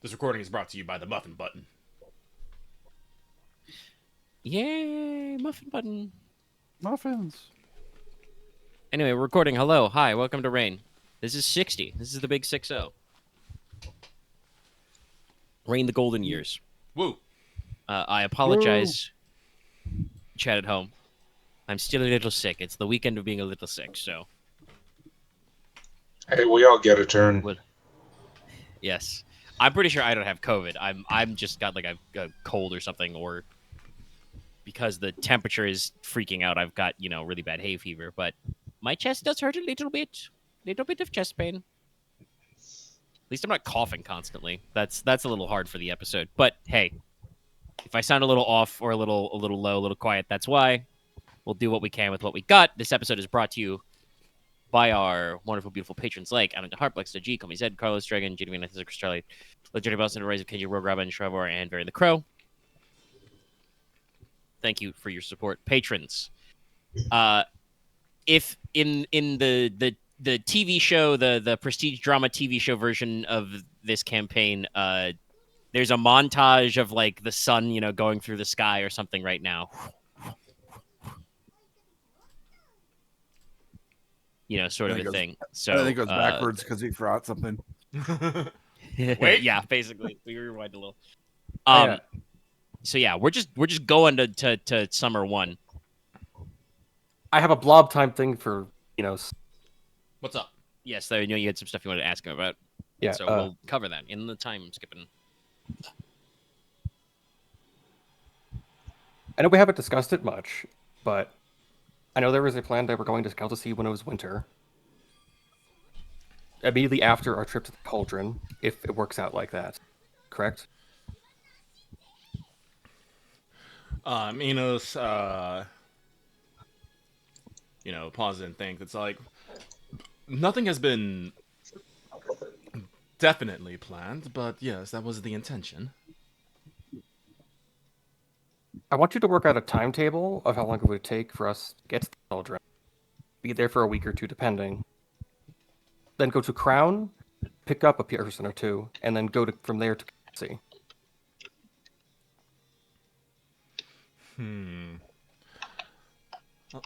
This recording is brought to you by the Muffin Button. Yay, muffin button. Muffins. Anyway, we're recording. Hello, hi, welcome to Rain. This is 60. This is the big 6-0. Rain the golden years. Woo! I apologize, chat at home. I'm still a little sick. It's the weekend of being a little sick, so. Hey, we all get a turn. What? Yes. I'm pretty sure I don't have COVID. I'm just got like a cold or something, or because the temperature is freaking out, I've got, really bad hay fever, but my chest does hurt a little bit. Little bit of chest pain. At least I'm not coughing constantly. That's a little hard for the episode. But hey, if I sound a little off or a little low, a little quiet, that's why. We'll do what we can with what we got. This episode is brought to you by our wonderful, beautiful patrons like Adam Harplex, G, Comey Zed, Carlos Dragon, Jimmy Nathan, Charlie, Legendary Boston, Rise of KJ, Rogue Robin, Trevor, and Barry the Crow. Thank you for your support, patrons. If in the TV show, the prestige drama TV show version of this campaign, there's a montage of like the sun, going through the sky or something right now. Sort of a thing. So I think it goes backwards because he forgot something. Wait. Yeah, basically, we rewind a little. So yeah, we're just going to summer one. I have a blob time thing for What's up? Yes, I know you had some stuff you wanted to ask him about. Yeah, So we'll cover that in the time skipping. I know we haven't discussed it much, but I know there was a plan that we're going to Sea when it was winter. Immediately after our trip to the Cauldron, if it works out like that. Correct? Inos, pause and think. It's like, nothing has been definitely planned, but yes, that was the intention. I want you to work out a timetable of how long it would take for us to get to the Cauldron. Be there for a week or two, depending. Then go to Crown, pick up a person or two, and then go from there to Sea. Well,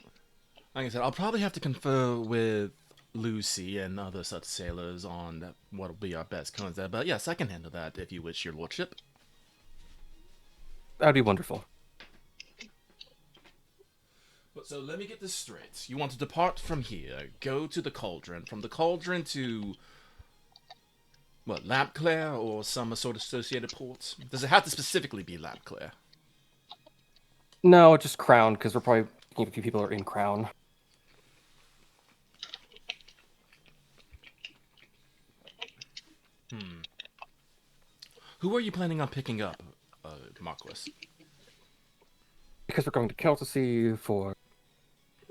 like I said, I'll probably have to confer with Lucy and other such sailors on what will be our best concept. But yes, I can handle that if you wish, your lordship. That'd be wonderful. So let me get this straight. You want to depart from here, go to the Cauldron, from the Cauldron to what, Lampclair or some sort of associated port? Does it have to specifically be Lampclair? No, just Crown, because we're probably a few people are in Crown. Who are you planning on picking up, Marquess? Because we're going to Sea for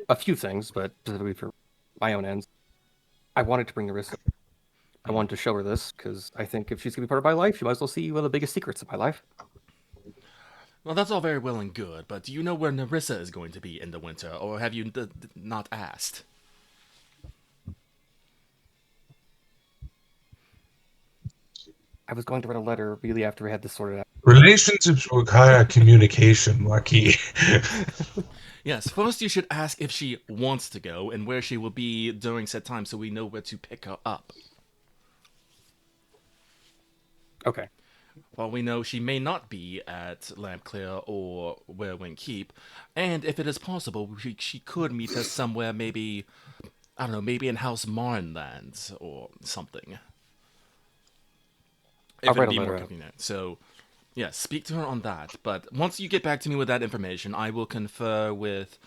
a few things, but specifically for my own ends. I wanted to bring Narissa. I wanted to show her this, because I think if she's going to be part of my life, she might as well see one of the biggest secrets of my life. Well, that's all very well and good, but do you know where Narissa is going to be in the winter, or have you not asked? I was going to write a letter really after we had this sorted out. Relationships require communication, Marquis. Yes, first you should ask if she wants to go and where she will be during said time so we know where to pick her up. Okay. Well, we know she may not be at Lampclair or Werewing Keep, and if it is possible, she could meet us somewhere, maybe, I don't know, maybe in House Marnlands or something. I'll If write it'd a be letter more out. convenient. So, yeah, speak to her on that. But once you get back to me with that information, I will confer with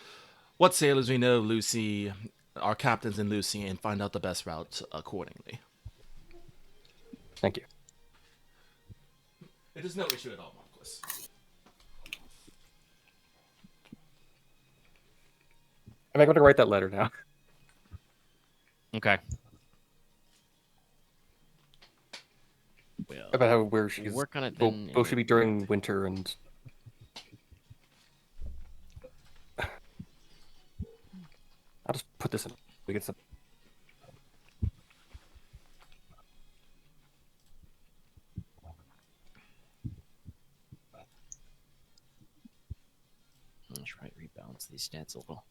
what sailors we know, Lucy, our captains and Lucy, and find out the best route accordingly. Thank you. It is no issue at all, Marquess. I'm going to write that letter now. Okay. Well, About how where she's work on it both then. should be during winter and I'll just put this in. We get some. balance these stats a little.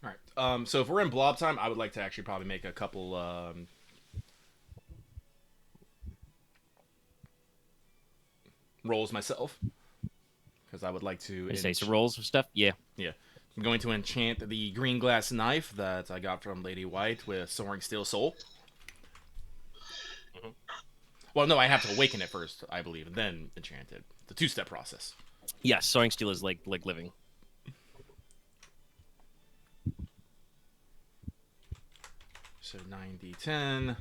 All right. So if we're in blob time, I would like to actually probably make a couple rolls myself, because I would like to. Say some rolls of stuff. Yeah. Yeah. I'm going to enchant the green glass knife that I got from Lady White with Soaring Steel Soul. Mm-hmm. Well, no, I have to awaken it first, I believe, and then enchant it. It's a two-step process. Yes, Soaring Steel is like living. So 9d10.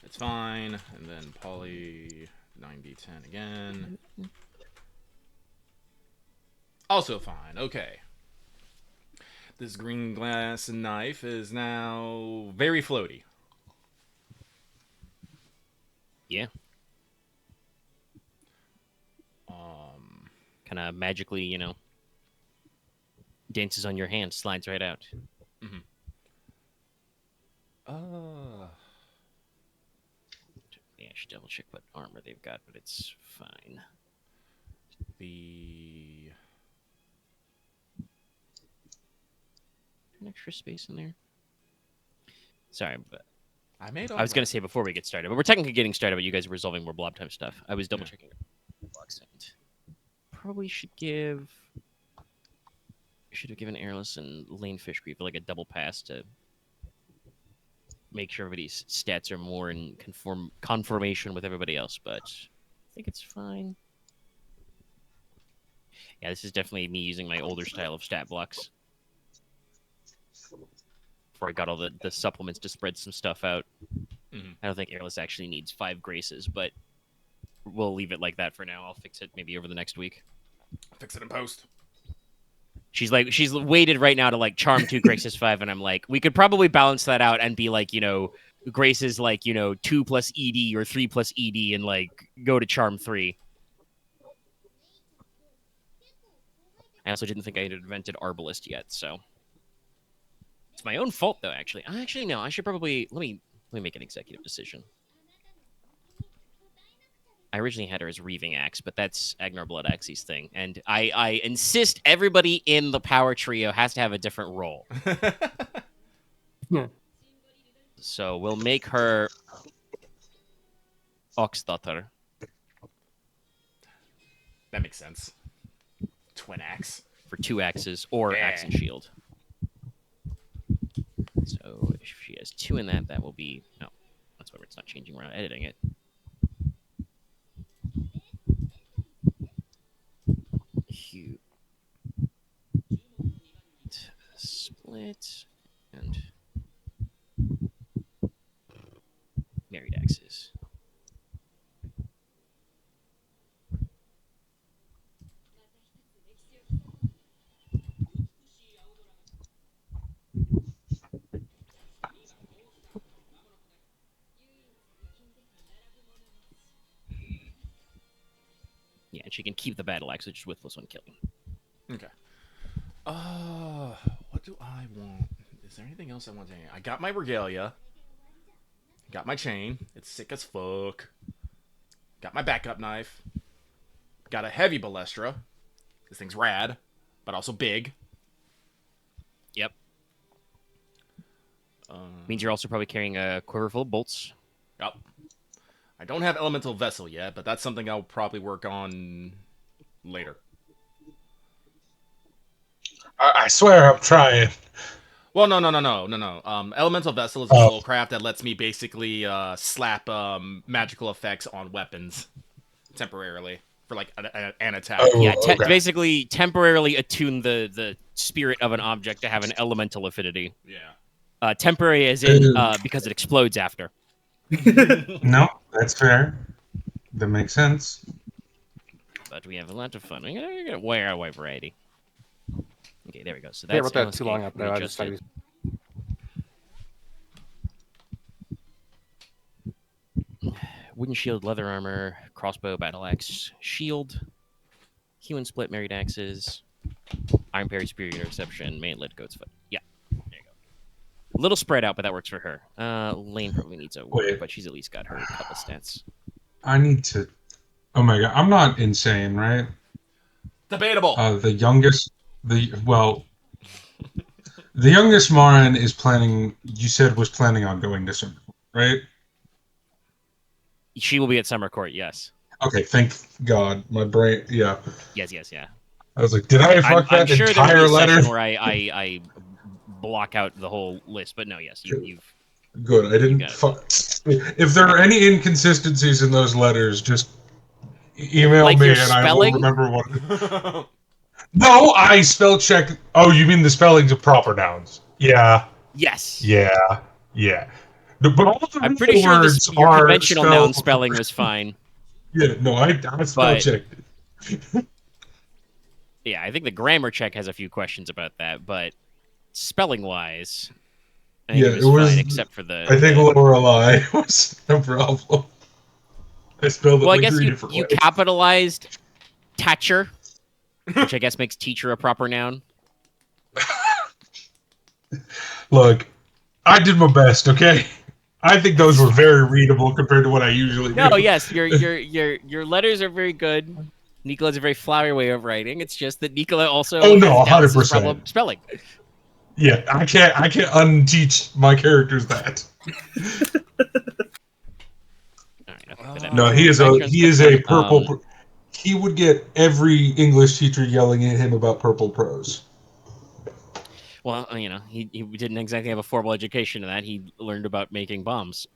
It's fine. And then poly 9d10 again. Also fine. Okay. This green glass knife is now very floaty. Yeah. Kind of magically, you know, dances on your hand, slides right out. Mm-hmm. Yeah, I should double check what armor they've got, but it's fine. The An extra space in there. Sorry, but I was going to say before we get started, but we're technically getting started, but you guys are resolving more blob time stuff. I was double checking. Probably should have given Airless and Lane Fishgreave like a double pass to make sure everybody's stats are more in conformation with everybody else, but I think it's fine. Yeah, this is definitely me using my older style of stat blocks. Before I got all the supplements to spread some stuff out. Mm-hmm. I don't think Airless actually needs 5 graces, but we'll leave it like that for now. I'll fix it maybe over the next week. Fix it in post. She's waited right now to like charm 2 graces 5, and I'm like, we could probably balance that out and be like, you know, graces like, you know, 2 plus ED or 3 plus ED and like go to charm 3. I also didn't think I had invented Arbalist yet, so it's my own fault though. Actually, no. I should probably let me make an executive decision. I originally had her as Reaving Axe, but that's Agnar Blood Axe's thing. And I insist everybody in the power trio has to have a different role. Yeah. So we'll make her Oxdottir. That makes sense. Twin axe. For 2 axes or axe and shield. So if she has 2 in that, that will be... No, that's why it's not changing. We're not editing it. Cute. Split. And... married axes. Yeah, and she can keep the battle axe, which is worthless when killing. Okay. What do I want? Is there anything else I want to... I got my regalia. Got my chain. It's sick as fuck. Got my backup knife. Got a heavy balestra. This thing's rad, but also big. Yep. Means you're also probably carrying a quiver full of bolts. Yep. I don't have elemental vessel yet, but that's something I'll probably work on later. I swear I'm trying. Well, no. Elemental vessel is a soul craft that lets me basically slap magical effects on weapons temporarily for like an attack. Oh, Yeah, okay. basically temporarily attune the spirit of an object to have an elemental affinity. Yeah. Temporary as in because it explodes after. No, that's fair. That makes sense. But we have a lot of fun. We're gonna wear a wide variety. Okay, there we go. So Yeah, I that's wrote that too long up there. I just readjusted. wooden shield, leather armor, crossbow, battle axe, shield, human split, married axes, iron parry, spear, interception, mantlet, goat's foot. Yeah, there you go. A little spread out, but that works for her. Lane probably needs a word, but she's at least got her couple stats. I need to. Oh my god, I'm not insane, right? Debatable. The youngest Marin is planning. You said was planning on going to summer, right? She will be at summer court. Yes. Okay, thank God. My brain. Yeah. Yes. I was like, did I fuck I'm that sure entire there will be a letter? session where I block out the whole list, but no, yes, you've. Good. I didn't. If there are any inconsistencies in those letters, just email like me your and spelling? I will remember what. No, I spell check. Oh, you mean the spellings of proper nouns? Yeah. Yes. Yeah. But all the I'm pretty sure words your are conventional spelled... noun spelling was fine. Yeah, no, I spell checked it. Yeah, I think the grammar check has a few questions about that, but spelling-wise, I think it was fine, except for the... I think Lorelei was no problem. I spelled it I like guess 3 different ways. You capitalized Thatcher, which I guess makes teacher a proper noun. Look, I did my best, okay? I think those were very readable compared to what I usually do. No, yes, your letters are very good. Nicola has a very flowery way of writing. It's just that Nicola also has 100% problem spelling. Yeah, I can't unteach my characters that. No, he is a purple. He would get every English teacher yelling at him about purple prose. Well, he didn't exactly have a formal education in that. He learned about making bombs.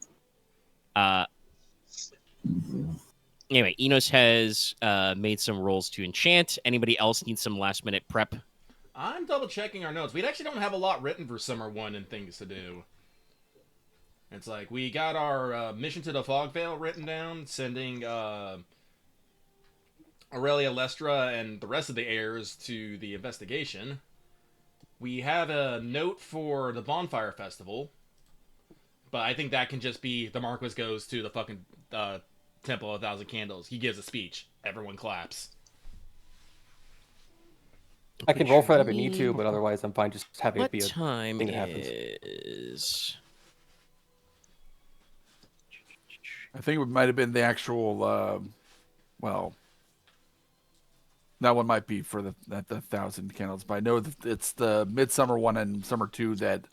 Anyway, Inos has made some rolls to enchant. Anybody else need some last-minute prep? I'm double-checking our notes. We actually don't have a lot written for Summer 1 and things to do. It's like, we got our mission to the Fog Veil written down, sending Aurelia Lestra and the rest of the heirs to the investigation. We have a note for the Bonfire Festival, but I think that can just be the Marquess goes to the fucking Temple of 1,000 Candles. He gives a speech. Everyone claps. I can roll for that if I need to, but otherwise I'm fine just having it be a time thing that happens. Is... I think it might have been the actual, that one might be for the 1,000 Candles, but I know that it's the Midsummer one and Summer 2 that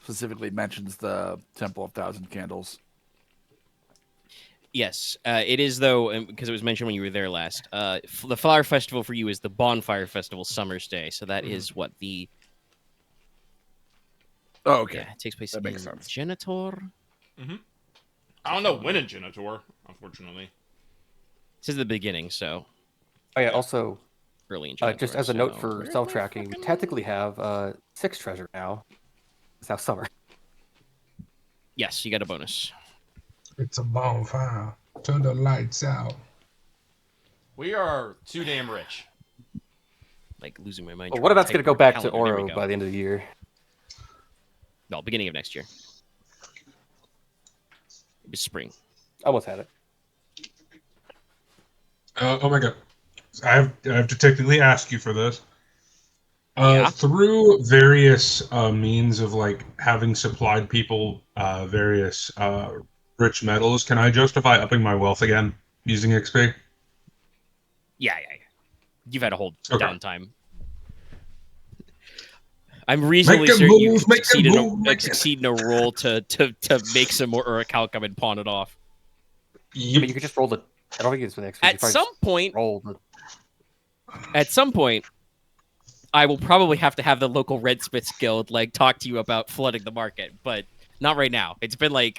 specifically mentions the Temple of 1,000 Candles. Yes, it is, though, because it was mentioned when you were there last. The Flower Festival for you is the Bonfire Festival Summer's Day, so that is what the... Oh, okay. Yeah, it takes place that in makes sense. Genitor. Mm-hmm. I don't know when in Genitor, unfortunately. This is the beginning, so... Oh, yeah, also... Early in Genitor, just as a note for self-tracking, we technically have 6 treasure now. It's now summer. Yes, you got a bonus. It's a bonfire. Turn the lights out. We are too damn rich. Like, losing my mind. Well, what if that's going to go back to calendar? Oro by the end of the year? No, beginning of next year. It's spring. Almost had it. Oh my god. I have to technically ask you for this. Yeah? Through various means of like having supplied people various rich metals, can I justify upping my wealth again using XP? Yeah. You've had a whole downtime. I'm reasonably certain you succeed in a roll to make some more Uruk-hai come and pawn it off. Yep. But you could just roll the... I don't think it's for the XP. At some point, I will probably have to have the local Redsmiths Guild talk to you about flooding the market, but not right now. It's been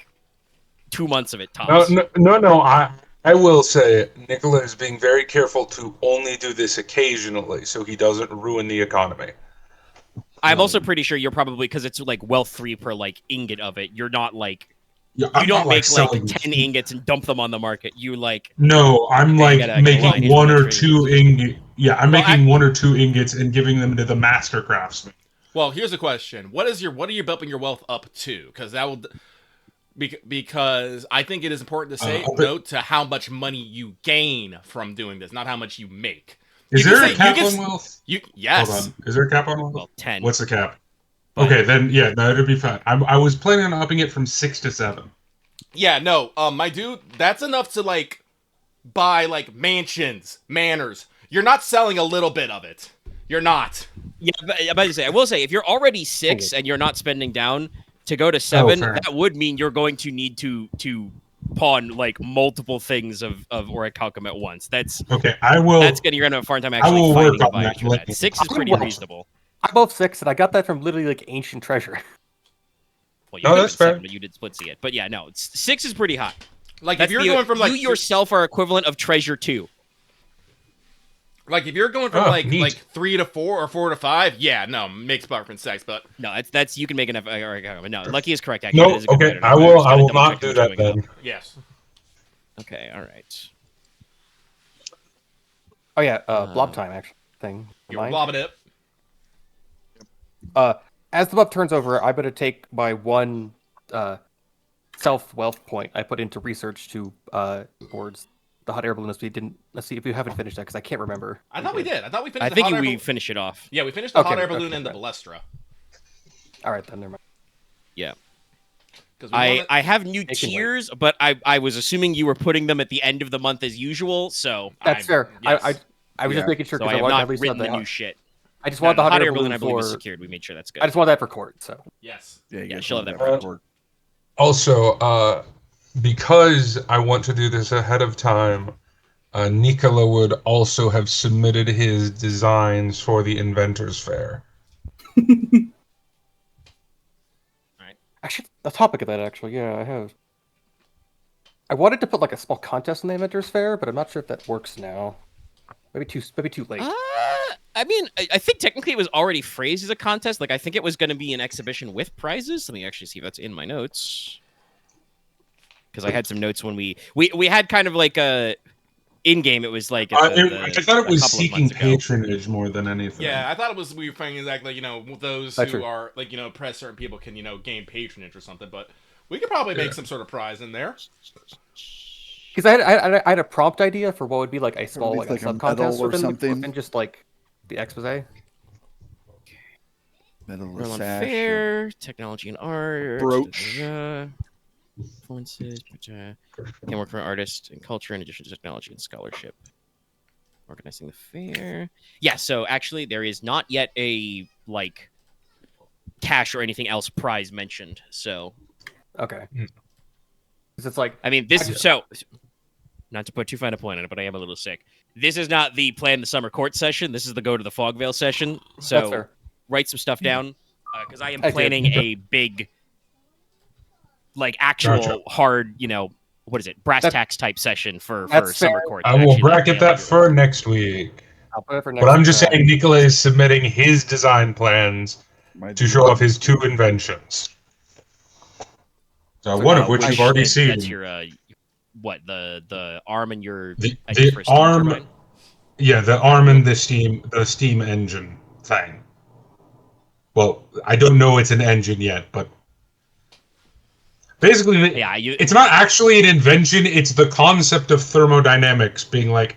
2 months of it, tops. No. I will say Nicola is being very careful to only do this occasionally, so he doesn't ruin the economy. I'm also pretty sure you're probably, because it's wealth 3 per ingot of it. You're not Yeah, you don't make 10 ingots and dump them on the market. You No, I'm making 1 or 2 ingots. Yeah, I'm making 1 or 2 ingots and giving them to the master craftsman. Well, here's a question: What are you bumping your wealth up to? Because that will because I think it is important to say note to how much money you gain from doing this, not how much you make. Is there a cap on wealth? Yes. Hold on. Is there a cap on wealth? Well, 10. What's the cap? But- Okay, then yeah, that'd be fine. I was planning on upping it from 6 to 7. Yeah, no, my dude, that's enough to like buy like mansions, manors. You're not selling a little bit of it. You're not. Yeah, but I'm about to say, I will say, if you're already 6 and you're not spending down to go to 7, that would mean you're going to need to pawn like multiple things of Orichalcum at once. That's okay. I will. That's you're gonna have a hard time actually finding buyers for that. 6 is pretty reasonable. I'm both 6, and I got that from literally like ancient treasure. Well, you that's fair. 7, but you did split see it. But yeah, no, 6 is pretty high. Like if you're going from like you yourself are equivalent of treasure 2. Like if you're going from like 3 to 4 or 4 to 5, yeah, no, makes preference sex, but no, that's you can make enough. No, Lucky is correct. Actually. No, okay, I will not do that then. Yes. Okay, all right. Oh yeah, blob time actually thing. You're blobbing it. As the blob turns over, I better take my 1 self wealth point I put into research to towards the hot air balloon. Let's see if you haven't finished that because I can't remember. I thought we did. I thought we finished. I think we finished it off. Yeah, we finished the hot air balloon and the balestra. All right, then never mind. Yeah. I have new tiers, but I was assuming you were putting them at the end of the month as usual, so that's fair. Yes. I was just making sure because I have not written the new shit. I just want the hot air balloon I believe is secured. We made sure that's good. I just want that for court. So yes, yeah, she'll have that for court. Also, because I want to do this ahead of time, Nicola would also have submitted his designs for the Inventors Fair. Actually, the topic of that, actually, yeah, I have. I wanted to put like a small contest in the Inventors Fair, but I'm not sure if that works now. Maybe too late. I mean, I think technically it was already phrased as a contest. Like, I think it was going to be an exhibition with prizes. Let me actually see if that's in my notes. Because I had some notes when we had kind of like a in-game. It was like I thought it was seeking patronage more than anything. Yeah, I thought it was we were finding exactly those who are like press certain people can gain patronage or something. But we could probably make some sort of prize in there. Because I had a prompt idea for what would be like a small like a sub contest or something, and just like the expose. Medal of Fair, technology and art, brooch. Influences, can work for artists and culture in addition to technology and scholarship. Organizing the fair. Yeah, so actually there is not yet a like cash or anything else prize mentioned. So okay. Because it's like I mean this so not to put too fine a point on it, but I am a little sick. This is not the plan the summer court session. This is the go to the Fogvale session. So write some stuff down because I am planning a big like actual hard, what is it? Brass tacks type session for summer court. I will bracket that for next week. I'll put it for next but I'm just saying Nicola is submitting his design plans to show off his 2 inventions. So one of which you've already seen. That's your the arm and your the arm turbine? Yeah, the arm and the steam engine thing. Well, I don't know it's an engine yet, but basically, it's not actually an invention. It's the concept of thermodynamics being like,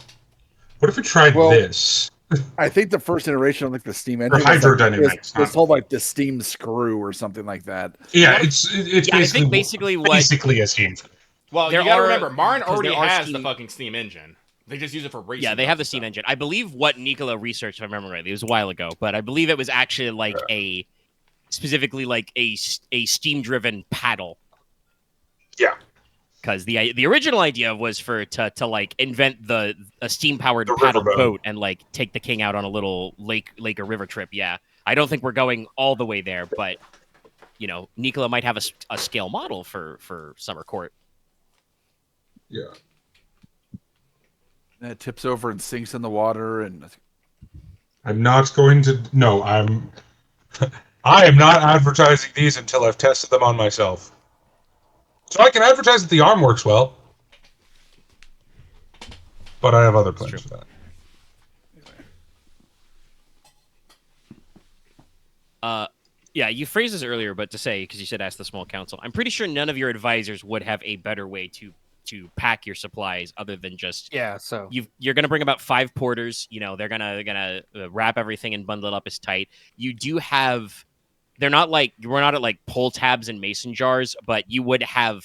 what if we tried this? I think the first iteration of like the steam engine, or hydrodynamics, it's called like the steam screw or something like that. Yeah, it's I think basically a steam screw. Well, you gotta remember, Marn already has the fucking steam engine. They just use it for racing. Yeah, they have the steam engine. I believe what Nicola researched, if I remember right, it was a while ago, but I believe it was actually like specifically like a steam-driven paddle. Yeah, because the original idea was to like invent a steam-powered paddle boat and like take the king out on a little lake or river trip. Yeah, I don't think we're going all the way there, but Nicola might have a scale model for summer court. Yeah. And it tips over and sinks in the water, and I'm not going to. No, I am not advertising these until I've tested them on myself. So I can advertise that the arm works well, but I have other plans for that. Yeah, you phrased this earlier, but to say, because you said ask the small council, I'm pretty sure none of your advisors would have a better way to pack your supplies other than just So you're gonna bring about 5 porters. They're gonna wrap everything and bundle it up as tight. You do have, we're not at like pull tabs and mason jars, but you would have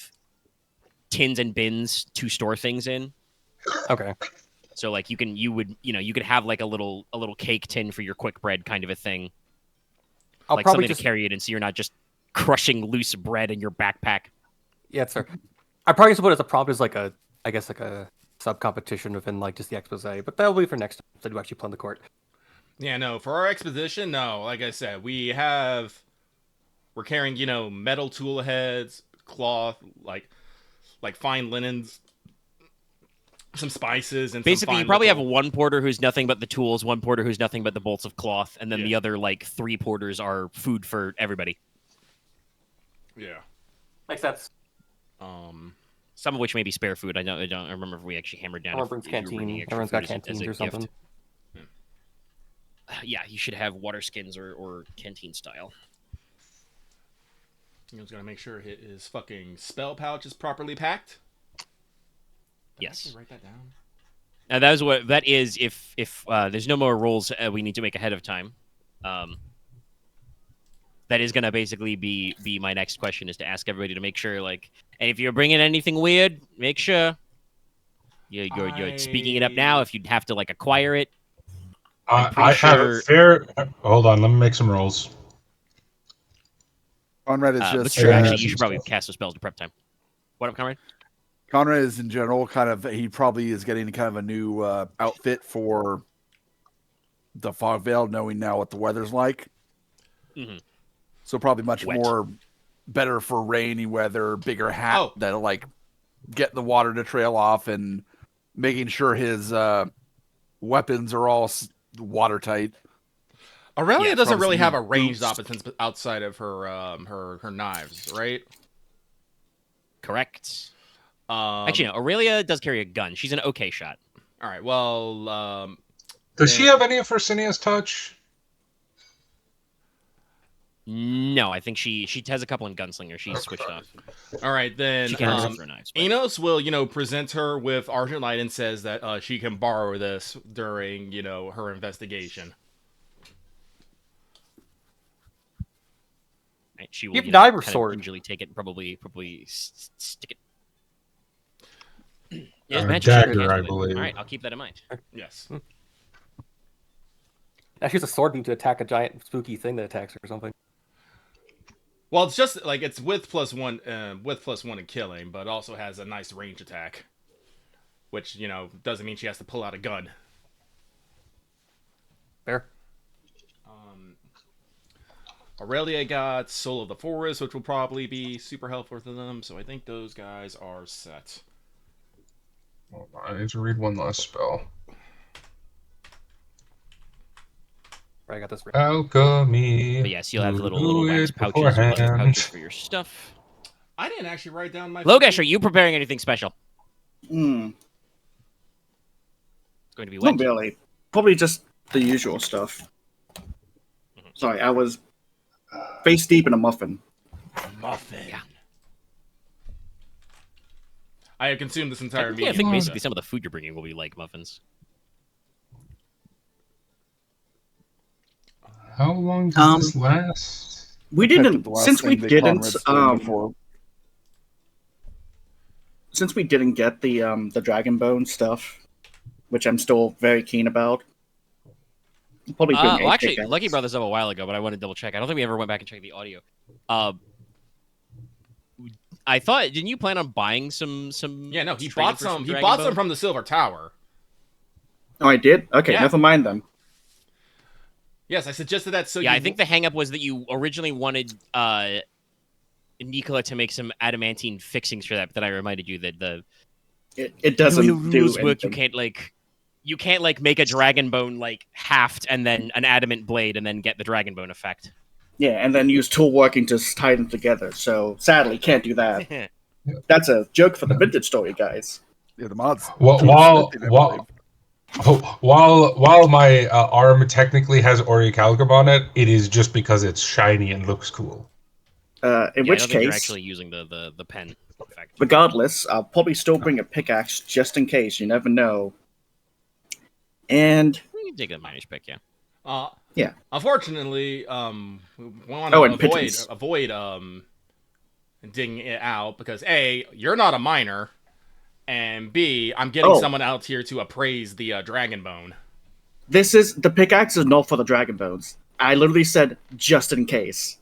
tins and bins to store things in. okay. So like you could have like a little cake tin for your quick bread kind of a thing. I'll Like probably something just to carry it in, so you're not just crushing loose bread in your backpack. yeah, sir. I probably just put it as a prompt as like a sub competition within like just the expose, but that'll be for next time. So do actually plan the court. Yeah, no, for our exposition, no. Like I said, we're carrying, metal tool heads, cloth, like fine linens, some spices, and basically some fine you probably little... have one porter who's nothing but the tools, one porter who's nothing but the bolts of cloth, and then Yeah. the other like 3 porters are food for everybody. Yeah. Makes sense. Some of which may be spare food. I don't remember if we actually hammered down. Everyone brings canteen. Everyone's got canteens or something. Yeah, you should have water skins or canteen style. He was gonna make sure his fucking spell pouch is properly packed. Did I Yes. actually write that down? Now that is if there's no more rolls we need to make ahead of time. That is gonna basically be my next question, is to ask everybody to make sure, like, and if you're bringing anything weird, make sure you're speaking it up now. If you'd have to like acquire it, I have a fair. Hold on, let me make some rolls. Konrad is But just sure, actually, some you should probably stuff. cast those spells to prep time. What up, Conrad? Konrad is in general he probably is getting kind of a new outfit for the fog veil, knowing now what the weather's like. Mhm. So probably much Wet. more better for rainy weather, bigger hat Oh. that'll like get the water to trail off, and making sure his weapons are all watertight. Aurelia Yeah, doesn't probably really some have a new ranged boots. option outside of her knives, right? Correct. Um, Actually, no. Aurelia does carry a gun. She's an okay shot. All right. Well, Does she Yeah. have any of Versinia's touch? No, I think she has a couple in gunslinger. She's switched off. all right then. She can't throw knives. but- Enos will, present her with Argent Light and says that she can borrow this during, her investigation. Right, she will You have knife or kind of sword? gingerly take it and probably stick it. Dagger, I believe. All right, I'll keep that in mind. Yes. Now she has a sword need to attack a giant spooky thing that attacks her or something. Well, it's just like it's with +1 in killing, but also has a nice range attack, which doesn't mean she has to pull out a gun. Fair. Aurelia got Soul of the Forest, which will probably be super helpful for them. So I think those guys are set. Hold on, I need to read one last spell. Right, I got this. Alchemy. But yes, you'll have the little Do wax it pouches, or leather beforehand. pouches for your stuff. I didn't actually write down my. Logesh, are you preparing anything special? It's going to be wet. Not really. Probably just the usual stuff. Sorry, I was face deep in a muffin. Muffin. Yeah. I have consumed this entire meal. I think basically some of the food you're bringing will be like muffins. How long does this last? We Picked up didn't the last since we thing that didn't Konrad's doing before. since we didn't get the dragon bone stuff, which I'm still very keen about. I'll probably bring Well, eight actually, pickaxe. Lucky brought this up a while ago, but I want to double check. I don't think we ever went back and checked the audio. I thought, didn't you plan on buying some? Yeah, no, he trading bought for some. He Dragon bought Bone? some from the Silver Tower. Oh, I did. Okay, Yeah. never mind then. Yes, I suggested that. So Yeah, you... I think the hangup was that you originally wanted Nicola to make some adamantine fixings for that, but then I reminded you that the It doesn't way the do rules work. anything. You can't make a dragon bone like haft and then an adamant blade and then get the dragon bone effect. Yeah, and then use tool working to tie them together. So sadly, can't do that. That's a joke for the vintage story, guys. Yeah, the mods. While While my arm technically has orichalcum on it, it is just because it's shiny and looks cool. In Yeah, I which don't think you're case, actually using the pen effect. regardless, I'll probably still bring a pickaxe just in case. You never know. And You can take a minus pick, yeah. Yeah. Unfortunately, we want Oh, to and pigeons. avoid digging it out because A, you're not a miner, and B, I'm getting Oh. someone out here to appraise the dragon bone. the pickaxe is not for the dragon bones. I literally said just in case.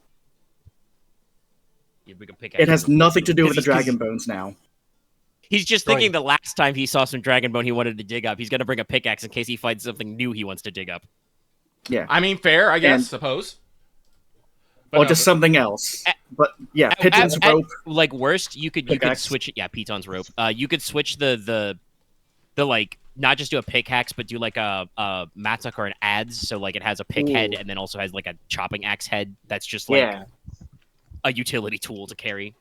You bring a pickaxe It has over- nothing to do with the 'cause he's- dragon bones now. He's just Going- thinking the last time he saw some dragon bone he wanted to dig up, he's gonna bring a pickaxe in case he finds something new he wants to dig up. Yeah. I mean, fair, I guess, And- suppose. But Or no, just but- something else. But yeah, pigeon's At, rope. like worst, you could Pickaxe. switch it. Yeah, Piton's rope. You could switch the like not just do a pickaxe, but do like a mattock or an adze. So like it has a pick head Ooh. and then also has like a chopping axe head. That's just like Yeah. a utility tool to carry.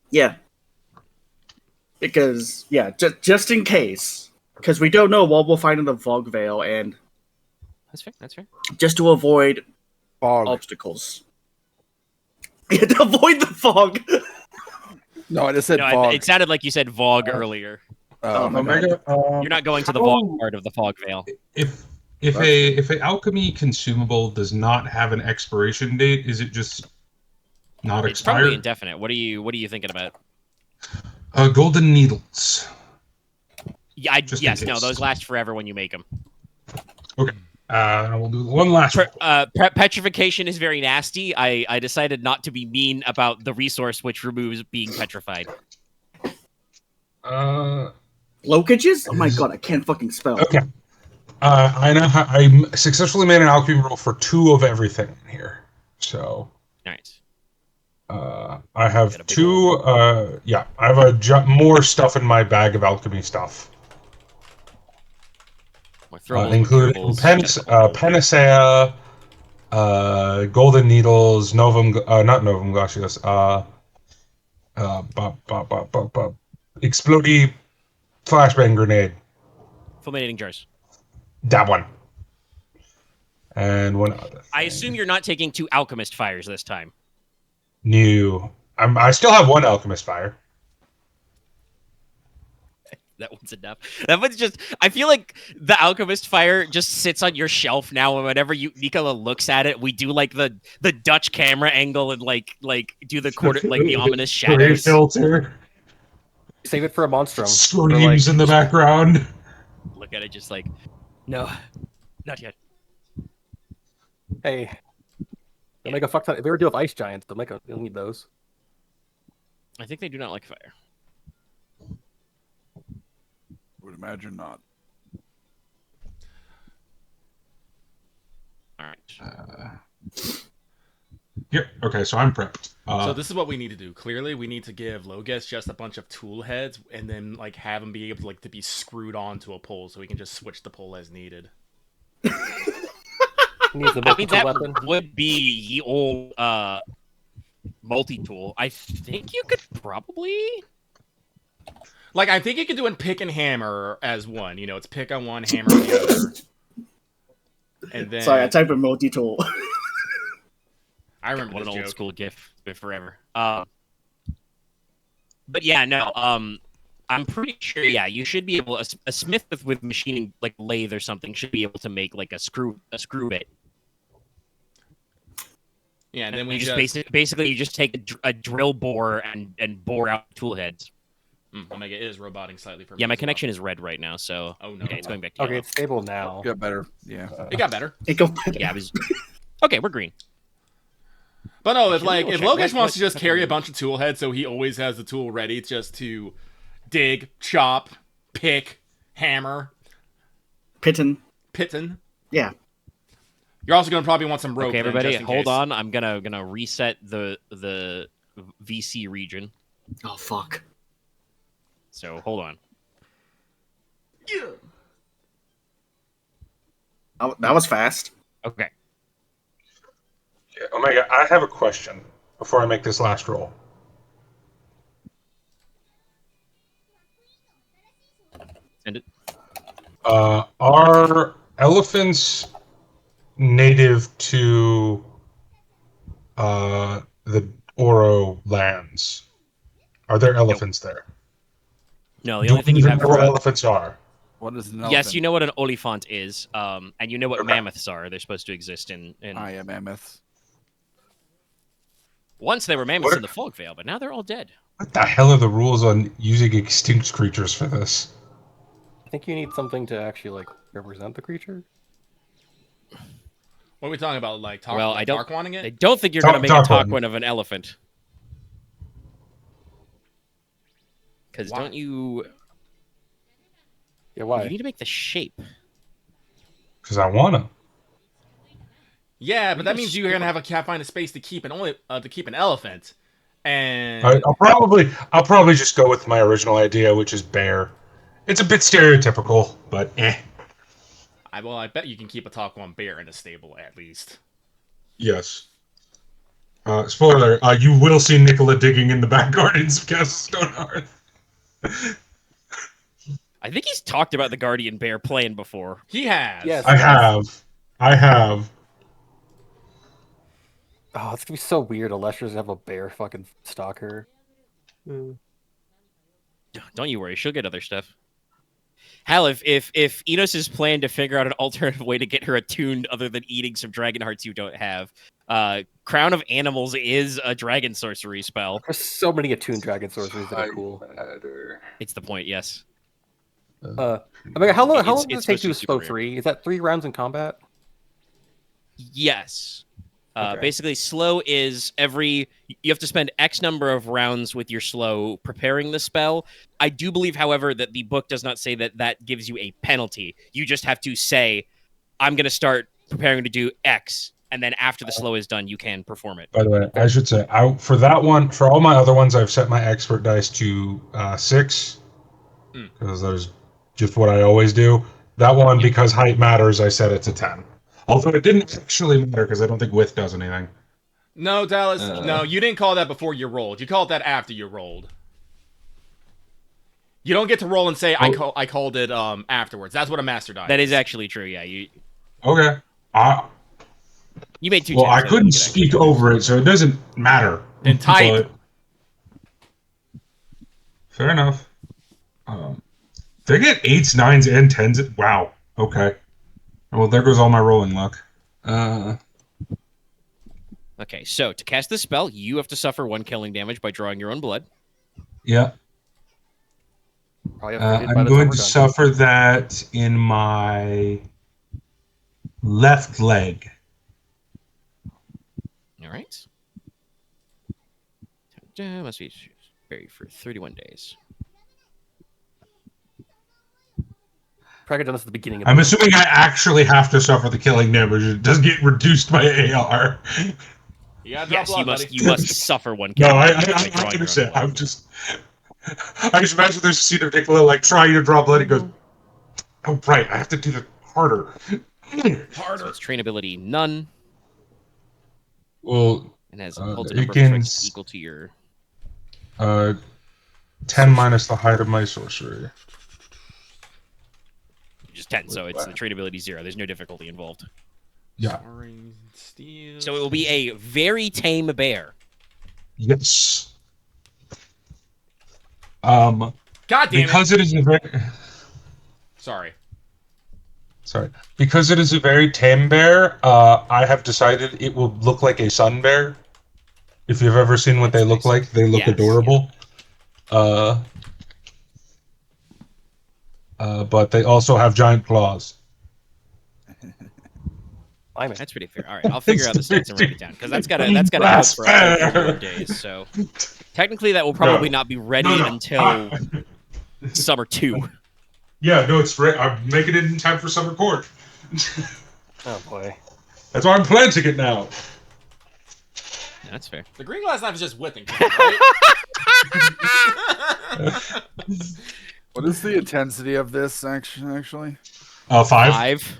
Yeah. Because just in case, because we don't know what we'll find in the fog veil, and That's fair. That's fair. just to avoid Fog. obstacles. Yeah, to avoid the fog. No, I just said No, fog. it sounded like you said Vogue earlier. Oh, my bad. Omega, You're not going to the how- Vogue part of the fog veil. If a alchemy consumable does not have an expiration date, is it just not It's probably expired? indefinite. What are you thinking about? Golden needles. Yeah, Just in yes, no, case. those last forever when you make them. Okay. We'll do one last one. Petrification is very nasty. I decided not to be mean about the resource which removes being petrified. Locages? Oh my god, I can't fucking spell. Okay. I successfully made an alchemy roll for 2 of everything in here. So Nice. I Got a have big 2. I have more stuff in my bag of alchemy stuff, More throwables, including removables, panacea, golden needles, not novum glacius, explodey flashbang grenade. fulminating jars. That one. And one other. I assume you're not taking 2 alchemist fires this time. New. I still have 1 alchemist fire. That one's enough. That one's just. I feel like the alchemist fire just sits on your shelf now, and whenever Nicola looks at it, we do like the Dutch camera angle and like do the quarter like the ominous Gray shadows. filter. Save it for a monstrum. Screams in the background. Look at it, just like, no, not yet. Hey, they'll make a fuck ton. If we ever do have ice giants, they'll need those. I think they do not like fire. Would imagine not. All right. Yep. Okay, so I'm prepped. So this is what we need to do. Clearly, we need to give Logesh just a bunch of tool heads, and then like have him be able to be screwed onto a pole, so he can just switch the pole as needed. He needs a I mean, multi-tool that weapon. would be the old multi-tool. I think you could probably. Like, I think you could do it pick and hammer as one. You know, it's pick on one, hammer on the other. And then Sorry, I typed in multi-tool. I remember What this an old joke. school GIF forever. But yeah, no. I'm pretty sure. Yeah, you should be able. A smith with machining like lathe or something should be able to make like a screw bit. Yeah, and then we You just basically you just take a drill bore and bore out tool heads. Omega is roboting slightly for me. Yeah, my as well. connection is red right now, so Oh no. okay, it's going back to Okay, yellow. it's stable now. Get better. Yeah. It got better. It go Yeah, it was. Okay, we're green. But no, if Should we double if check? Logesh What- wants to just what- carry a bunch of tool heads, so he always has the tool ready just to dig, chop, pick, hammer, Pitten. pitten. Yeah. You're also gonna probably want some rope. Okay, then, everybody, just in hold case. on. I'm gonna reset the VC region. Oh fuck. So hold on. Oh, that was fast. Okay. Yeah, Omega, I have a question before I make this last roll. Send it. Are elephants native to the Oro lands? Are there elephants there? No, the Do only thing we you even have know what for elephants are? What is an yes, elephant? you know what an olifant is, and you know what Okay. mammoths are. They're supposed to exist in. I am mammoths. Once they were mammoths What? in the Fog Vale, but now they're all dead. What the hell are the rules on using extinct creatures for this? I think you need something to actually like represent the creature. What are we talking about? Like, Well, I don't. Tarquaning I it? don't think you're going to make a Tarquin. Tarquin of an elephant. Because Why? don't you? Yeah, why? You need to make the shape. Because I wanna. Yeah, but that gonna means you're gonna have a find a space to keep an elephant, and I'll probably just go with my original idea, which is bear. It's a bit stereotypical, but eh. I bet you can keep a Tarquin bear in a stable at least. Yes. Spoiler: you will see Nicola digging in the back gardens of Castle Stonehearth. I think he's talked about the Guardian Bear playing before. He has. Yes. I have. Oh, it's gonna be so weird. Alessia's have a bear fucking stalker. Don't you worry, she'll get other stuff. Hell, if Inos' plan to figure out an alternative way to get her attuned other than eating some dragon hearts you don't have, Crown of Animals is a dragon sorcery spell. There's so many attuned dragon sorceries that are cool. It's the point, yes. I mean, how long It's- does it it's take to supposed to be super slow rare. 3? Is that 3 rounds in combat? Yes. Okay. Basically, slow is you have to spend X number of rounds with your slow preparing the spell. I do believe, however, that the book does not say that gives you a penalty. You just have to say, I'm going to start preparing to do X, and then after the slow is done, you can perform it. By the way, I should say, for that one, for all my other ones, I've set my expert dice to 6 because there's just what I always do. That one, because height matters, I set it to 10. Although it didn't actually matter because I don't think width does anything. No, Dallas. No, you didn't call that before you rolled. You called that after you rolled. You don't get to roll and say I called it afterwards. That's what a master die. That is actually true, yeah. You Okay. made 2 Well, I checks, so couldn't you could actually- speak over it, so it doesn't matter. Then type. But- fair enough. They get 8s, 9s, and 10s. Wow. Okay. Well, there goes all my rolling luck. Okay, so to cast this spell, you have to suffer 1 killing damage by drawing your own blood. Yeah. Probably have to I'm going to suffer that in my left leg. All right. Must be buried for 31 days. Probably done this at the beginning of I'm the assuming I actually have to suffer the killing damage. It does get reduced by AR. You gotta draw Yes, blood, buddy. you must suffer 1 No, killing I damage by drawing your own understand. blood. I just imagine there's a scene of Nicola like trying to draw blood. He goes, "Oh right, I have to do it harder." So its trainability none, Well, and has a ultimate it number of can strikes equal to your. 10 minus the height of my sorcery. Just 10, so it's the trainability 0. There's no difficulty involved. Yeah. Steel. So it will be a very tame bear. Yes. God damn Because it is a very Sorry. Because it is a very tame bear, I have decided it will look like a sun bear. If you've ever seen what they look like, they look Yes, adorable. But they also have giant claws. That's pretty fair. All right, I'll figure out the stats and write it down because that's got to That's count for fair. 31 days. So technically, that will probably not be ready No. until summer 2. Yeah, no, it's great. I'm making it in time for summer court. Oh boy. That's why I'm planting it now. That's fair. The green glass knife is just whipping, right? What is the intensity of this actually? 5. 5.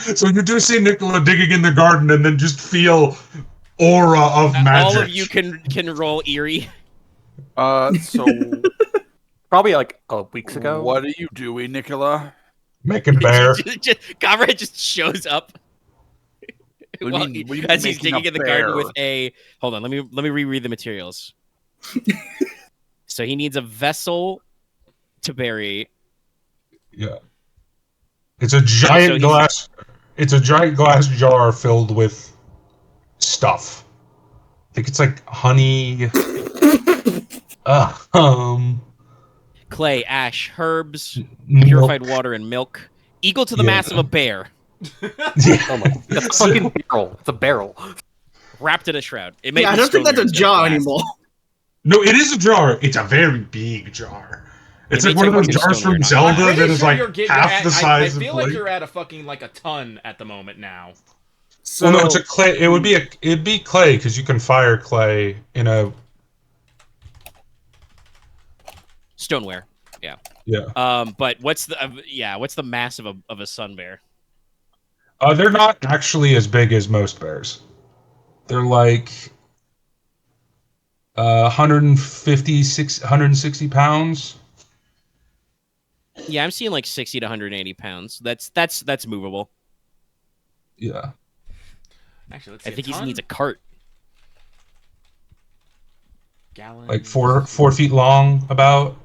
So you do see Nicola digging in the garden and then just feel aura of magic. All of you can roll eerie. So Probably like weeks ago. What are you doing, Nicola? Making bear. Konrad just shows up. What do you mean- what do you mean as he's making a digging in the garden bear? with a. Hold on, let me reread the materials. So he needs a vessel to bury. Yeah. It's a giant he's- glass. It's a giant glass jar filled with stuff. I think it's like honey. Clay, ash, herbs, Milk. purified water, and milk, equal to the mass of a bear, Yeah. Oh my! It's a fucking barrel. It's a barrel. wrapped in a shroud. It may Yeah, I be don't think that's a stoneware, it's jar glass. anymore. No, it is a jar. It's a very big jar. It's It like may one of those take jars stoneware, from not Zelda glass. that is like you're half the size I of feel plate. like you're at a fucking like a ton at the moment now. So, Well, no, it's a clay. It'd be clay because you can fire clay in a. Stoneware. Yeah. But what's the mass of a sun bear? They're not actually as big as most bears. They're like 160 pounds. Yeah, I'm seeing like 60 to 180 pounds. That's movable. Yeah. Actually, let's see. I think he needs a cart. gallon. Like 4 feet long, about.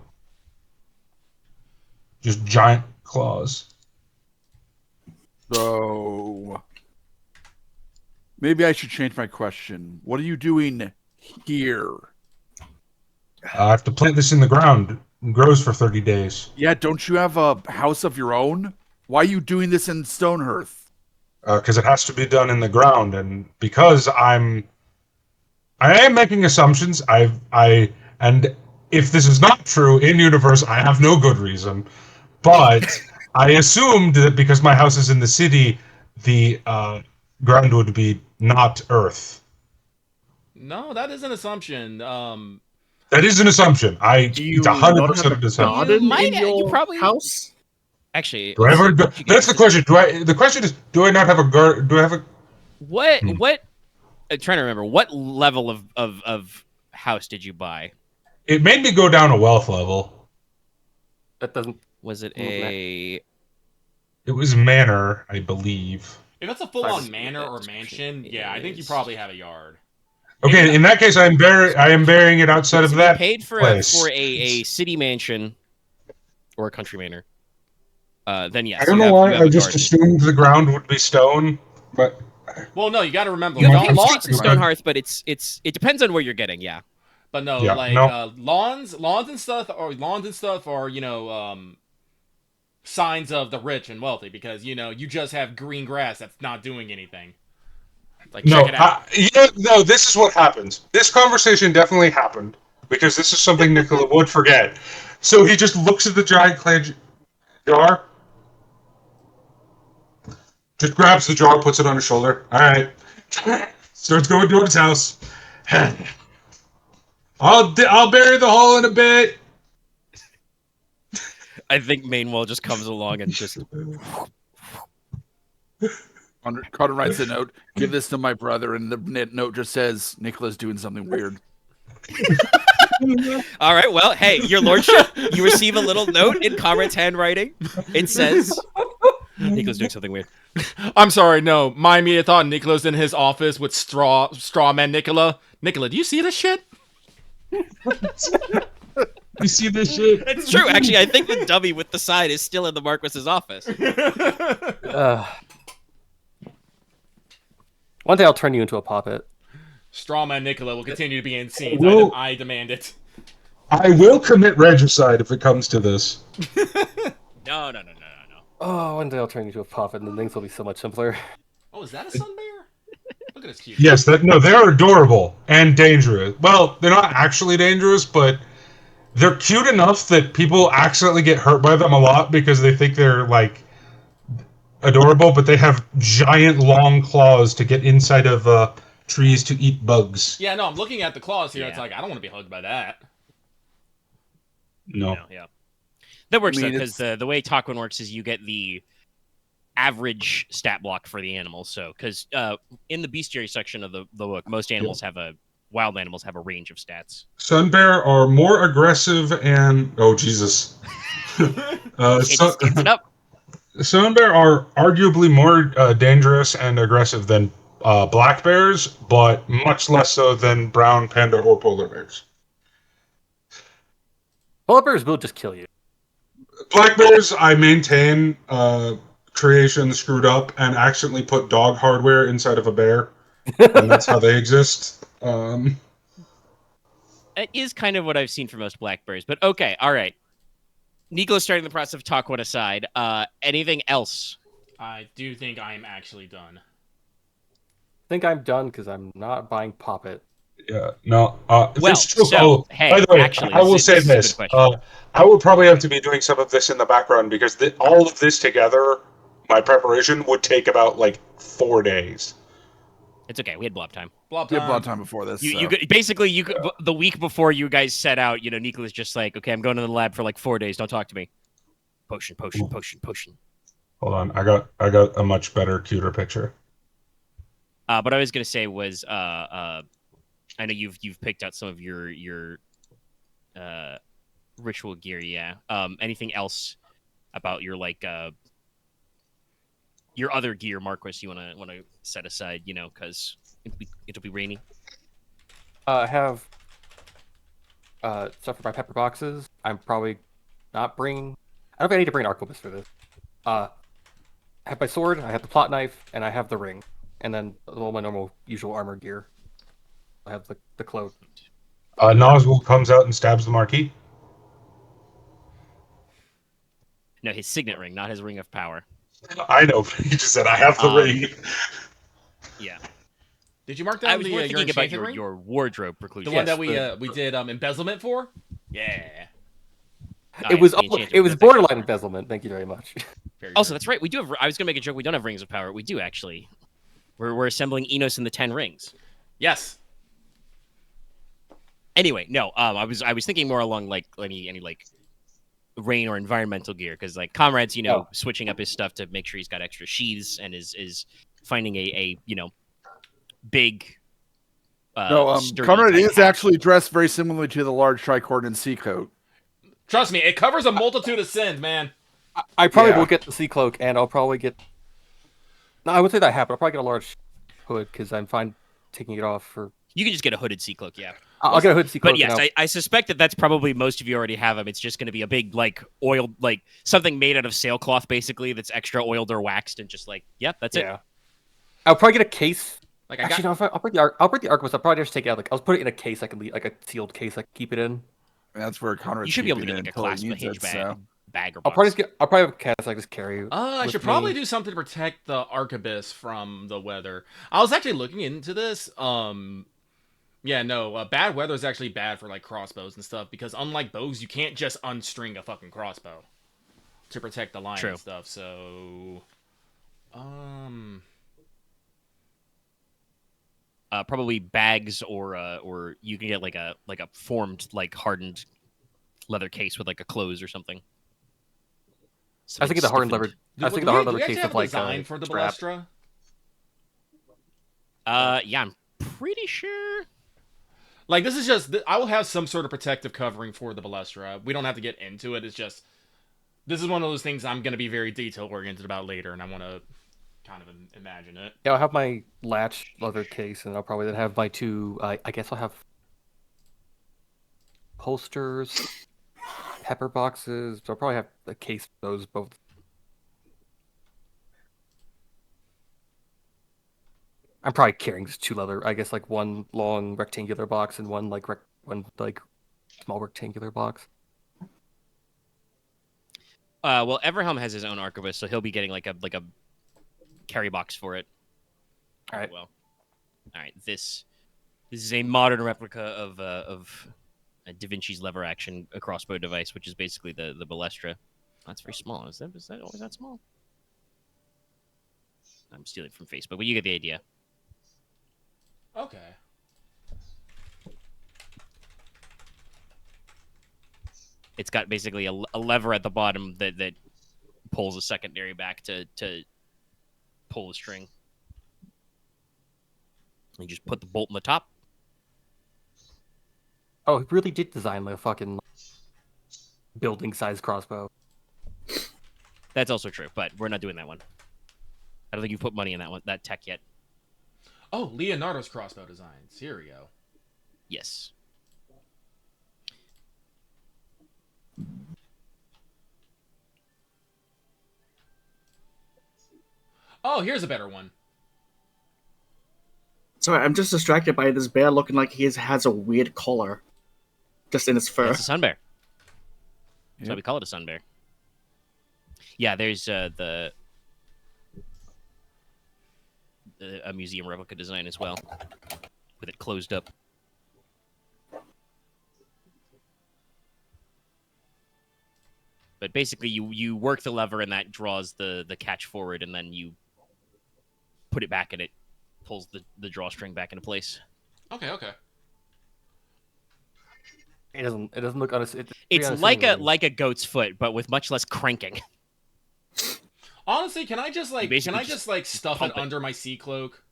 Just giant claws. So maybe I should change my question. What are you doing here? I have to plant this in the ground. It grows for 30 days. Yeah, don't you have a house of your own? Why are you doing this in Stonehearth? Because it has to be done in the ground, and because I am making assumptions. And if this is not true in universe, I have no good reason. But I assumed that because my house is in the city, the ground would be not earth. No, that is an assumption. That is an assumption. do you It's not 100% have an a assumption. garden You might- in your you probably- house? Actually, Do I have a, let's see. that's the question. The question is, do I not have a garden? Do I have a? What I'm trying to remember what level of house did you buy? It made me go down a wealth level. That doesn't. Was it Move that. a It was manor, I believe. If it's a full-on Five- manor or mansion, yeah, I think you probably have a yard. Okay, in that case, I am burying it outside of So that you paid for place. a city mansion or a country manor. Then yes. I don't you know have- why you have I a just garden. assumed the ground would be stone, but Well, no, you got to remember. You have I'm paved streets in sorry. Stonehearth, but it depends on where you're getting. Yeah. But no, Yeah, like no. lawns and stuff are signs of the rich and wealthy because you just have green grass that's not doing anything. Like no, check it out. no. This is what happens. This conversation definitely happened because this is something Nicola would forget. So he just looks at the giant clay jar, just grabs the jar, puts it on his shoulder. All right, starts going toward his house. I'll bury the hole in a bit. I think Mainwell just comes along and just. Carter writes a note. Give this to my brother, and the note just says Nicola's doing something weird. All right. Well, hey, your lordship, you receive a little note in Conrad's handwriting. It says, "Nico's doing something weird." I'm sorry, no. My immediate thought, Nicola's in his office with straw man Nicola. Nicola, do you see this shit? You see this shit? It's true. Actually, I think the dummy with the sign is still in the Marquess's office. One day I'll turn you into a puppet. Strawman Nicola will continue to be in scenes. Well- I demand it. I will commit regicide if it comes to this. No. Oh, one day I'll turn you into a puppet, and then things will be so much simpler. Oh, is that a sun bear? Look at his cute. Yes, they're adorable and dangerous. Well, they're not actually dangerous, but they're cute enough that people accidentally get hurt by them a lot because they think they're like adorable, but they have giant long claws to get inside of trees to eat bugs. Yeah, no, I'm looking at the claws here. Yeah. It's like, I don't want to be hugged by that. No. Yeah. That works I mean, because the way Taquin works is you get the average stat block for the animal. So, because in the bestiary section of the book, most animals have a wild animals have a range of stats. Sun bear are more aggressive and Jesus. It just gets it up. Sun bear are arguably more dangerous and aggressive than black bears, but much less so than brown panda or polar bears. Polar bears will just kill you. Black bears, I maintain, creation screwed up and accidentally put dog hardware inside of a bear, and that's how they exist. It is kind of what I've seen for most black bears. But okay, all right. Nicola's starting the process of talk one aside. Anything else? I do think I am actually done. I think I'm done because I'm not buying Poppet. Yeah, no. Well, true. so, hey, by the way, actually, I will this say is a good this. question. I will probably have to be doing some of this in the background because all of this together, my preparation would take about like 4 days. It's okay. We had blob time. Blob You have a lot time. of time before this. You could, basically, you could, the week before you guys set out, Nicola's just like, okay, I'm going to the lab for like 4 days. Don't talk to me. Potion. Hold on, I got a much better, cuter picture. What I was gonna say was, I know you've picked out some of your ritual gear, yeah. Anything else about your your other gear, Marquess, you wanna set aside, because it'll be rainy. I have stuff for my pepper boxes. I'm probably not bringing. I don't think I need to bring an arquebus for this. I have my sword, I have the plot knife, and I have the ring, and then all my normal usual armor gear. I have the cloak. Nazgul comes out and stabs the Marquis. No, his signet ring, not his ring of power. I know, but he just said I have the ring. Yeah. Did you mark I down was the more your thinking about enchanted ring? your wardrobe preclusion. The one that Yes, we did embezzlement for? Yeah. Oh, It yeah, was the enchanted it ring, was that's borderline actually- embezzlement. Thank you very much. Very Also, good. that's right. We do have. I was gonna make a joke. We don't have rings of power. We do actually. We're assembling Inos and the 10 rings. Yes. Anyway, no. I was thinking more along like any like rain or environmental gear because like Conrad's switching up his stuff to make sure he's got extra sheaths and is finding a big. Sturdy Konrad type is hat. actually dressed very similarly to the large tricorn sea coat. Trust me, it covers a multitude of sins, man. I probably Yeah. will get the sea cloak, and I'll probably get. No, I would say that hat, but I'll probably get a large hood because I'm fine taking it off for. You can just get a hooded sea cloak, yeah. I'll get a hood sea cloak. But yes, I suspect that's probably most of you already have them. It's just going to be a big oiled something made out of sailcloth basically that's extra oiled or waxed and just that's it. Yeah. I'll probably get a case. Like Actually, no. I'll bring the arquebus. I'll probably just take it out. I'll put it in a case. I can leave a sealed case. I can keep it in. And that's where Konrad's You should be able to keeping get it a until he clasp, a needs hinge it, bag, so. bag or I'll box. probably have a cast I just carry. I with should me. probably do something to protect the arquebus from the weather. I was actually looking into this. Bad weather is actually bad for crossbows and stuff because unlike bows, you can't just unstring a fucking crossbow to protect the line True. and stuff. So, Probably bags or you can get a formed hardened leather case with a close or something. I was thinking the hardened leather. I was thinking the hardened leather case have with a design for the strap. balestra. Yeah, I'm pretty sure. This is just I will have some sort of protective covering for the balestra. We don't have to get into it. It's just this is one of those things I'm going to be very detail oriented about later, and I want to kind of imagine it. Yeah, I'll have my latch leather case, and I'll probably then have my two. I guess I'll have holsters, pepper boxes. So I'll probably have a case of those both. I'm probably carrying just two leather. I guess one long rectangular box and one one small rectangular box. Well, Everhelm has his own arquebus, so he'll be getting like a carry box for it. All right. Well, all right. This is a modern replica of Da Vinci's lever action crossbow device, which is basically the balestra. That's very small. Is that always that small? I'm stealing from Facebook, but you get the idea. Okay. It's got basically a lever at the bottom that pulls a secondary back to pull the string. You just put the bolt in the top, Oh, he really did design the fucking building-sized crossbow. That's also true, but we're not doing that one. I don't think you've put money in that tech yet. Oh, Leonardo's crossbow designs. Here we go. Yes. Oh, here's a better one. Sorry, I'm just distracted by this bear looking like he has a weird collar. Just in its fur. It's a sun bear. That's why Yep. we call it a sun bear. Yeah, there's a museum replica design as well, with it closed up. But basically, you work the lever and that draws the catch forward, and then you put it back and it pulls the drawstring back into place. Okay. It doesn't look honest. It's like a goat's foot, but with much less cranking. Honestly, can I just stuff pump it it. under my sea cloak?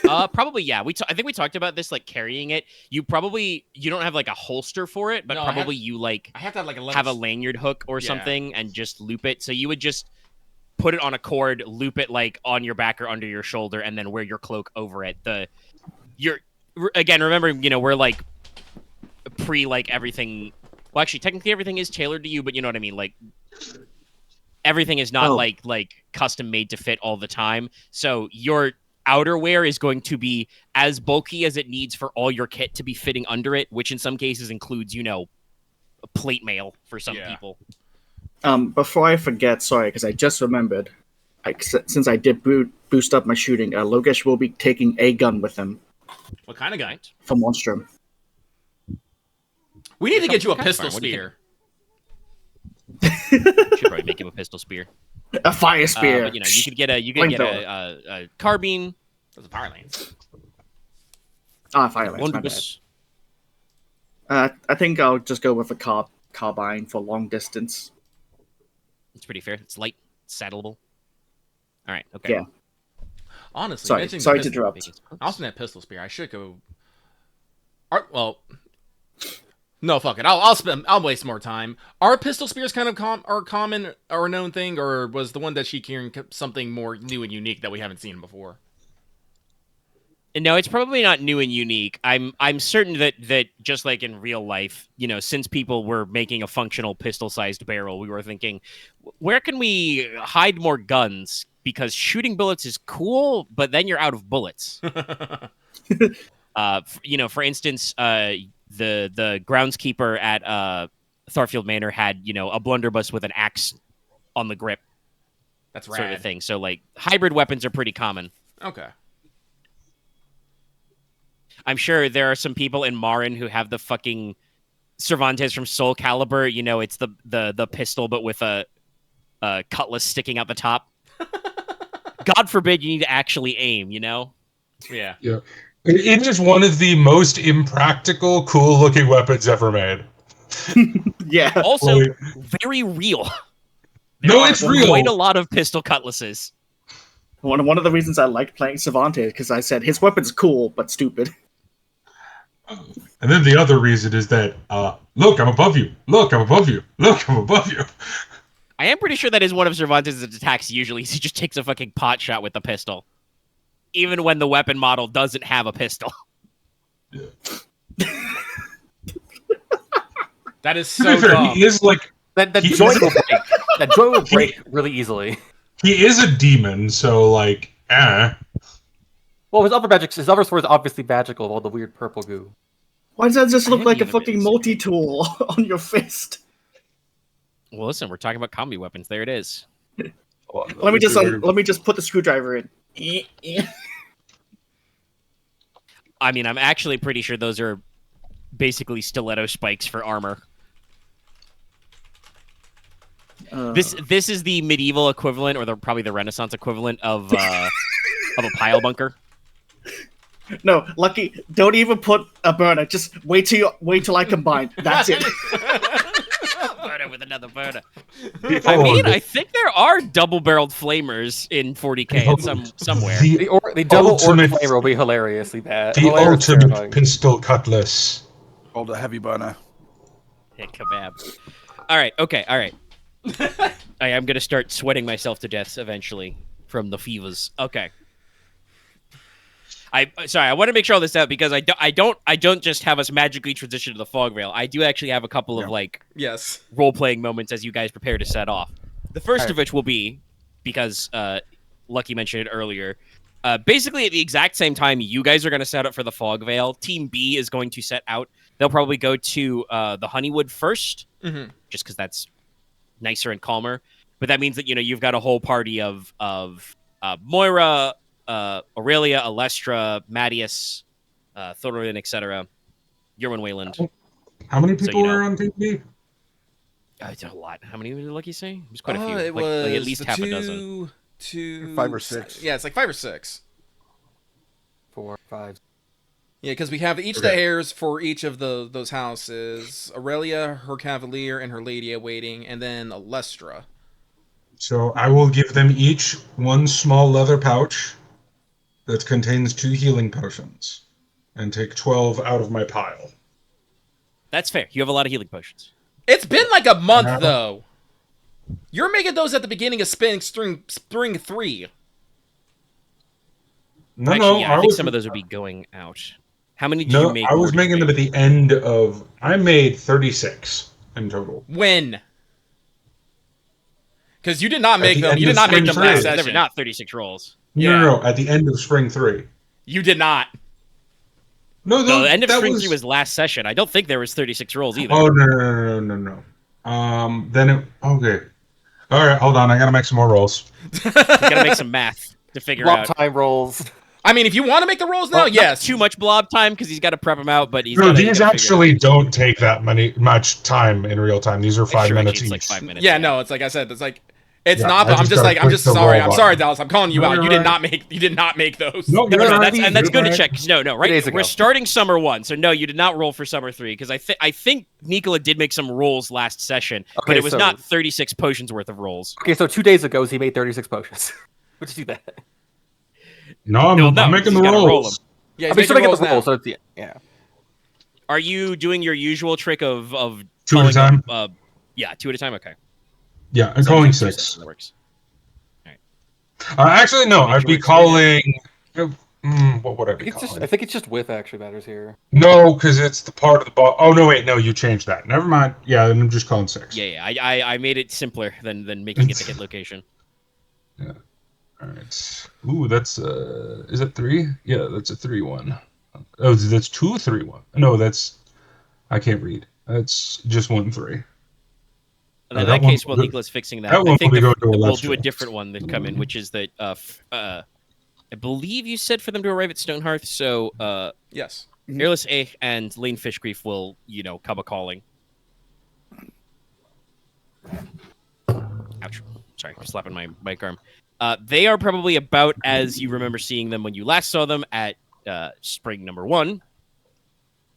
Probably yeah. I think we talked about this, like carrying it. You don't have like a holster for it, but No, I probably you like I have to have like a have a lanyard hook or Yeah. something and just loop it. So you would just put it on a cord, loop it like on your back or under your shoulder, and then wear your cloak over it. Again, remember, we're like pre like everything. Well, actually, technically everything is tailored to you, but you know what I mean. Like everything is not like custom made to fit all the time. So your outerwear is going to be as bulky as it needs for all your kit to be fitting under it, which in some cases includes, plate mail for some people. Before I forget, sorry, because I just remembered, since I did boost up my shooting, Logesh will be taking a gun with him What kind of gun? for Monstrum. We need to get you a Okay, pistol fine. What do you spear. Should probably make him a pistol spear. A fire spear. But, you could get a carbine. That's a power lance. Fire lance, my bad. Wondrous. I think I'll just go with a carbine for long distance. It's pretty fair. It's light, it's saddleable. All right. Okay. Yeah. Honestly, Sorry mentioning to the pistol- interrupt. Also, that pistol spear. I should go. No, fuck it. I'll waste more time. Are pistol spears kind of common or a known thing, or was the one that she carrying something more new and unique that we haven't seen before? No, it's probably not new and unique. I'm certain that just like in real life, since people were making a functional pistol-sized barrel, we were thinking, where can we hide more guns? Because shooting bullets is cool, but then you're out of bullets. For instance, the groundskeeper at Tharfield Manor had, a blunderbuss with an axe on the grip. That's rad. Sort of thing. So, like, hybrid weapons are pretty common. Okay. I'm sure there are some people in Marin who have the fucking Cervantes from Soul Calibur. It's the pistol, but with a cutlass sticking out the top. God forbid you need to actually aim, Yeah. Yeah. It is one of the most impractical, cool-looking weapons ever made. Yeah. Also, Like- very real. No, it's real. Quite a lot of pistol cutlasses. One of the reasons I liked playing Cervantes because I said his weapon's cool but stupid. And then the other reason is that, look, I'm above you. Look, I'm above you. Look, I'm above you. I am pretty sure that is one of Cervantes' attacks usually. He just takes a fucking pot shot with the pistol. Even when the weapon model doesn't have a pistol. Yeah. That is To so be fair, dumb. he is like That He joint is- will break. That joint will break really easily. he is a demon, so like, Well, his other sword is obviously magical with all the weird purple goo. Why does that just I look like a haven't even fucking been multi-tool on your fist? Well, listen, we're talking about combi weapons. There it is. Let me just put the screwdriver in. I mean, I'm actually pretty sure those are basically stiletto spikes for armor. This is the medieval equivalent, or probably the Renaissance equivalent of a pile bunker. No, Lucky, don't even put a burner. Just wait till I combine. That's it. Burner with another burner. I mean, I think there are double-barreled flamers in 40K somewhere. The double ultimate- orc flamer will be hilariously bad. The Hilarious, ultimate terrifying. pistol cutlass. Called a heavy burner. Yeah, kebab. All right. Okay. All right. I am gonna start sweating myself to death eventually from the fevers. Okay. I want to make sure all this out because I don't just have us magically transition to the fog veil. I do actually have a couple of like Yes. role playing moments as you guys prepare to set off. The first All of which will be because Lucky mentioned it earlier. Basically, at the exact same time you guys are going to set up for the fog veil, Team B is going to set out. They'll probably go to the Honeywood first, just because that's nicer and calmer. But that means that you've got a whole party of Moira, Aurelia, Alestra, Mattias, Thorin, etc. Yerwin Wayland. How many people are on Team B? It's a lot. How many did Lucky say? It was quite a few. It like was at least half a dozen. 5 or 6. Yeah, it's like 5 or 6. 4, 5. Yeah, because we have each the heirs for each of those houses. Aurelia, her cavalier, and her lady awaiting, and then Alestra. So I will give them each one small leather pouch that contains 2 healing potions, and take 12 out of my pile. That's fair. You have a lot of healing potions. It's been like a month, Yeah. though. You're making those at the beginning of spring 3. No, Actually, yeah, I think was, some of those would be going out. How many did No, you make? I was making them at the end of. I made 36 in total. When? Because you did not make the them. end You did of not make spring them three. last There were session. not 36 rolls. Yeah. No, at the end of spring 3. You did not. No, No, the end of that spring 3 was last session. I don't think there was 36 rolls either. Oh no. Then it. Okay. All right, hold on. I gotta make some more rolls. You gotta make some math to figure Blob out. time rolls. I mean, if you want to make the rolls now, Well, yes. Not too much blob time because he's got to prep them out, but he's No, gotta, these actually don't take that much time in real time. These are 5 minutes it's each. like 5 minutes. Yeah, no, it's like I said, it's like it's Yeah, not. I But I'm just just gotta like I'm click just the sorry. roll I'm sorry, button. Dallas. I'm calling you No, out. You you're did right. not make. You did not make those. No, No, you're right. that's good to You're check. 'Cause no, right. 2 days ago. We're starting summer 1, so no, you did not roll for summer 3 because I think Nicola did make some rolls last session, but Okay, it was so- not 36 potions worth of rolls. Okay, so 2 days ago, he made 36 potions. Would you do that? No, I'm making the he's gotta roll rolls. Yeah, I he's mean, still making making rolls the now. roll, so it's, yeah. Are you doing your usual trick of 2 at a calling time. up, yeah, 2 at a time. Okay, Yeah, I'm So calling usually 6. that works. Actually, no. Make I'd sure be it's calling. What would I be It's just, calling? I think it's just width actually matters here. No, because it's the part of the ball. Oh no, wait, no, you changed that. Never mind. Yeah, then I'm just calling 6. Yeah. I made it simpler than making it the hit location. Yeah. All right. Ooh, that's is it 3? Yeah, that's a 3-1. Oh, that's 2-3-1. No, that's I can't read. That's just 1-3. And in that that one case, will while go- Nicolas fixing that, that one I think will go to we'll Alestra. do a different one that come in, which is that I believe you said for them to arrive at Stonehearth, so Yes. Airless A and Lane Fishgrief will, come a calling. Ouch. Sorry, slapping my mic arm. They are probably about as you remember seeing them when you last saw them at spring number 1.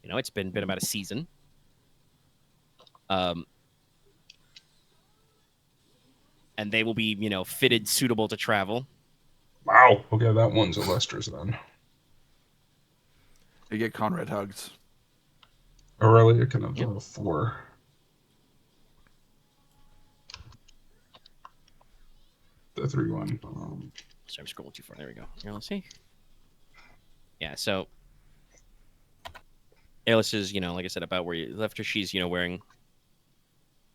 It's been about a season. And they will be, fitted suitable to travel. Wow. Okay, that one's Alestra's then. You get Konrad hugs. Aurelia can have 4. The 3-1. Sorry, I'm scrolling too far. There we go. Here, let's see. Yeah, so Alice is, like I said, about where you left her. She's, wearing,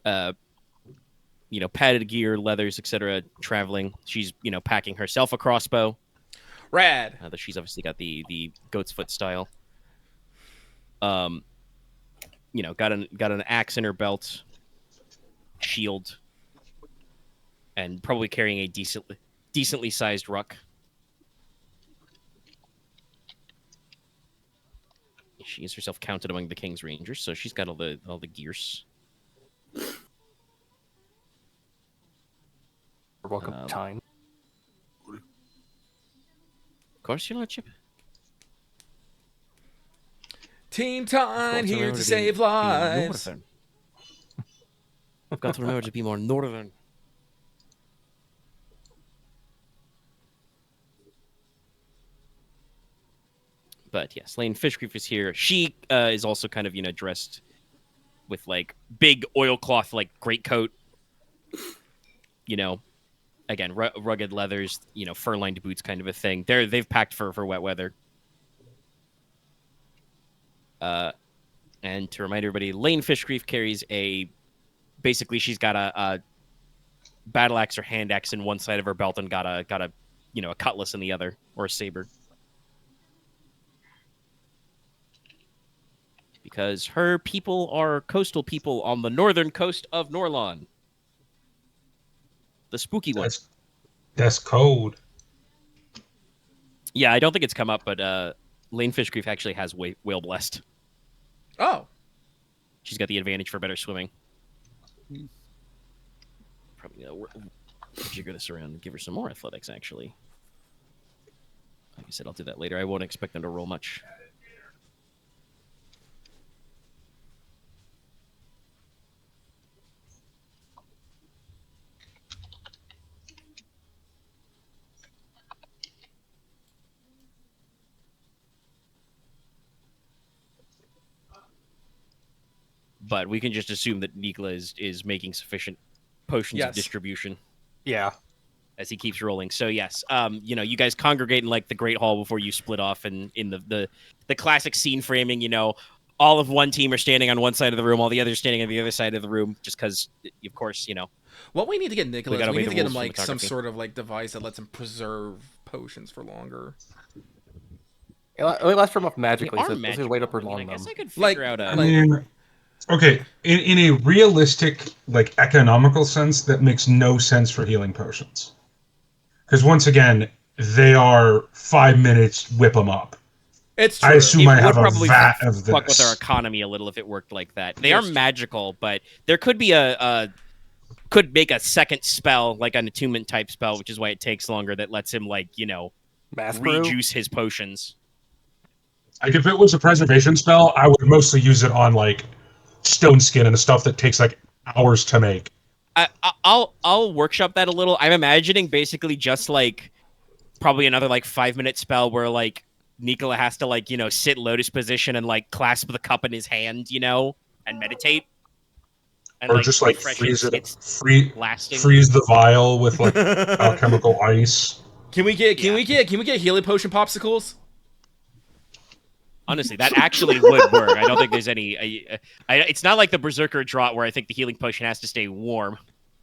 padded gear, leathers, etc. Traveling. She's, packing herself a crossbow. Rad. That she's obviously got the goat's foot style. Got an axe in her belt, shield, and probably carrying a decently sized ruck. She is herself counted among the King's Rangers, so she's got all the gears. You're welcome, Teine. Of course, your lordship. Team Teine here to save lives. I've got to remember to be more northern. But yes, Lane Fishgrief is here. She is also kind of, dressed with like big oilcloth, like greatcoat. Again, rugged leathers, fur-lined boots, kind of a thing. They've packed for wet weather. And to remind everybody, Lane Fishgrief carries basically she's got a battle axe or hand axe in one side of her belt and got a cutlass in the other, or a saber. Because her people are coastal people on the northern coast of Norlon. The spooky one. That's cold. Yeah, I don't think it's come up, but Lane Fishgrief actually has whale blessed. Oh. She's got the advantage for better swimming. Probably jigger this around and give her some more athletics, actually. Like I said, I'll do that later. I won't expect them to roll much. But we can just assume that Nicola is making sufficient potions of distribution. Yeah. As he keeps rolling. So yes, you guys congregate in like the Great Hall before you split off, and in the classic scene framing, all of one team are standing on one side of the room, all the others standing on the other side of the room, just because, of course, What we need to get Nicola is we need to get him like some photography. sort of like device that lets him preserve potions for longer. It lasts from off magically, They so are this is magical. way to I prolong them. guess I could Like- figure out a... I mean, okay, in a realistic, like, economical sense, that makes no sense for healing potions. Because once again, they are 5 minutes, whip them up. It's true. I assume It I would have a probably vat of this. fuck with our economy a little if it worked like that. They are Yes. magical, but there could be could make a second spell, like an attunement type spell, which is why it takes longer, that lets him, like, Mass brew? rejuice his potions. Like, if it was a preservation spell, I would mostly use it on, like, stone skin and stuff that takes, like, hours to make. I'll workshop that a little. I'm imagining basically just like probably another like 5-minute spell where like Nicola has to like sit lotus position and like clasp the cup in his hand, and meditate. And, Or just, like, refresh freeze its it, lasting. freeze the vial with, like, alchemical ice. Can we get healing potion popsicles? Honestly, that actually would work. I don't think there's any. It's not like the Berserker Draught where I think the healing potion has to stay warm.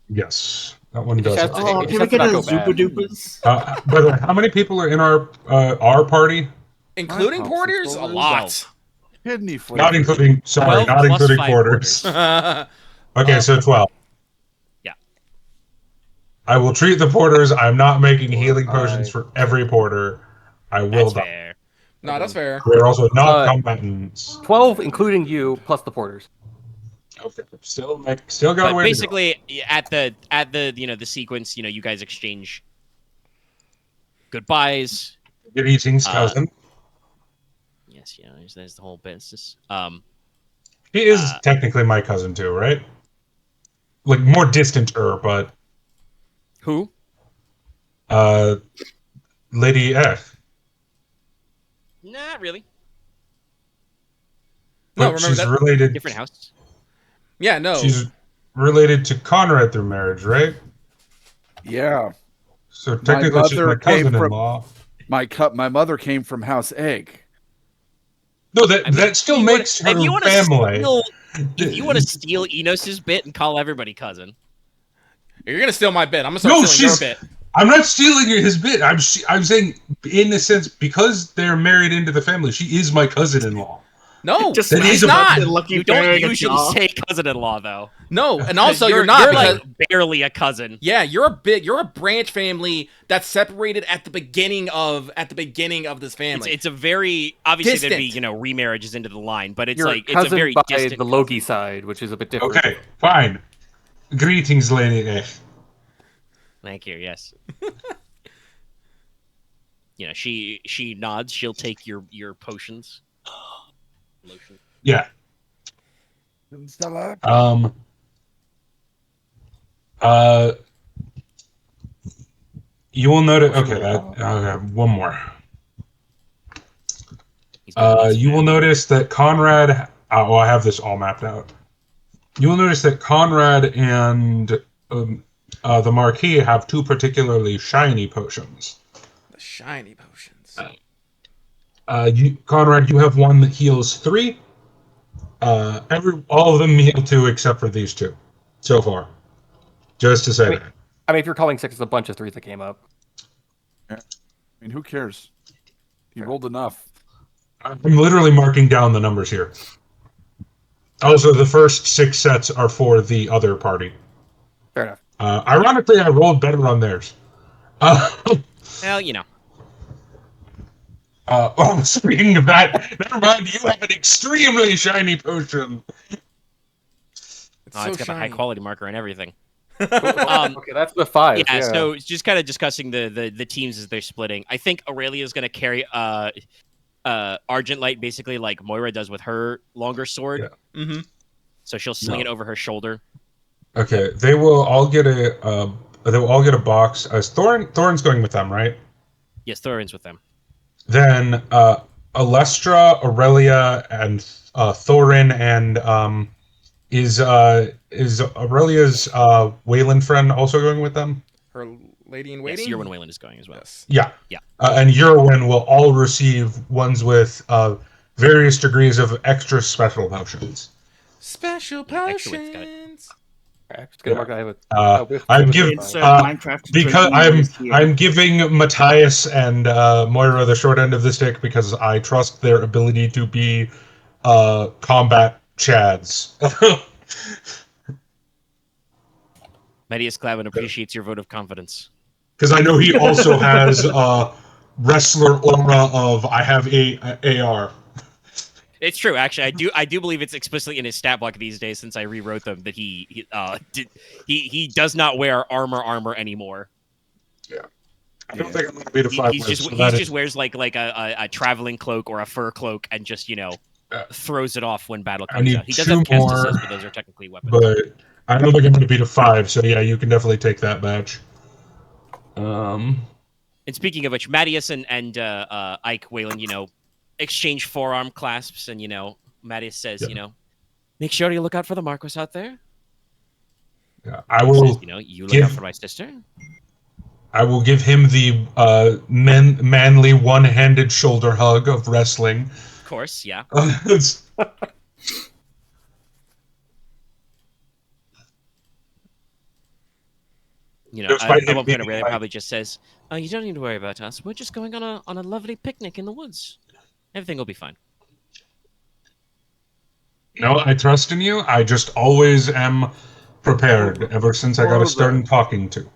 Yes, that one It just does. has to- Oh, it can we just get a has to not go Zupa bad. Dupas? By the way, how many people are in our party? Including My porters? A popsicles. lot. Kidney flavor. Not including, sorry, 12 not plus including 5 quarters. quarters. Okay, so 12. Yeah. I will treat the porters. I'm not making healing Five, potions for every porter. I will That's not. fair. No, that's fair. We're also not Uh, combatants. 12, including you, plus the porters. Okay, still got But a way basically, at the the sequence, you guys exchange goodbyes. to go. Greetings, cousin. Yes, there's the whole business. He is technically my cousin too, right? Like more distant-er, but Who? Lady F. Not really. No, But remember she's that- related. Different house. Yeah, no. She's related to Konrad through marriage, right? Yeah. So technically, she's mother my came from- cousin-in-law. My mother came from House Egg. No, that I mean, that still if you makes wanna- her if you wanna family. If you want to steal Enos's bit and call everybody cousin, You're gonna steal my bit. I'm gonna start No, stealing your she's- bit. I'm not stealing his bit. I'm saying, in a sense, because they're married into the family, she is my cousin-in-law. No, Just That he's is a- not. Lucky you don't bearing a usually jaw. say cousin-in-law though. No, and also you're not You're because like barely a cousin. yeah, you're a branch family that's separated at the beginning of this family. It's a very obviously there'd be Distant. remarriages into the line, but it's You're like it's a cousin very by distant the Logi side, which is a bit different. Okay, fine. Greetings, Lady F. Thank you. Yes. She nods. She'll take your potions. Lotion. Yeah. Stella. You will notice. Okay, one more. You will notice that Konrad. Oh, I have this all mapped out. You will notice that Konrad and the Marquis have 2 particularly shiny potions. The shiny potions. Konrad, you have one that heals 3. All of them heal 2 except for these 2, so far. Just to say that. I mean, if you're calling 6, it's a bunch of 3s that came up. Yeah. I mean, who cares? You rolled enough. I'm literally marking down the numbers here. Also, the first 6 sets are for the other party. Fair enough. Ironically, I rolled better on theirs. Well, you know. Speaking of that, never mind, you have an extremely shiny potion. It's It's got a high quality marker and everything. Okay, that's the 5. Yeah, so just kind of discussing the teams as they're splitting. I think Aurelia is going to carry Argent Light, basically like Moira does with her longer sword. Yeah. Mm-hmm. So she'll sling it over her shoulder. Okay, they will all get a box. As Thorin's going with them, right? Yes, Thorin's with them. Then Alestra, Aurelia, and Thorin, and is Aurelia's Wayland friend also going with them? Her lady in waiting? Yes, Yerwin Wayland is going as well. Yes. Yeah. Yeah. And Yerwin will all receive ones with various degrees of extra special potions. Special Extra Wit's got it. potions. I'm just gonna mark that with. I'm giving because I'm giving Matthias and Moira the short end of the stick because I trust their ability to be combat chads. Medius Clavin appreciates your vote of confidence. Because I know he also has wrestler aura of I have a AR. It's true, actually. I do believe it's explicitly in his stat block these days since I rewrote them that he does not wear armor anymore. Yeah, I don't think I'm going to be the 5. He just wears like a traveling cloak or a fur cloak and just throws it off when battle comes out. He does have Kestis, but those are technically weapons. But I don't think I'm going to beat a 5, so yeah, you can definitely take that badge. And speaking of which, Mattias and Ike Wayland, exchange forearm clasps, and Mattias says, make sure you look out for the Marquess out there. Yeah, I will. Says, you look out for my sister. I will give him the manly one-handed shoulder hug of wrestling. Of course, yeah. I won't put it really. Probably just says, "Oh, you don't need to worry about us. We're just going on a lovely picnic in the woods. Everything will be fine." No, I trust in you. I just always am prepared ever since I got a stern talking to.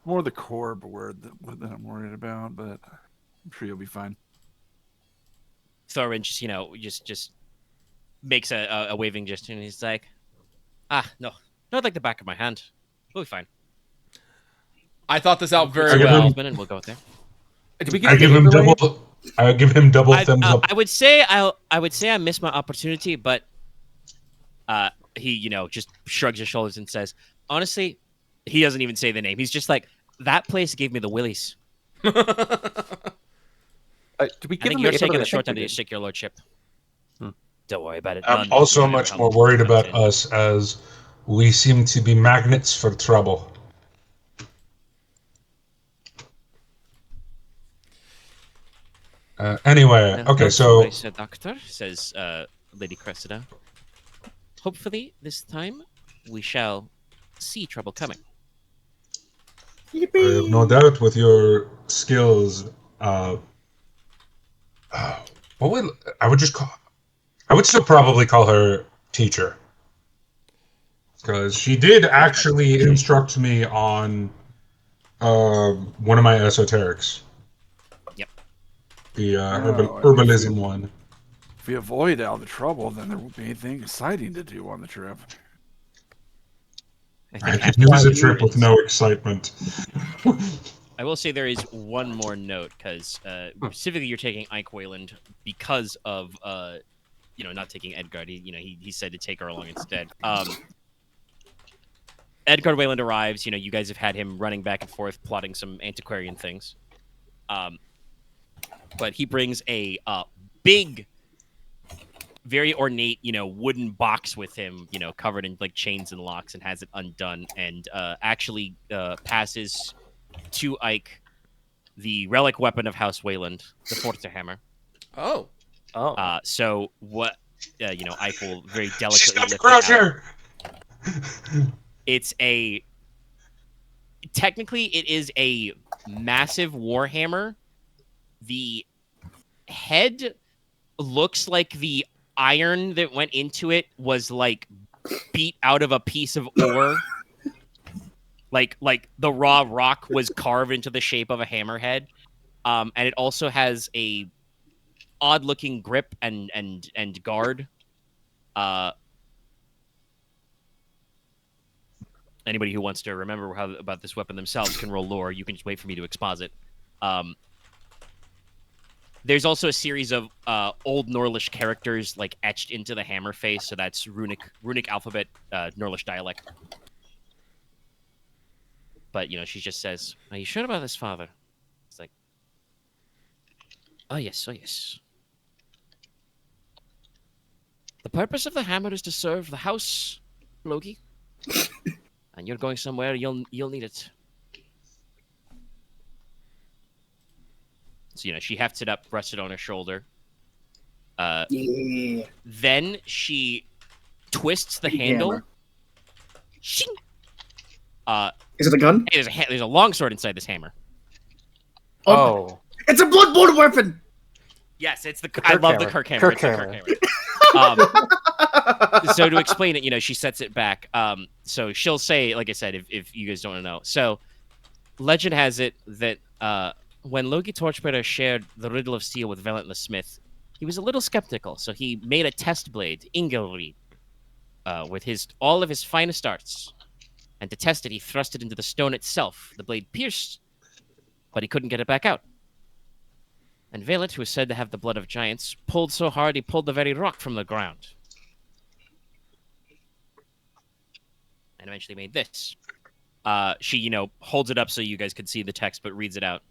More the core word that I'm worried about, but I'm sure you'll be fine. Thorin just makes a waving gesture, and he's like, no, not like the back of my hand. We'll be fine. I thought this out very well. And we'll go there. I give him double thumbs up. I would say I missed my opportunity, but he just shrugs his shoulders and says, honestly, he doesn't even say the name. He's just like, that place gave me the willies. Do we I think you're taking the short time to stick, your lordship. Don't worry about it. I'm also much more worried about us as we seem to be magnets for trouble. Anyway, okay, so... Doctor, says Lady Cressida. Hopefully, this time, we shall see trouble coming. I have no doubt with your skills. I would still probably call her teacher. Because she did actually instruct me on one of my esoterics. The herbalism one. If we avoid all the trouble, then there won't be anything exciting to do on the trip. I could use a trip with no excitement. I will say there is one more note, because specifically you're taking Ike Wayland because of not taking Edgard. He said to take her along instead. Edgard Wayland arrives. You guys have had him running back and forth, plotting some antiquarian things. But he brings a big very ornate, wooden box with him, covered in like chains and locks, and has it undone, and actually passes to Ike the relic weapon of House Wayland, the Forterhammer. Oh. So what, Ike will very She's delicately got the lift crouch it out. here. It's technically it is a massive warhammer. The head looks like the iron that went into it was like beat out of a piece of ore. like the raw rock was carved into the shape of a hammerhead. And it also has a odd looking grip and guard. Anybody who wants to remember about this weapon themselves can roll lore. You can just wait for me to exposit. There's also a series of old Norlish characters like etched into the hammer face, so that's runic alphabet, Norlish dialect. But she just says, "Are you sure about this, Father?" It's like, "Oh yes, oh yes." The purpose of the hammer is to serve the house, Logi. And you're going somewhere, you'll need it. So, she hefts it up, rests it on her shoulder. Yeah. Then she twists the handle. Shing! Is it a gun? Hey, there's a longsword inside this hammer. Oh. It's a bloodborne weapon! Yes, it's the Kirk I love hammer. the Kirk hammer. Kirk It's the hammer. Kirk hammer. So to explain it, she sets it back. So she'll say, like I said, if you guys don't know. So legend has it that when Logi Torchbearer shared the riddle of steel with Valent the Smith, he was a little skeptical, so he made a test blade, Ingelreed, with all of his finest arts. And to test it, he thrust it into the stone itself. The blade pierced, but he couldn't get it back out. And Valent, who is said to have the blood of giants, pulled so hard he pulled the very rock from the ground. And eventually made this. She, holds it up so you guys could see the text, but reads it out.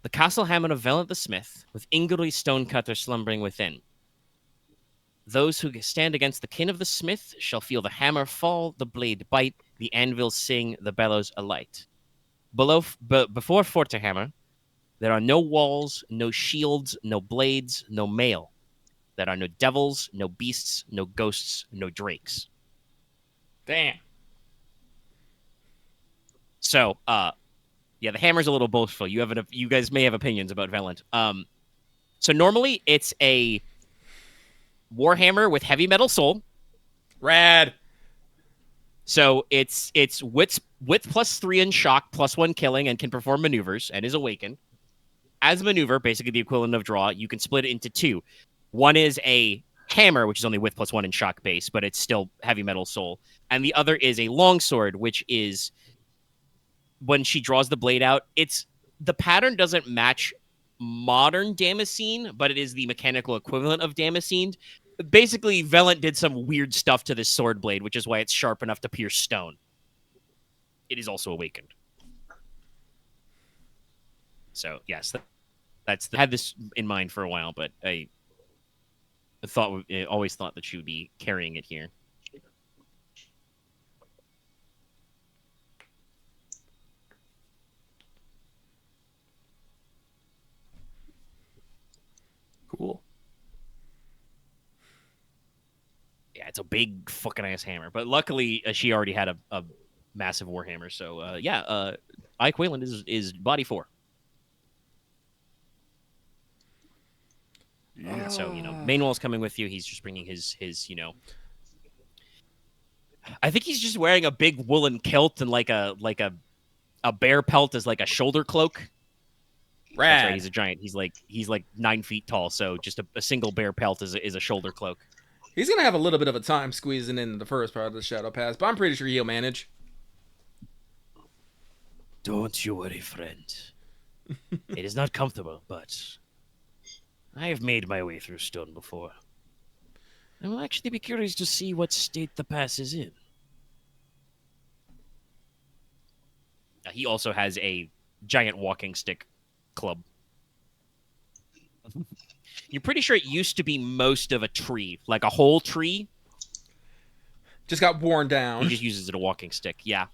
The castle hammer of Valent the Smith, with Ingelry Stonecutter slumbering within. Those who stand against the kin of the smith shall feel the hammer fall, the blade bite, the anvil sing, the bellows alight. Before Forterhammer, there are no walls, no shields, no blades, no mail. There are no devils, no beasts, no ghosts, no drakes. Damn. So, the hammer's a little boastful. You guys may have opinions about Valent. So normally it's a warhammer with heavy metal soul. Rad. So it's width +3 in shock, +1 killing, and can perform maneuvers and is awakened. As a maneuver, basically the equivalent of draw, you can split it into two. One is a hammer, which is only width +1 in shock base, but it's still heavy metal soul. And the other is a longsword, which is when she draws the blade out, the pattern doesn't match modern Damascene, but it is the mechanical equivalent of Damascene. Basically, Valent did some weird stuff to this sword blade, which is why it's sharp enough to pierce stone. It is also awakened. So, yes, I had this in mind for a while, but I always thought that she would be carrying it here. Cool. Yeah, it's a big fucking ass hammer. But luckily, she already had a massive warhammer. So, Ike Wayland is body 4. Yeah. So, Mainwall's coming with you. He's just bringing his I think he's just wearing a big woolen kilt and like a bear pelt as like a shoulder cloak. Rad. That's right, he's a giant. He's like 9 feet tall, so just a single bear pelt is a shoulder cloak. He's gonna have a little bit of a time squeezing in the first part of the Shadow Pass, but I'm pretty sure he'll manage. Don't you worry, friend. It is not comfortable, but I have made my way through stone before. I will actually be curious to see what state the pass is in. He also has a giant walking stick club. You're pretty sure it used to be most of a tree, like a whole tree. Just got worn He down. just uses it a walking stick. Yeah.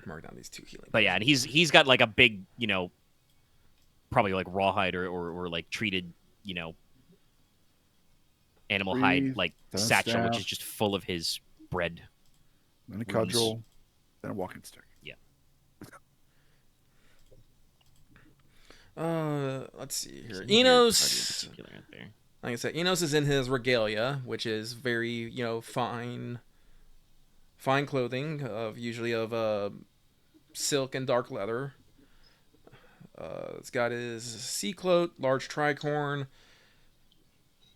Mark down these 2 healing. But yeah, and he's got like a big, probably like rawhide or like treated, animal hide Breathe, like then a satchel, which staff. is just full of his bread. Then a cudgel, then a walking stick. Let's see here. Isn't your Inos. party in particular out there? Like I said, Inos is in his regalia, which is very, fine clothing of usually of silk and dark leather. It's got his sea cloak, large tricorn.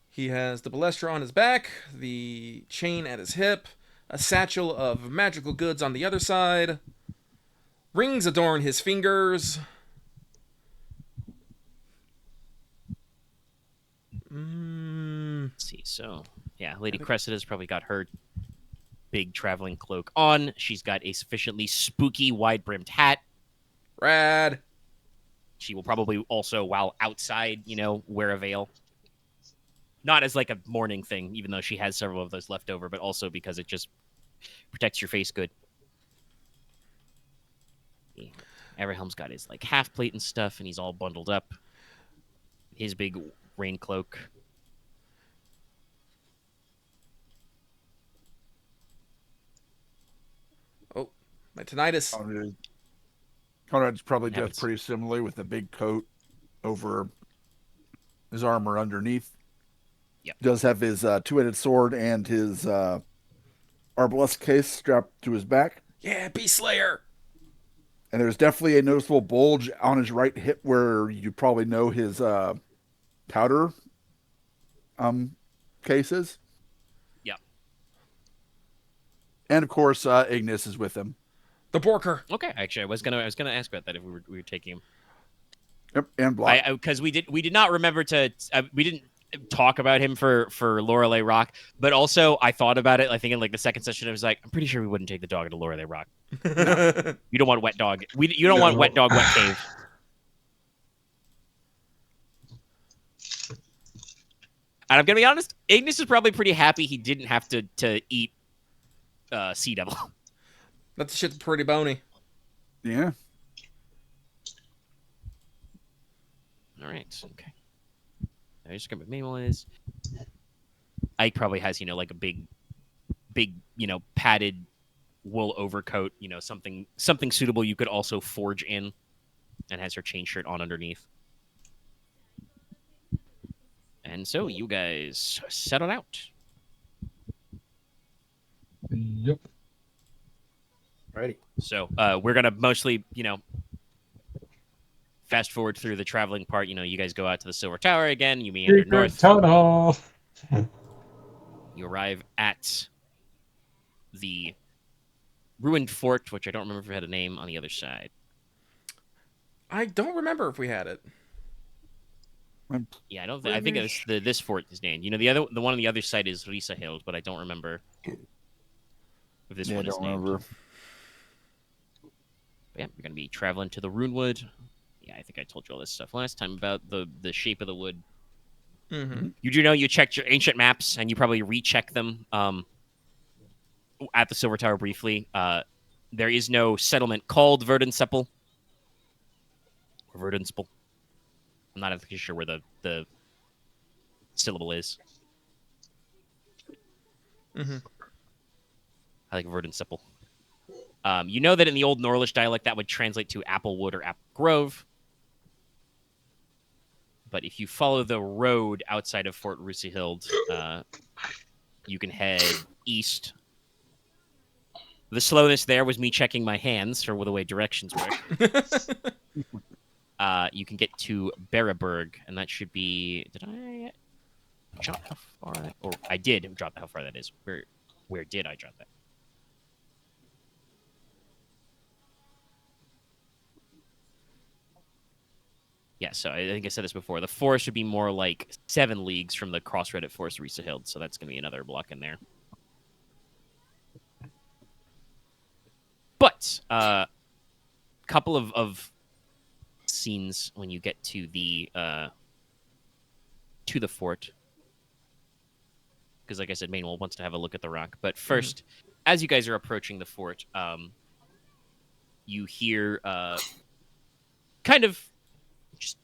He has the balestra on his back, the chain at his hip, a satchel of magical goods on the other side. Rings adorn his fingers. Let's see. So, yeah, Lady Cressida's probably got her big traveling cloak on. She's got a sufficiently spooky, wide-brimmed hat. Rad. She will probably also, while outside, wear a veil. Not as like a mourning thing, even though she has several of those left over, but also because it just protects your face good. Everhelm's got his like half plate and stuff, and he's all bundled up. His big rain cloak. Oh, my tinnitus. Konrad's probably Happens. dressed pretty similarly with a big coat over his armor underneath. Yep. He does have his two-headed sword and his arbalest case strapped to his back. Yeah, Beast Slayer. And there's definitely a noticeable bulge on his right hip where you probably know his powder cases. Yep. And of course, Ignis is with him. The Borker. Okay, actually, I was gonna ask about that if we were taking him. Yep, and Block. Because we did not remember to we didn't talk about him for Lorelei Rock, but also I thought about it. I think in like the second session, I was like, I'm pretty sure we wouldn't take the dog to Lorelei Rock. No. You don't want wet dog. You don't want wet dog, wet cave. And I'm gonna be honest, Ignis is probably pretty happy he didn't have to eat Sea Devil. That shit's pretty bony. Yeah. All right. Okay. I just got my main one is. Ike probably has like a big, padded wool overcoat. Something suitable you could also forge in, and has her chain shirt on underneath. And so you guys set on out. Yep. Alrighty. So we're gonna mostly, fast forward through the traveling part. You guys go out to the Silver Tower again. You meander Secret north. tunnel. You arrive at the ruined fort, which I don't remember if it had a name on the other side. I don't remember if we had it. Yeah, I don't. I think it's this fort is named. The one on the other side is Risa Hill, but I don't remember if this one is named. But yeah, we're gonna be traveling to the Runewood. Yeah, I think I told you all this stuff last time about the shape of the wood. Mm-hmm. You do know you checked your ancient maps, and you probably recheck them at the Silver Tower briefly. There is no settlement called Verdensepel. Or Verdenspel. I'm not actually sure where the syllable is. Mm-hmm. I like Verdensepel. You know that in the Old Norlish dialect that would translate to Applewood or Apple Grove. But if you follow the road outside of Fort Rusihild, you can head east. The slowness there was me checking my hands for the way directions work. You can get to Baraberg, and that should be... Did I jot how far that... Or I did jot how far that is. Where did I jot that? Yeah, so I think I said this before. The forest would be more like 7 leagues from the crossroad at Forest Risahild, so that's going to be another block in there. But couple of scenes when you get to the fort. Because, like I said, Mainwell wants to have a look at the rock. But first, as you guys are approaching the fort, you hear kind of just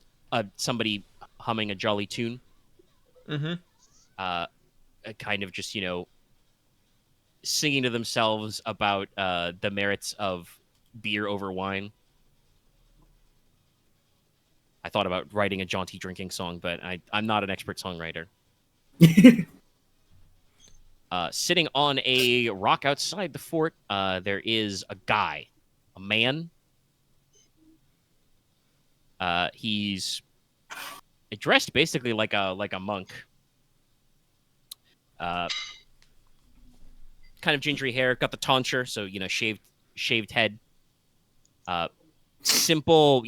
somebody humming a jolly tune. Mm-hmm. Kind of just, singing to themselves about the merits of beer over wine. I thought about writing a jaunty drinking song, but I'm not an expert songwriter. Sitting on a rock outside the fort, there is a guy, a man. He's dressed basically like a monk. Kind of gingery hair, got the tonsure, so shaved head. Simple,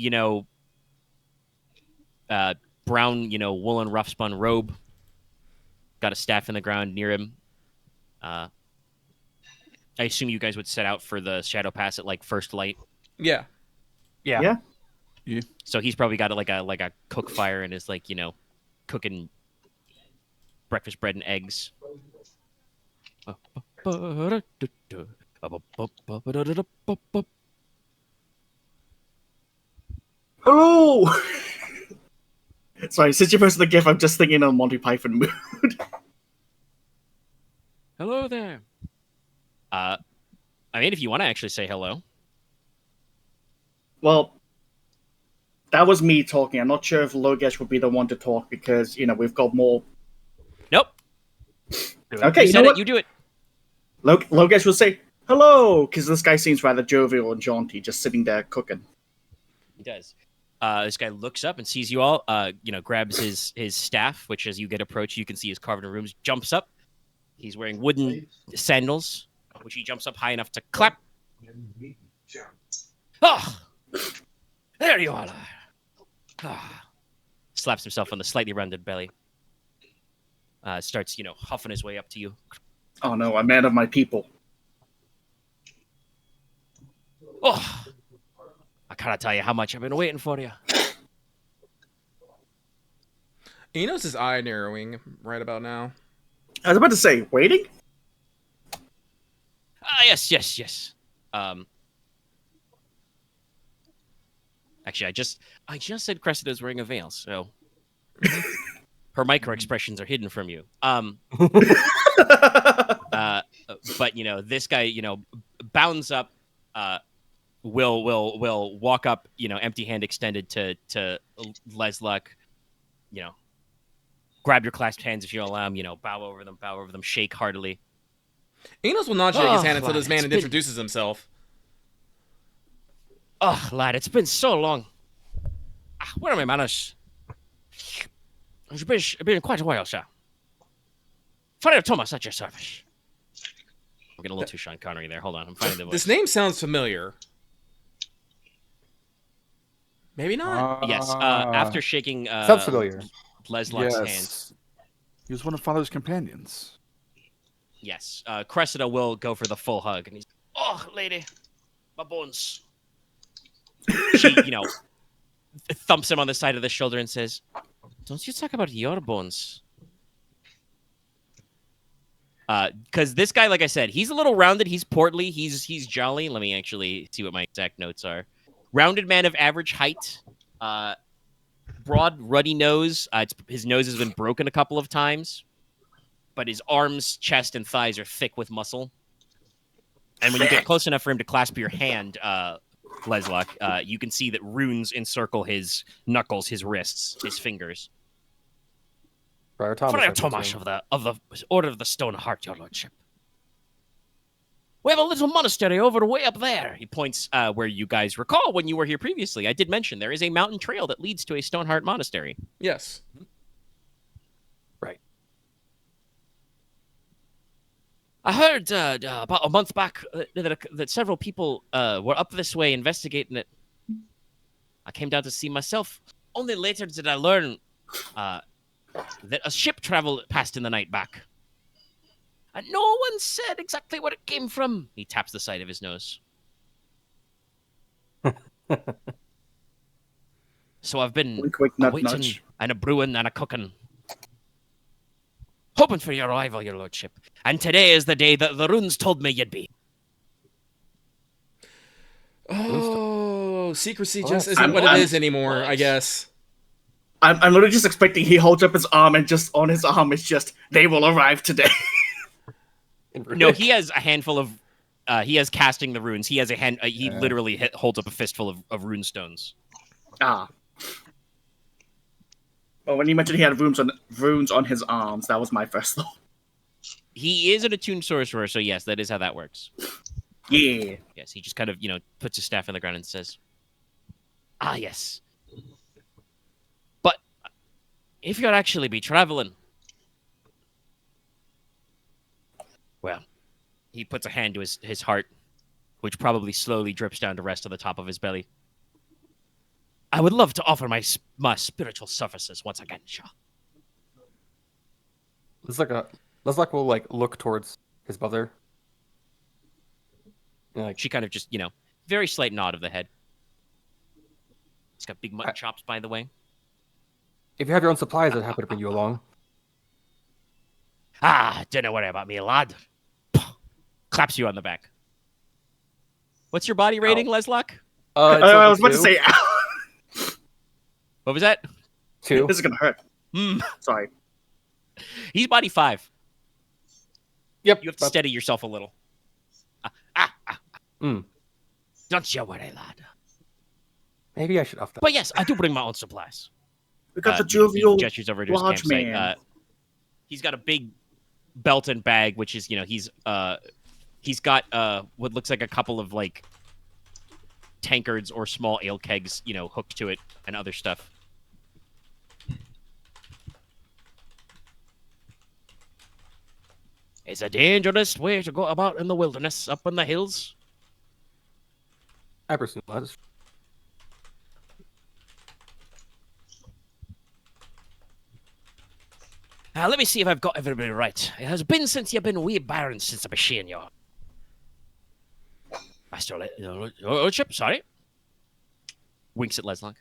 brown, woolen rough spun robe. Got a staff in the ground near him. I assume you guys would set out for the Shadow Pass at first light. Yeah. Yeah. So he's probably got like a cook fire and is cooking breakfast bread and eggs. Hello. Sorry, since you posted the GIF, I'm just thinking of Monty Python mood. Hello there. I mean, if you want to actually say hello. Well, that was me talking. I'm not sure if Logesh would be the one to talk because, we've got more. Nope. Okay, you said it. You do it. Logesh will say hello because this guy seems rather jovial and jaunty, just sitting there cooking. He does. This guy looks up and sees you all. Grabs his staff, which as you get approach, you can see is carved in runes. Jumps up. He's wearing wooden sandals, which he jumps up high enough to clap. Oh, there you all are. Oh. Slaps himself on the slightly rounded belly. Starts, huffing his way up to you. Oh no, I'm man of my people. Oh, I can't tell you how much I've been waiting for you. Inos is eye narrowing right about now. I was about to say, waiting? Yes. Actually, I just said Cressida's wearing a veil, so her micro expressions are hidden from you. But this guy, bounds up, will walk up, empty hand extended to Leslok, grab your clasped hands if you allow him, bow over them, shake heartily. Enos will not shake his hand until lad, this man introduces himself. Oh, lad, it's been so long. Where are my manners? It's been quite a while, sir. Father Thomas at your service. I'm getting a little too Sean Connery there. Hold on, I'm finding the voice. This name sounds familiar. Maybe not. Yes, after shaking Sounds familiar. Leslok's hand. He was one of Father's companions. Yes, Cressida will go for the full hug, and he's, oh, lady, my bones. She, thumps him on the side of the shoulder and says, don't you talk about your bones. Because this guy, like I said, he's a little rounded, he's portly, he's jolly. Let me actually see what my exact notes are. Rounded man of average height, broad, ruddy nose. His nose has been broken a couple of times, but his arms, chest, and thighs are thick with muscle. And when you get close enough for him to clasp your hand, Leslok, you can see that runes encircle his knuckles, his wrists, his fingers. Friar Thomas. Friar Thomas of the Order of the Stone Heart, your lordship. We have a little monastery over way up there. He points where you guys recall when you were here previously. I did mention there is a mountain trail that leads to a Stoneheart monastery. Yes. Right. I heard about a month back that several people were up this way investigating it. I came down to see myself. Only later did I learn that a ship traveled past in the night back. And no one said exactly where it came from. He taps the side of his nose. So I've been Wink, wink, nudge, waiting nudge. and a brewing and a cooking. Hoping for your arrival, your lordship. And today is the day that the runes told me you'd be. Oh, secrecy Oh, just that's- isn't what it I'm- is anymore, I What? guess. I'm literally just expecting he holds up his arm and just on his arm is just, they will arrive today. No, he has a handful of. He has casting the runes. He has a hand. He literally holds up a fistful of rune stones. Ah. Well, when you mentioned he had runes on his arms, that was my first thought. He is an attuned sorcerer, so yes, that is how that works. Yeah. Yes, he just kind of puts his staff in the ground and says, "Ah, yes." But if you'll actually be traveling, well, he puts a hand to his heart, which probably slowly drips down to rest on the top of his belly. I would love to offer my spiritual services once again, Shaw. Leslok will like look towards his brother. And, like, She kind of just, very slight nod of the head. He's got big mutton chops, by the way. if you have your own supplies, I'd happy to bring you along. Ah, don't worry about me, lad. Claps you on the back. What's your body rating, Leslok? I was about to say, What was that? 2. this is gonna hurt. Sorry. He's body 5. Yep. You have to steady yourself a little. Mm. Don't you worry, lad. Maybe I should up that. But yes, I do bring my own supplies. We got the He jovial gestures over to his large campsite. man. He's got a big belt and bag, which is, he's got what looks like a couple of like tankards or small ale kegs, hooked to it and other stuff. It's a dangerous way to go about in the wilderness, up in the hills. I presume that is. Let me see if I've got everybody right. It has been since you've been wee baron since I've been seeing you. Master Lordship, sorry. Winks at Leslok.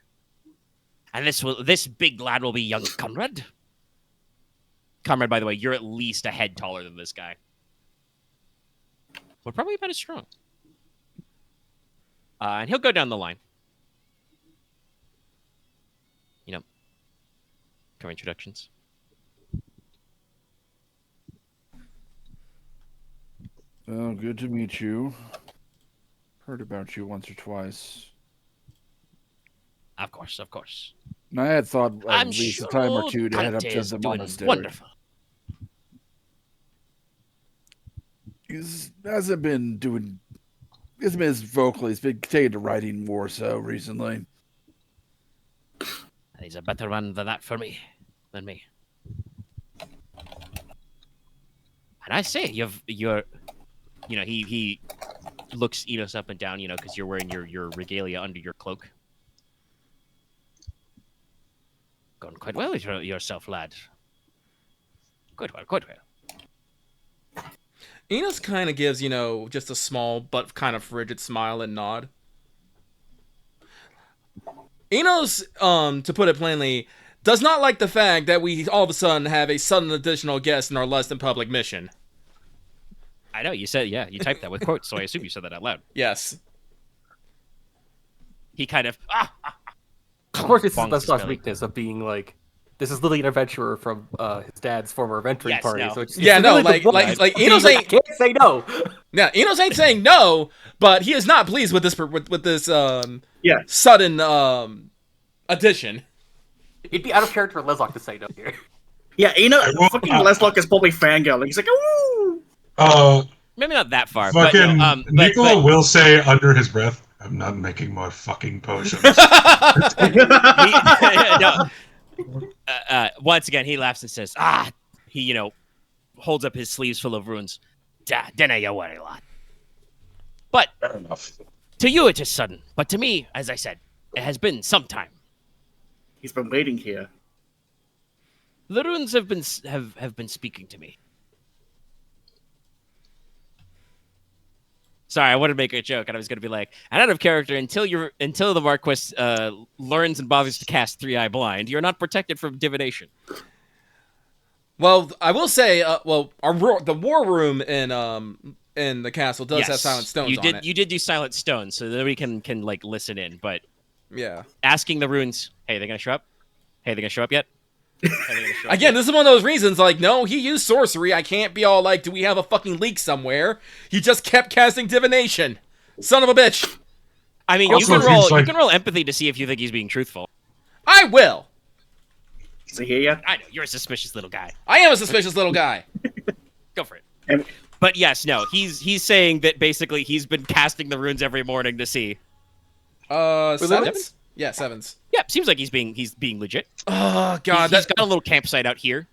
And this big lad will be young Konrad. Konrad, by the way, you're at least a head taller than this guy. We're probably about as strong. And he'll go down the line. Cover introductions. Oh, good to meet you. Heard about you once or twice. Of course, of course. And I had thought at I'm least sure a time or two to head up Conte to is the doing monastery. wonderful. He hasn't been as vocal. He's been taken to writing more so recently. He's a better man than me. And I say, he looks Inos up and down, because you're wearing your regalia under your cloak. Going quite well with yourself, lad. Quite well. Enos kind of gives, just a small but kind of frigid smile and nod. Enos, to put it plainly, does not like the fact that we all of a sudden have a sudden additional guest in our less than public mission. I know, you said, you typed that with quotes, so I assume you said that out loud. Yes. He kind of, Of course, this is bonks his Leslok's belly. weakness of being like, this is literally an adventurer from his dad's former adventuring Yes, party. no. So it's Yeah, no, literally the like one Enos being ain't. I can't say no. Now, Enos ain't saying no, but he is not pleased with this Yeah. sudden addition. It'd be out of character for Leslok to say no here. Yeah, will- fucking Leslok is probably fangirling. He's like, ooh! maybe not that far, Fucking but, Nicola will say under his breath, "I'm not making more fucking potions." Once again, he laughs and says, he, holds up his sleeves full of runes. Dinna you worry, lad. But Fair enough. to you it is sudden, but to me, as I said, it has been some time. He's been waiting here. The runes have been speaking to me. Sorry, I wanted to make a joke, and I was going to be like, and out of character, until the Marquess learns and bothers to cast Three Eye Blind, you're not protected from divination. Well, I will say, the war room in the castle does have silent stones on it. You did do silent stones, so nobody can like listen in. But yeah, asking the runes, hey, they gonna show up? Hey, they gonna show up yet? Again, this is one of those reasons, like, no, he used sorcery. I can't be all like, do we have a fucking leak somewhere? He just kept casting divination. Son of a bitch. I mean, you can roll empathy to see if you think he's being truthful. I will. Is he here yet? I know, you're a suspicious little guy. I am a suspicious little guy. Go for it. But yes, no, he's saying that basically he's been casting the runes every morning to see. Sevens? Yeah, sevens. Yeah, seems like he's being legit. Oh god, he's got a little campsite out here.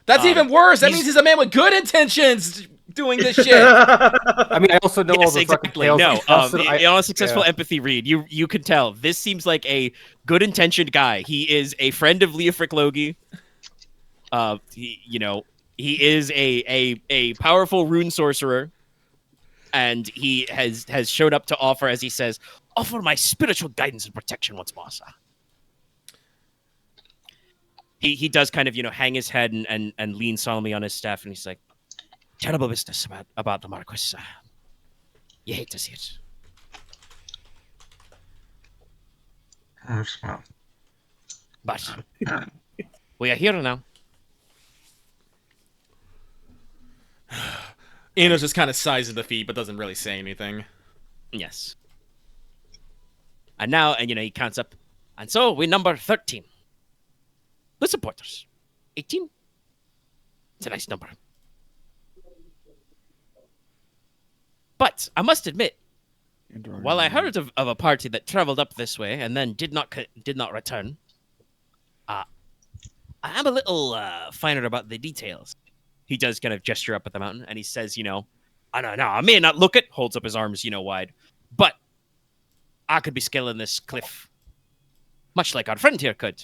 That's even worse. That means he's a man with good intentions doing this shit. I mean, I also know all the fucking tales. No, on a successful empathy read, you can tell this seems like a good-intentioned guy. He is a friend of Leofric Logi. He is a powerful rune sorcerer, and he has showed up to offer, as he says, offer my spiritual guidance and protection once more, sir. He does kind of, hang his head and lean solemnly on his staff, and he's like, terrible business about the Marquess, sir. You hate to see it. But we are here now. Inos just kind of sighs in defeat, but doesn't really say anything. Yes. And now, he counts up. And so we number 13. The supporters. 18. It's a nice number. But I must admit, while I heard of a party that traveled up this way and then did not return, I am a little finer about the details. He does kind of gesture up at the mountain, and he says, I may not look it, holds up his arms, wide, but I could be scaling this cliff, much like our friend here could.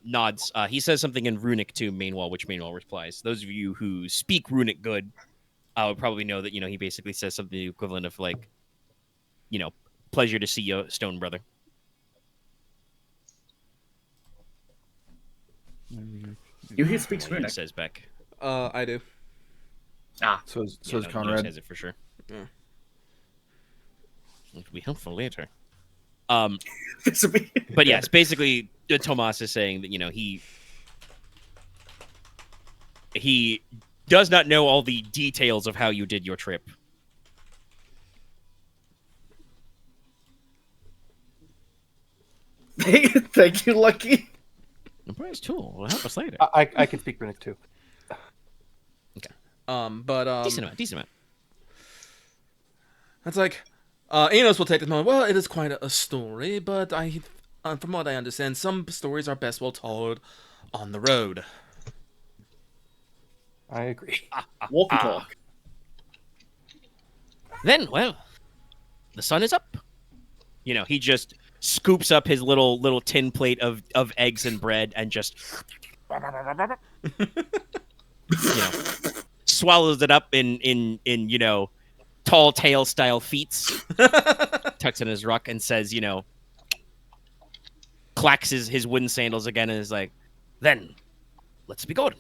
Nods. He says something in Runic to Mainwall, which Mainwall replies. Those of you who speak Runic good would probably know that, he basically says something equivalent of, like, pleasure to see you, stone brother. He speaks He Runic. says back. I do. So is Inos Konrad. says it for sure. Yeah. It'll be helpful later. But yes, basically, Tomas is saying that, he does not know all the details of how you did your trip. Thank you, Lucky. The prize tool will help us later. I can speak Runic too. Decent amount. That's like, Inos will take this moment. Well, it is quite a story, but from what I understand, some stories are best well told on the road. I agree. Walk and talk. Then, well, the sun is up. He just scoops up his little tin plate of eggs and bread and just swallows it up in tall tale style feats, tucks in his ruck and says, clacks his wooden sandals again and is like, then let's be going.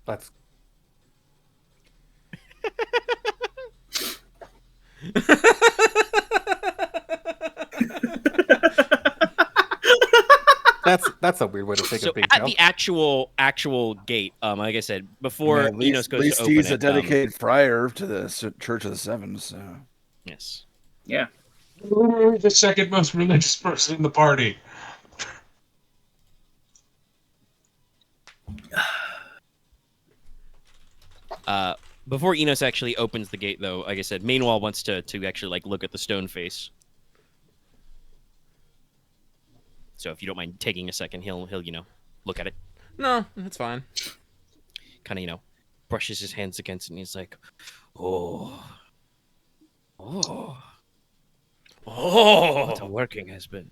That's that's a weird way to take So a big at jump. the actual gate, like I said before, Yeah, Inos goes least to open he's it. a dedicated friar to the Church of the Seven. So. Yes. Yeah. The second most religious person in the party. Before Inos actually opens the gate, though, like I said, Mainwall wants to actually like look at the stone face. So if you don't mind taking a second, he'll look at it. No, that's fine. Kind of brushes his hands against it, and he's like, oh. What a working has been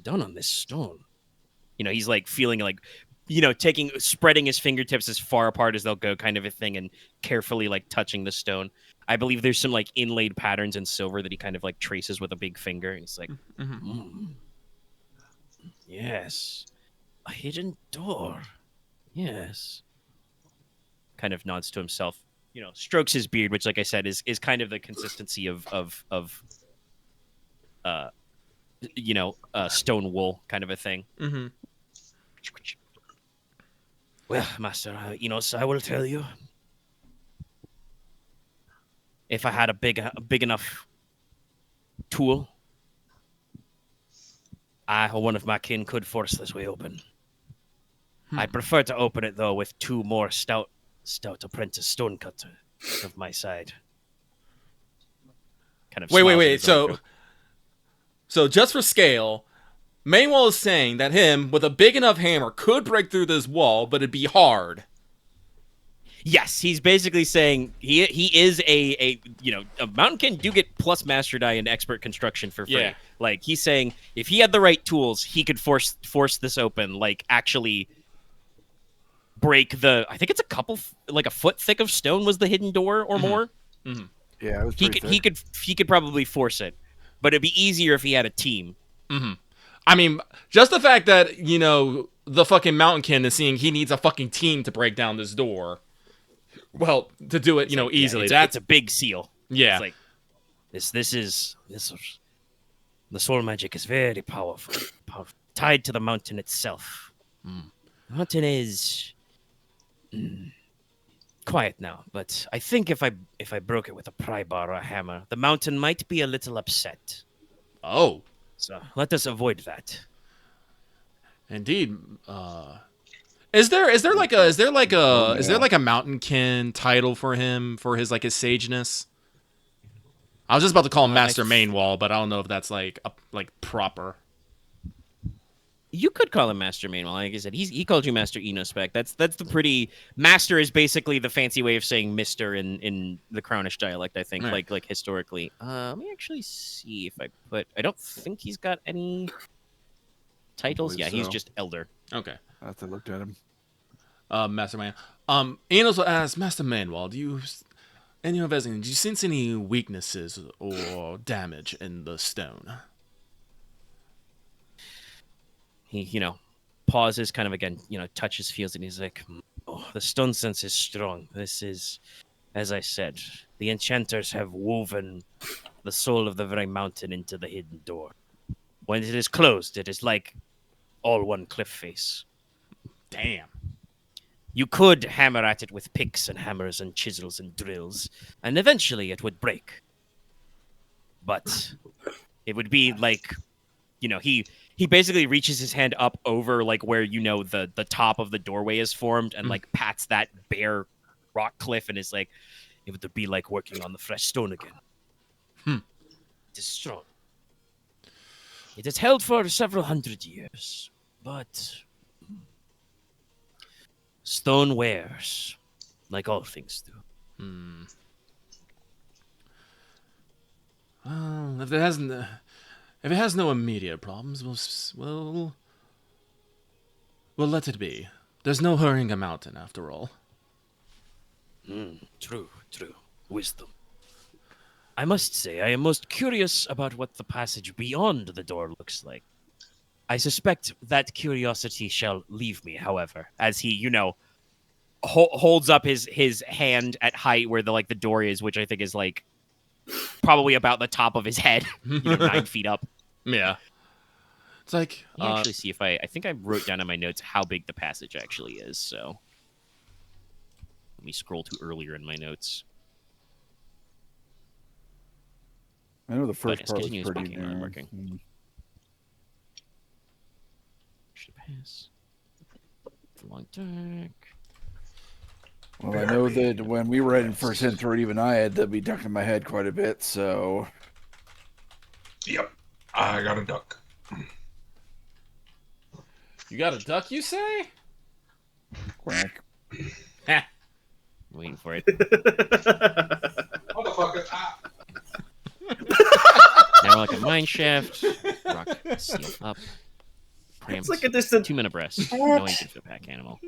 done on this stone. He's like feeling like, spreading his fingertips as far apart as they'll go, kind of a thing, and carefully like touching the stone. I believe there's some like inlaid patterns in silver that he kind of like traces with a big finger, and he's like, yes, a hidden door. Yes. Kind of nods to himself, strokes his beard, which, like I said, is kind of the consistency of stone wool kind of a thing. Mm-hmm. Well, Master Inos, I will tell you. If I had a big enough tool, I or one of my kin could force this way open. I prefer to open it, though, with 2 more stout apprentice stonecutter of my side. Kind of Wait. So just for scale, Mainwell is saying that him with a big enough hammer could break through this wall, but it'd be hard. Yes, he's basically saying he is a mountain kin do get plus master die and expert construction for free. Yeah. Like, he's saying if he had the right tools, he could force this open. Like, actually break I think it's a foot thick of stone was the hidden door or more. Mm-hmm. Yeah, it was he could probably force it, but it'd be easier if he had a team. Mm-hmm. I mean, just the fact that the fucking mountain kin is seeing he needs a fucking team to break down this door. Well, to do it, easily. That's a big seal. Yeah. It's like this the soul magic is very powerful, tied to the mountain itself. The mountain is quiet now, but I think if I broke it with a pry bar or a hammer, the mountain might be a little upset. Oh. So let us avoid that. Indeed. Is there like a mountain kin title for him for his like his sageness? I was just about to call him Master Mainwall, but I don't know if that's like proper. You could call him Master Mainwall. Like I said, he called you Master Inos back. That's the pretty. Master is basically the fancy way of saying Mister in the Crownish dialect. I think, right. like historically. Let me actually see if I don't think he's got any titles. Yeah, he's just Elder. Okay. I have to look at him. Master Man. Inos will ask Master Mainwall, do you sense any weaknesses or damage in the stone? He, pauses, kind of again, touches, feels, and he's like, "Oh, the stone sense is strong. This is, as I said, the enchanters have woven the soul of the very mountain into the hidden door. When it is closed, it is like all one cliff face. Damn. You could hammer at it with picks and hammers and chisels and drills, and eventually it would break. But it would be like, he basically reaches his hand up over like where the top of the doorway is formed and like pats that bare rock cliff and is like, it would be like working on the fresh stone again. It is strong. It has held for several hundred years, but stone wears, like all things do. Well, if it has no immediate problems, we'll let it be. There's no hurrying a mountain, after all. True. Wisdom. I must say, I am most curious about what the passage beyond the door looks like. I suspect that curiosity shall leave me, however, as he, holds up his hand at height where the door is, which I think is like probably about the top of his head, 9 feet up. Yeah. It's like Let me actually see if I think I wrote down in my notes how big the passage actually is, so let me scroll to earlier in my notes. I know the first But part was continue pretty speaking while I'm narrow. working. Should pass. Long deck. Well, I know that when we were in first hit through it, even I had to be ducking my head quite a bit, so... Yep. I got a duck. You got a duck, you say? Quack. Waiting for it. Motherfucker. Now we're like a mine shaft. Rock seal up. cramped. It's like a distant 2 men abreast. No agent for the pack animal.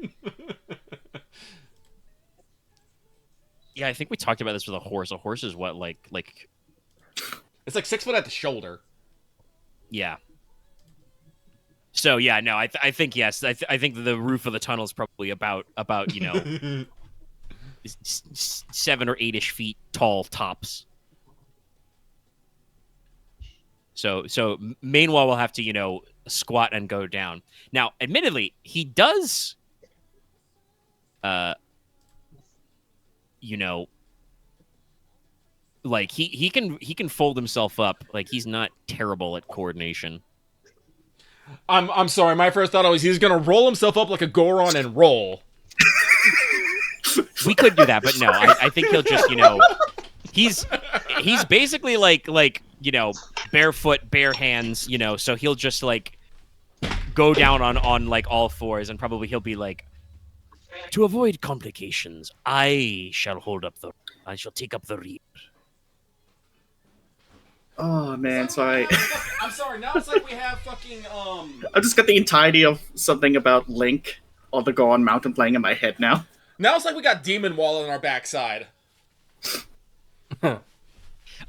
Yeah, I think we talked about this with a horse. A horse is what, like It's like 6 foot at the shoulder. yeah. So yeah, no, I think yes. I think the roof of the tunnel is probably about 7 or 8ish feet tall tops. So Mainwall will have to squat and go down. Now, admittedly, he does, like he can fold himself up. Like he's not terrible at coordination. I'm sorry. My first thought was he was gonna roll himself up like a Goron and roll. We could do that, but no. I think he'll just he's basically like barefoot, bare hands. So he'll just like go down on like all fours, and probably he'll be like, to avoid complications, I shall take up the rear. Oh man, sorry. I'm sorry. Now it's like we have fucking I just got the entirety of something about Link on the Goron Mountain playing in my head now. Now it's like we got Demon Wall on our backside.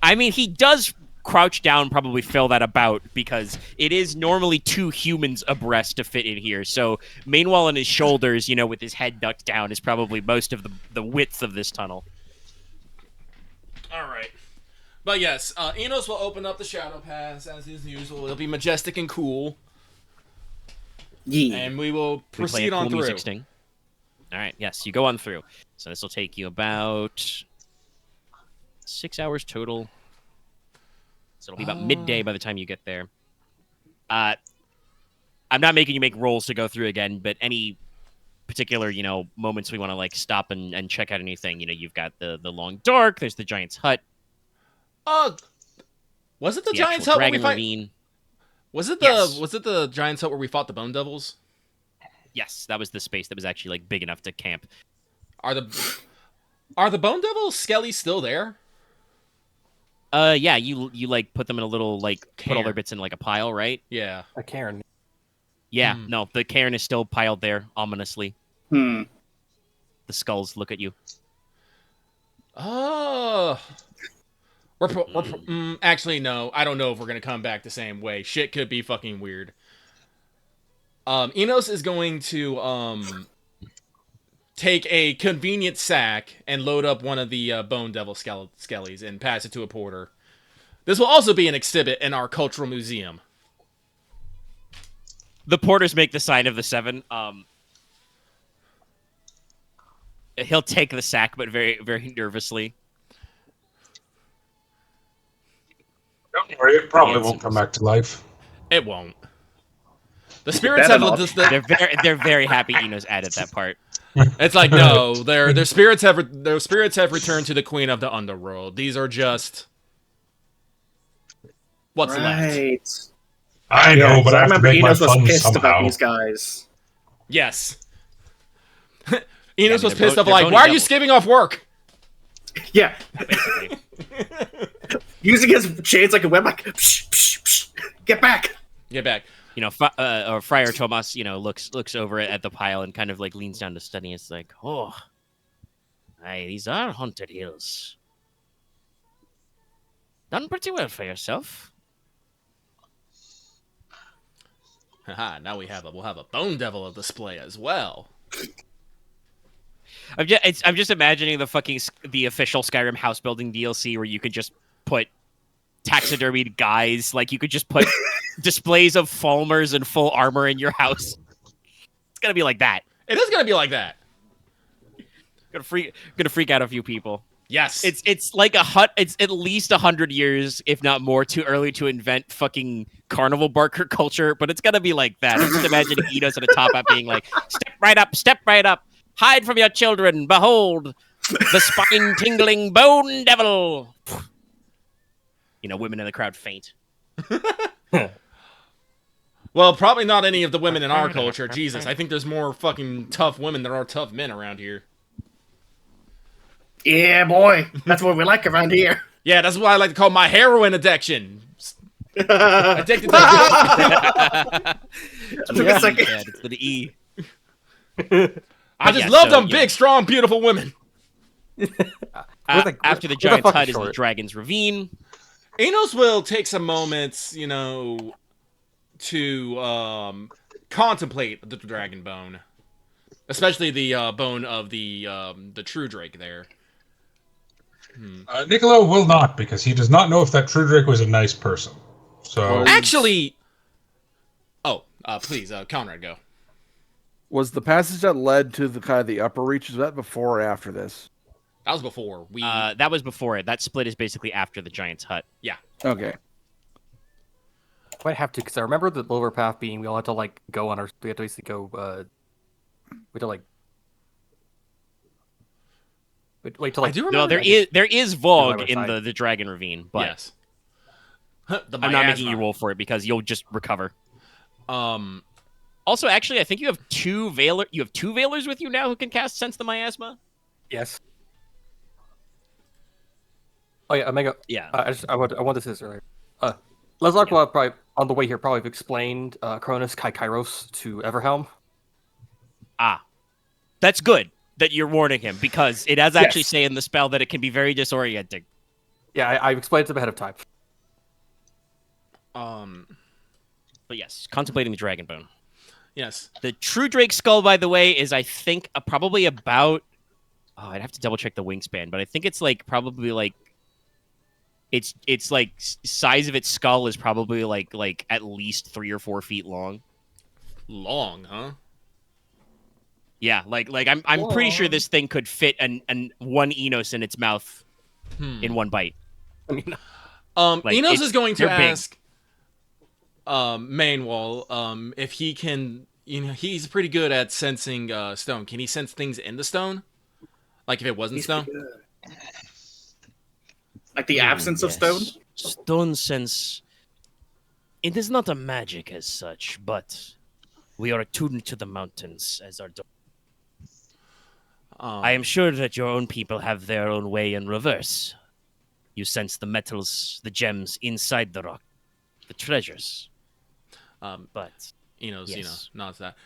I mean, he does crouch down, probably fill that about, because it is normally 2 humans abreast to fit in here. So Mainwall on his shoulders, with his head ducked down, is probably most of the width of this tunnel. All right. But yes, Inos will open up the Shadow Pass as is usual. It'll be majestic and cool. Yeah. And we will Can we play proceed a cool on through. music sting? All right, yes, you go on through. So this will take you about 6 hours total. So it'll be about midday by the time you get there. I'm not making you make rolls to go through again, but any particular, moments we want to like stop and check out anything, you've got the long dark, there's the giant's hut. Was it the The Giant's actual Hut where we dragon fight? ravine. Was it the Giant's Hut where we fought the Bone Devils? Yes, that was the space that was actually like big enough to camp. Are the Bone Devils skellies still there? Yeah, you like put them in a little like put all their Cairn. bits in like a pile, right? Yeah. A Cairn. Yeah, no, the cairn is still piled there ominously. Hmm. The skulls look at you. Oh. Actually, no. I don't know if we're gonna come back the same way. Shit could be fucking weird. Inos is going to take a convenient sack and load up one of the Bone Devil skellies and pass it to a porter. This will also be an exhibit in our cultural museum. The porters make the sign of the 7. He'll take the sack, but very, very nervously. Don't worry, it probably won't come back to life. It won't. The spirits have They're very happy Enos added that part. It's like no, their spirits have returned to the Queen of the Underworld. These are just what's left. Right. I know, Yeah, 'cause but I have to remember make my Enos was fun pissed about somehow. these guys. Yes. Enos was they're pissed off they're like, bony why are you devils. skipping off work? Yeah. Using his chains like a web, like, psh, psh, psh, get back. Get back. Or Friar Tomas, looks over at the pile and kind of like leans down to study. It's like, oh, aye, these are haunted hills. Done pretty well for yourself. Haha, now we'll have a Bone Devil display as well. I'm just imagining the official Skyrim house building DLC where you could just put taxidermied guys, like you could just put displays of Falmers in full armor in your house. It's gonna be like that. It is gonna be like that. Gonna freak out a few people. Yes. It's like it's at least 100 years, if not more, too early to invent fucking carnival barker culture, but it's gonna be like that. I'm just imagining Inos at the top up being like, step right up, hide from your children, behold, the spine-tingling bone devil. Women in the crowd faint. Well, probably not any of the women in our culture. Jesus, I think there's more fucking tough women than there are tough men around here. Yeah, boy. That's what we like around here. Yeah, that's what I like to call my heroin addiction. Addicted to Took a second. It's with the E. I just yeah, love so, them big, strong, beautiful women. After the giant's hut is the dragon's ravine. Inos will take some moments, to contemplate the dragon bone, especially the bone of the true drake there. Nicola will not, because he does not know if that true drake was a nice person. So Actually, please, Konrad, go. Was the passage that led to the kind of the upper reach, was that before or after this? That was before we. That was before it. That split is basically after the giant's hut. Yeah. Okay. Might have to, because I remember the lower path being we all had to like go on our. We had to basically go. We had to like. Wait till like. I do remember. No, there is Vogue Right in side. the dragon ravine, but Yes. The I'm not making miasma. you roll for it because you'll just recover. Also, actually, I think you have two Veilers with you now who can cast Sense the Miasma. Yes. Oh yeah, Omega. Yeah. I want to say this earlier. Leslok will probably on the way here probably have explained Cronus Kai Kairos to Everhelm. That's good that you're warning him because it does actually say in the spell that it can be very disorienting. Yeah, I explained it to him ahead of time. But yes, contemplating the dragon bone. Yes. The true drake skull, by the way, is I think probably about. Oh, I'd have to double check the wingspan, but I think it's like probably like. It's like size of its skull is probably like at least 3 or 4 feet long. Long, huh? Yeah, like I'm pretty sure this thing could fit an one Inos in its mouth in one bite. I mean, Inos is going to they're big. ask Mainwall if he can. He's pretty good at sensing stone. Can he sense things in the stone? Like if it wasn't stone? Like the absence of stone? Stone sense. It is not a magic as such, but we are attuned to the mountains as our. I am sure that your own people have their own way in reverse. You sense the metals, the gems inside the rock, the treasures. But Enos, nods that.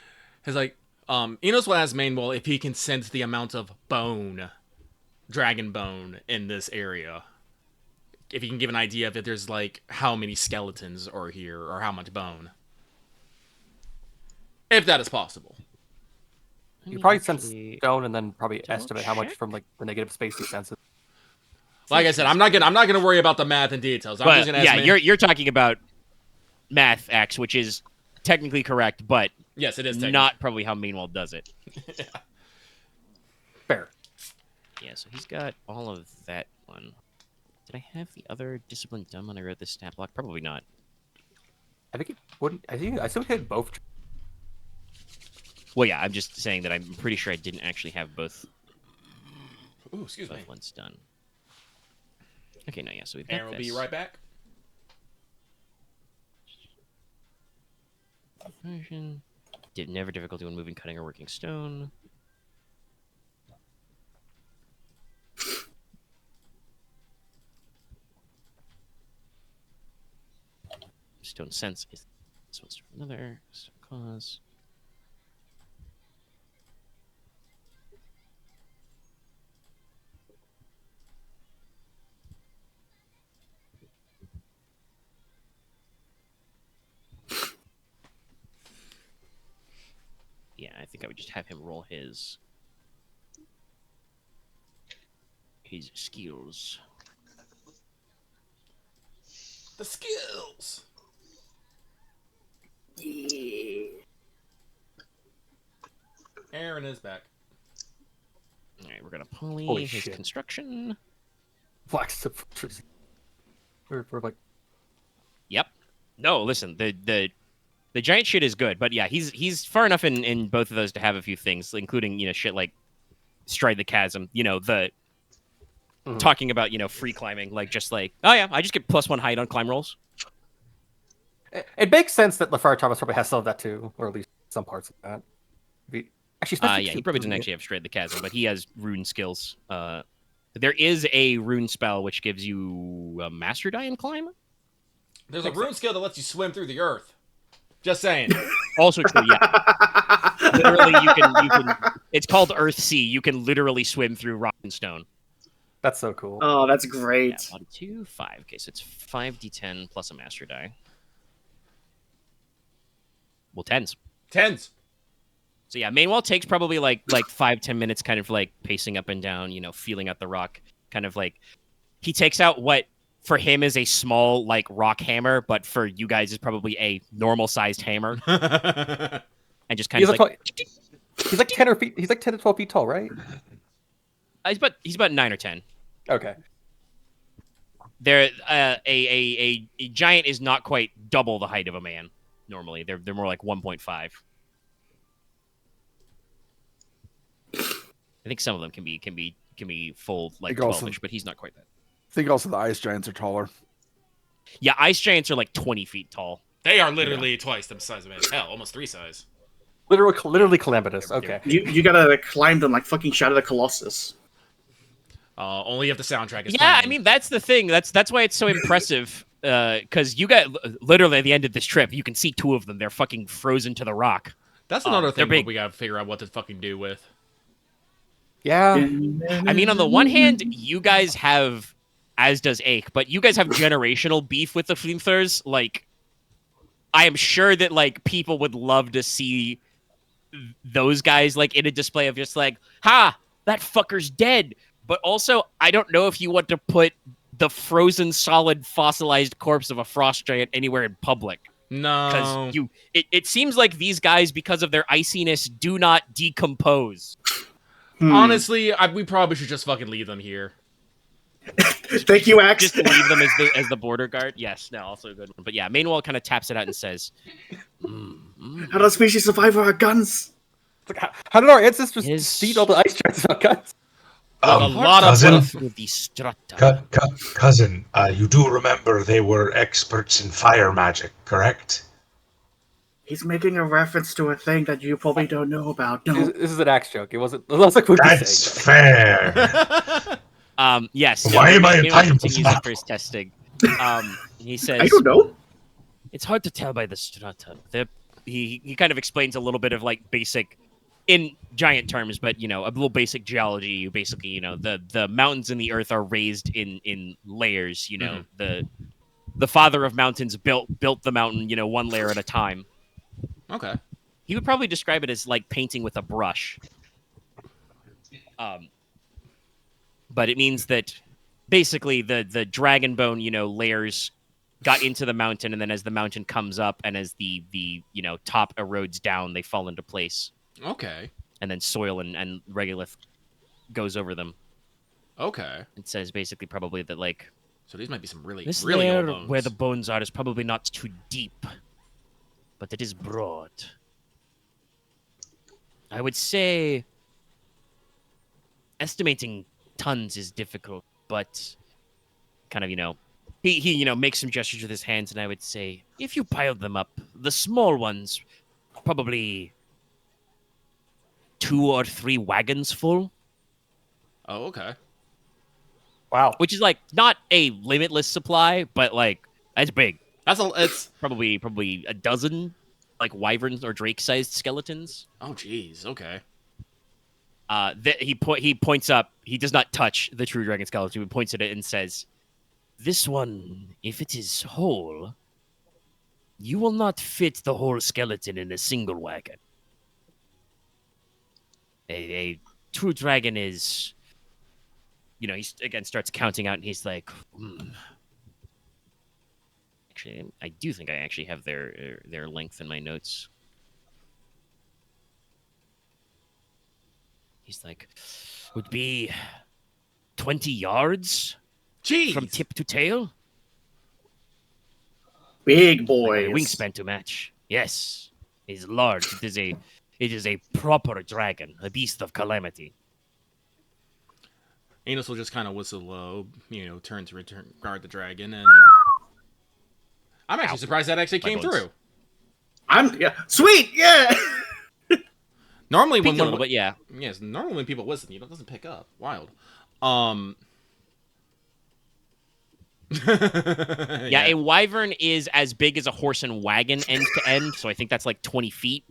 He's like, Enos will ask Mainwall if he can sense the amount of bone, dragon bone, in this area. If he can give an idea of if there's like how many skeletons are here or how much bone. If that is possible. you probably sense stone and then probably estimate how much from like the negative space he senses. Like I said, I'm not gonna worry about the math and details. I'm just gonna ask you're talking about math X, which is technically correct, but yes, it is not probably how Meanwhile does it. Fair. Yeah, so he's got all of that one. Did I have the other discipline done when I wrote this stat block? Probably not. I think it wouldn't. I still had both. Well, yeah, I'm just saying that I'm pretty sure I didn't actually have both. Ooh, excuse me. Both ones done. Okay, no, yeah, so we've got Aren will this. be right back. Version. Never difficulty when moving, cutting, or working stone. Stone sense is this one's from another. Stone cause. Yeah, I think I would just have him roll his skills. The skills. Yeah. Aren is back. All right, we're gonna poly Holy his shit. construction. Flax. We're like, Yep. No, listen, the giant shit is good, but yeah, he's far enough in both of those to have a few things, including shit like stride the chasm. The talking about free climbing, like just like oh yeah, I just get +1 height on climb rolls. it makes sense that Lafar Thomas probably has some of that too, or at least some parts of that. Actually, Yeah, he probably doesn't actually have stride the chasm, but he has rune skills. There is a rune spell which gives you a master die in climb. There's a rune skill that lets you swim through the earth. Just saying. Also true, yeah. Literally, you can. It's called Earth Sea. You can literally swim through rock and stone. That's so cool. Oh, that's great. Yeah, 1, 2, 5. Okay, so it's 5d10 plus a master die. Well, 10s. 10s. So yeah, main wall takes probably like 5-10 minutes, kind of like pacing up and down, feeling out the rock. Kind of like he takes out what for him is a small like rock hammer, but for you guys is probably a normal sized hammer, and just kind of like he's like 10 feet. He's like 10 to 12 feet tall, right? He's about 9 or 10. Okay. They're a giant is not quite double the height of a man. Normally, they're more like 1.5. I think some of them can be full like 12ish, but he's not quite that. I think also the ice giants are taller. Yeah, ice giants are like 20 feet tall. They are literally twice the size of man. Hell, almost 3 size. Literally calamitous. Okay. You gotta climb them like fucking Shadow the Colossus. Only if the soundtrack is Yeah, playing. I mean that's the thing. That's why it's so impressive. Because you got literally at the end of this trip, you can see 2 of them. They're fucking frozen to the rock. That's another thing big. we gotta figure out what to fucking do with. Yeah. I mean, on the one hand, you guys have, as does Ake, but you guys have generational beef with the Flamethers. Like, I am sure that like people would love to see those guys like in a display of just like, ha, that fucker's dead. But also, I don't know if you want to put the frozen, solid, fossilized corpse of a frost giant anywhere in public. No. Because it seems like these guys, because of their iciness, do not decompose. Honestly, we probably should just fucking leave them here. Thank you, Axe. Just leave them as the border guard. Yes, no, also a good one. But yeah, main wall kind of taps it out and says, How does species survive our guns? How did our ancestors His- beat all the ice giants without guns? A lot of cousin, with the strata. cousin, you do remember they were experts in fire magic, correct? He's making a reference to a thing that you probably don't know about. No. This is an axe joke. It wasn't. That's like what you're That's saying. fair. Yes. Why am I Main Wall entitled to continues that? after his testing. He says, I don't know. it's hard to tell by the strata. He kind of explains a little bit of like basic, in giant terms, but a little basic geology. Basically, the mountains and the earth are raised in layers. The father of mountains built the mountain, one layer at a time. Okay. He would probably describe it as like painting with a brush. But it means that basically the dragon bone, layers got into the mountain, and then as the mountain comes up and as the top erodes down, they fall into place. Okay. And then soil and regolith goes over them. Okay. It says basically probably that like So these might be some really, this really old layer bones. where the bones are is probably not too deep, but it is broad. I would say estimating tons is difficult, but kind of, he makes some gestures with his hands, and I would say if you piled them up, the small ones, probably 2 or 3 wagons full. Oh, okay. Wow. Which is like not a limitless supply, but like that's big. It's Probably a dozen like wyverns or drake-sized skeletons. oh, jeez. Okay. He points up. He does not touch the true dragon skeleton. He points at it and says, "This one, if it is whole, you will not fit the whole skeleton in a single wagon. A true dragon is." He again starts counting out, and he's like, Actually, I do think I actually have their length in my notes. He's like, would be 20 yards Jeez. from tip to tail. Big Like boy. a wingspan to match. Yes, he's large. It is a proper dragon, a beast of calamity. Inos will just kind of whistle low, turn to guard the dragon, and I'm actually surprised that actually came bones. through. Sweet, yeah. Normally Peaked a little bit, yeah. Yes, normally when people listen, it doesn't pick up. Wild. Yeah, a wyvern is as big as a horse and wagon end to end, so I think that's like 20 feet.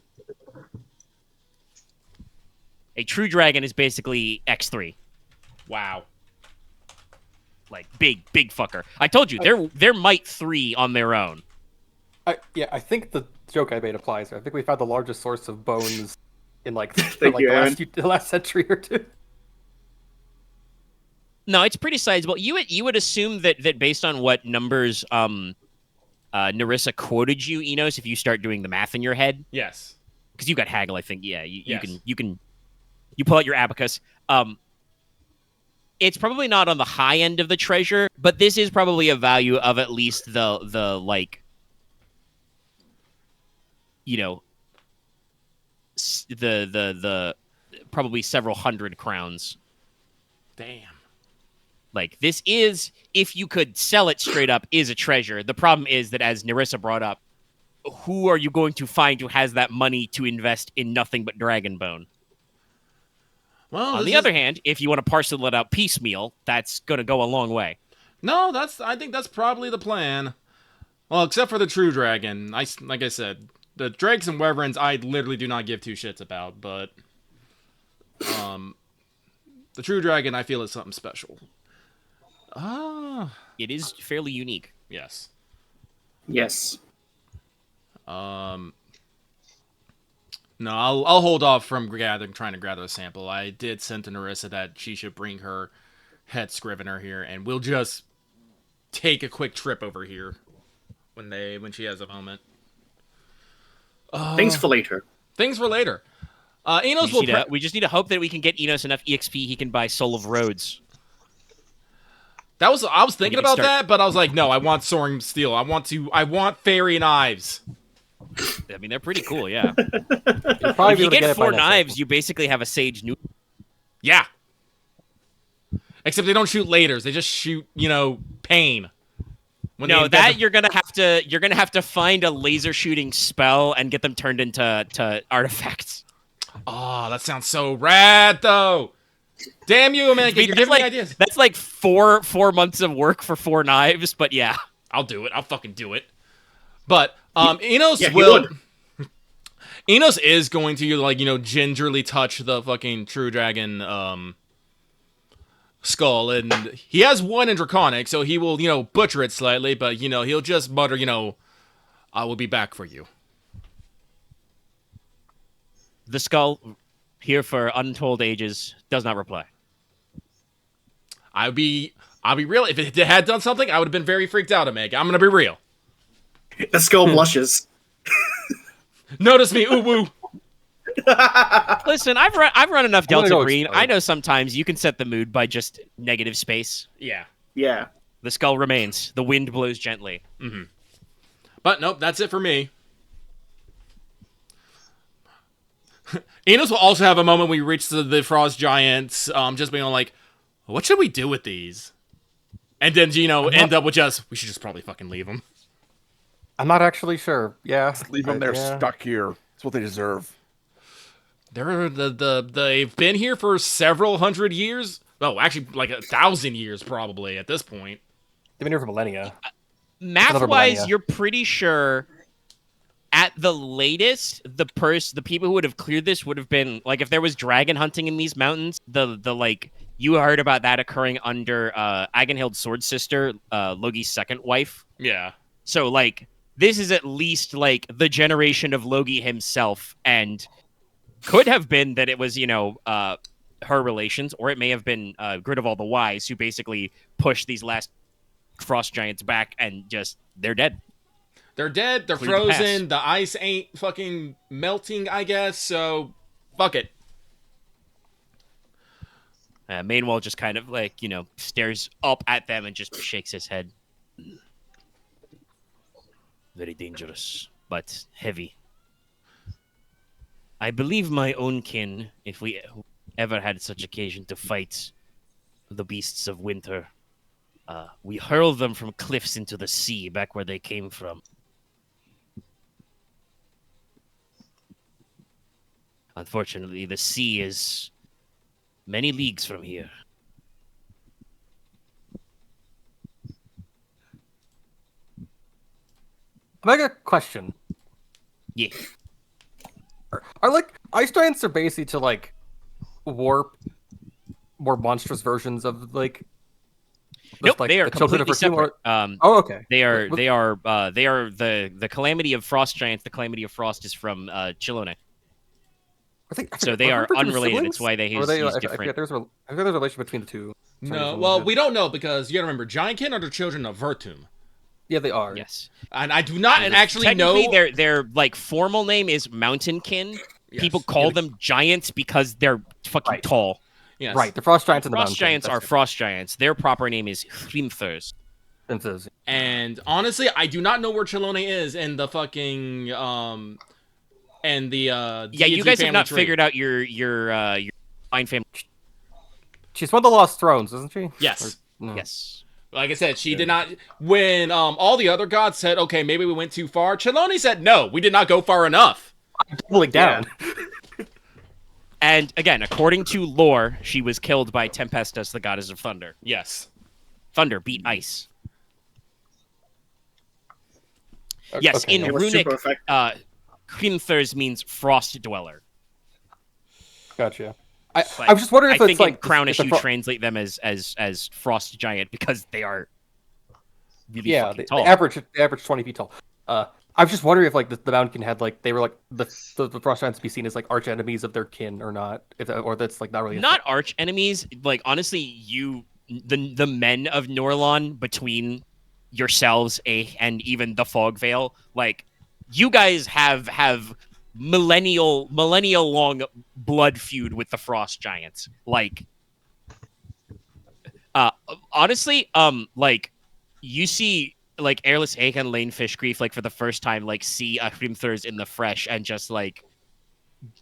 A true dragon is basically X3. Wow. Like big fucker. I told you, they're might 3 on their own. I think the joke I made applies. I think we found the largest source of bones in like, Thank you, Aren. the last century or two. No, it's pretty sizable. You would assume that based on what numbers Nerissa quoted you, Inos, if you start doing the math in your head, Yes. because you got haggle, I think. Yeah, you Yes. you pull out your abacus. It's probably not on the high end of the treasure, but this is probably a value of at least the like, you know, the probably several hundred crowns. Damn. Like, this is, if you could sell it straight up, is a treasure. The problem is that, as Nerissa brought up, who are you going to find who has that money to invest in nothing but Dragonbone? Well, On the other hand, if you want to parcel it out piecemeal, that's going to go a long way. No, I think that's probably the plan. Well, except for the true dragon. Like I said, the drakes and wyverns I literally do not give two shits about, but the true dragon I feel is something special. It is fairly unique. Yes. Yes. No, I'll hold off from trying to gather a sample. I did send to Nerissa that she should bring her head scrivener here, and we'll just take a quick trip over here when she has a moment. Things for later. Things for later. Enos will. We just need to hope that we can get Enos enough EXP he can buy Soul of Rhodes. I was thinking about that, but I was like, no, I want soaring steel. I want fairy knives. I mean, they're pretty cool, yeah. If you get 4 knives, you basically have a sage new. Yeah. Except they don't shoot lasers; they just shoot, pain. You're gonna have to find a laser shooting spell and get them turned into artifacts. Oh, that sounds so rad, though. Damn you, Omega! You're giving me ideas. That's like four months of work for 4 knives, but yeah, I'll do it. I'll fucking do it. But Enos Enos is going to gingerly touch the fucking true dragon skull, and he has one in Draconic, so he will butcher it slightly, but he'll just mutter I will be back for you. The skull, here for untold ages, does not reply. I'll be real. If it had done something, I would have been very freaked out, Omega. I'm gonna be real. The skull blushes. Notice me, ooh woo. Listen, I've run enough Delta Green. explode. I know sometimes you can set the mood by just negative space. Yeah. Yeah. The skull remains. The wind blows gently. Mm-hmm. But nope, that's it for me. Inos will also have a moment when we reach the frost giants, just being like, what should we do with these? And then, end up with we should just probably fucking leave them. I'm not actually sure. Yeah. Leave them there yeah. stuck here. That's what they deserve. They've been here for several hundred years. Oh, actually, like 1,000 years probably at this point. They've been here for millennia. Math-wise, you're pretty sure at the latest, the people who would have cleared this would have been, like, if there was dragon hunting in these mountains, you heard about that occurring under Agenhild's sword sister, Logi's second wife. Yeah. So, like, this is at least, like, the generation of Logi himself, and could have been that it was, her relations, or it may have been Gridarvol the Wise, who basically pushed these last frost giants back, and they're dead. They're dead, they're frozen, the ice ain't fucking melting, I guess, so fuck it. Mainwell just kind of, stares up at them and just shakes his head. Very dangerous, but heavy. I believe my own kin, if we ever had such occasion to fight the beasts of winter, we hurled them from cliffs into the sea back where they came from. Unfortunately, the sea is many leagues from here. I got a question. Yeah. Are like ice giants are basically to like warp more monstrous versions of like. Nope, Like, they are the children completely of Hercule separate. Oh, okay. They are the calamity of frost giants. The calamity of frost is from Chilone. So they are unrelated. That's why they use different. I forget there's a relation between the two. No, well, we don't know because you gotta remember, Giantkin are the children of Vertum. Yeah, they are. Yes, and I do not actually know. Technically, their like formal name is Mountainkin. Yes. People call them giants because they're fucking tall. Yes. Right, the frost giants and the Frost mountain giants are frost giants. Their proper name is Hrimthurs. And honestly, I do not know where Chilone is in the fucking and the yeah, you guys have not figured out your fine family. She's one of the Lost Thrones, isn't she? Yes. No. Yes. Like I said, she did not. When all the other gods said, "Okay, maybe we went too far," Chilone said, "No, we did not go far enough." I'm doubling down. And again, according to lore, she was killed by Tempestus, the goddess of thunder. Yes. Thunder beat ice. Yes, Okay. in runic, Hrimthurs means frost dweller. Gotcha. I was just wondering if I it's think like in Crownish you translate them as frost giant because they are really fucking tall. They average 20 feet tall. I was just wondering if like the Mountainkin had like they were like the frost giants to be seen as like arch enemies of their kin or not, or that's like not really not arch enemies. Like honestly, the men of Norlon between yourselves and even the Fog Veil, like you guys have millennial long blood feud with the frost giants. Like honestly, like you see like Airless Ache and Lane Fishgrief like for the first time like see a Hrimthurs in the fresh and just like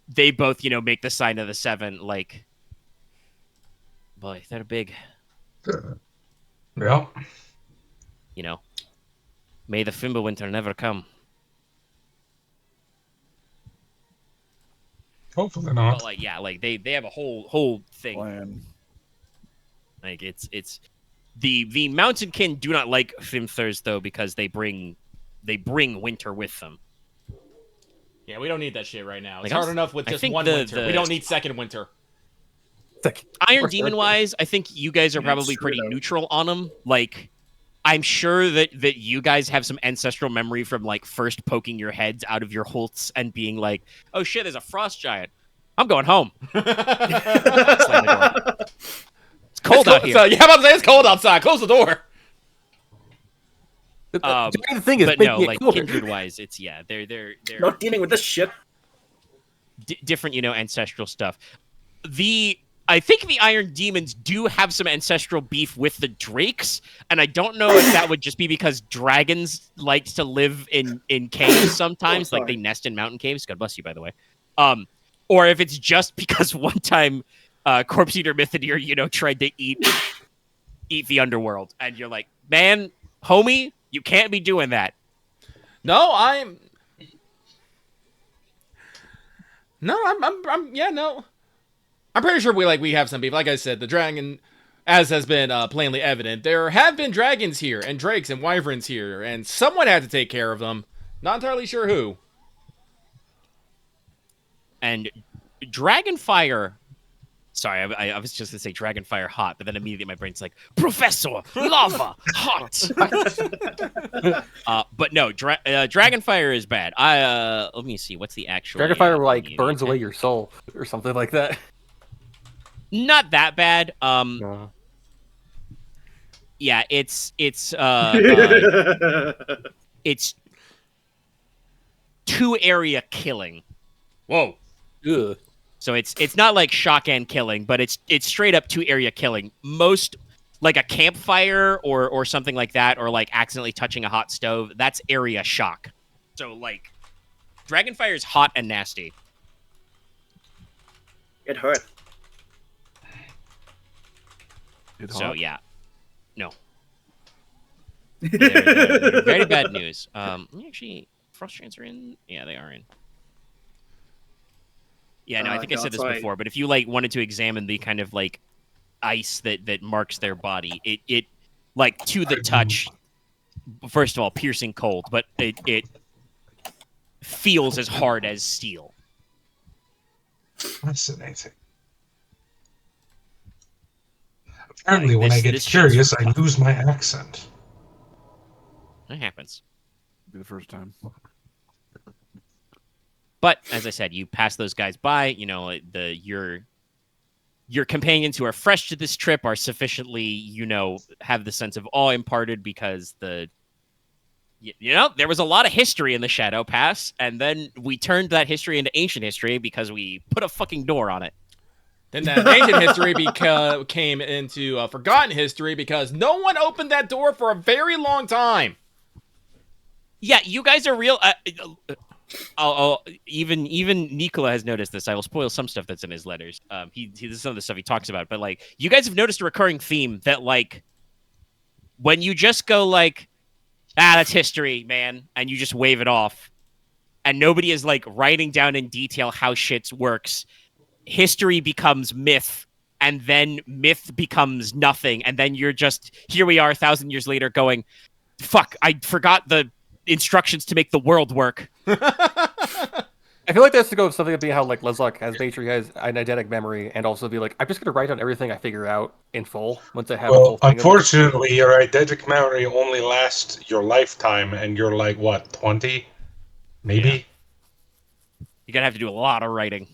they both, make the sign of the seven, like boy, they're big. Yeah. May the Fimbulwinter never come. Hopefully not. But like they have a whole thing. Plan. Like it's the Mountainkin do not like Hrimthurs though because they bring winter with them. Yeah, we don't need that shit right now. It's Like, hard enough with I just think one winter. We don't need second winter. Iron Demon wise, I think you guys are probably pretty neutral on them. Like, I'm sure that you guys have some ancestral memory from like first poking your heads out of your holts and being like, "Oh shit, there's a frost giant. I'm going home." Slam the door. It's cold out here. So, yeah, I'm about to say it's cold outside. Close the door. The thing is, but no, like kindred wise, it's they're Not dealing with this shit. Different, ancestral stuff. I think the Iron Demons do have some ancestral beef with the Drakes, and I don't know if that would just be because dragons like to live in caves sometimes, like they nest in mountain caves. God bless you, by the way. Or if it's just because one time Corpse Eater Mythoneer, tried to eat the underworld, and you're like, man, homie, you can't be doing that. No, I'm pretty sure we have some beef. Like I said, the dragon, as has been plainly evident, there have been dragons here, and drakes and wyverns here, and someone had to take care of them. Not entirely sure who. And Dragonfire... Sorry, I was just going to say Dragonfire hot, but then immediately my brain's like, Professor, lava, hot! But no, Dragonfire is bad. Let me see, what's the actual... Dragonfire, like, burns away your soul, or something like that. Not that bad. No. Yeah, it's two area killing. Whoa. Ugh. So it's not like shotgun killing, but it's straight up two area killing. Most like a campfire or something like that, or like accidentally touching a hot stove, that's area shock. So like Dragonfire is hot and nasty. It hurt. So yeah. No. They're very bad news. Actually, Frost Giants are in. Yeah, they are in. Yeah, no, I think I said this before, but if you like wanted to examine the kind of like ice that marks their body, it like to the touch, first of all, piercing cold, but it feels as hard as steel. Fascinating. Apparently, when I get this curious, shit's I tough. lose my accent. That happens. Be the first time. But as I said, you pass those guys by. Your companions who are fresh to this trip are sufficiently, have the sense of awe imparted because there was a lot of history in the Shadow Pass, and then we turned that history into ancient history because we put a fucking door on it. Then that ancient history came into forgotten history because no one opened that door for a very long time. Yeah, you guys are real. Even Nicola has noticed this. I will spoil some stuff that's in his letters. This is some of the stuff he talks about. But like, you guys have noticed a recurring theme that like, when you just go like, that's history, man, and you just wave it off, and nobody is like writing down in detail how shit works. History becomes myth, and then myth becomes nothing, and then you're just here. We are 1,000 years later, going, "Fuck! I forgot the instructions to make the world work." I feel like that's to go with something like being how like Leslok has made sure he has an eidetic memory, and also be like, I'm just gonna write down everything I figure out in full once I have a full Well, thing. unfortunately, your eidetic memory only lasts your lifetime, and you're like, what, 20? Maybe? Yeah. You're gonna have to do a lot of writing.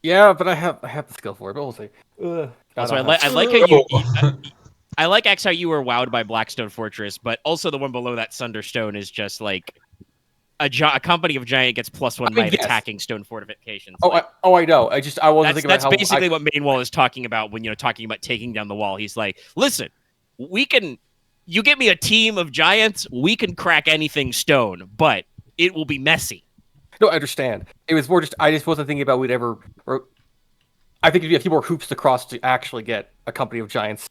Yeah, but I have the skill for it. But we'll see. Also, I like how I like X how you were wowed by Blackstone Fortress, but also the one below that, Sunderstone, is just like a company of giant gets +1 might yes. attacking stone fortifications. I know. I wasn't thinking about how. That's basically what Mainwall is talking about when talking about taking down the wall. He's like, listen, you get me a team of giants, we can crack anything stone, but it will be messy. No, I understand. It was more I just wasn't thinking about we'd ever. I think it'd be a few more hoops to cross to actually get a company of giants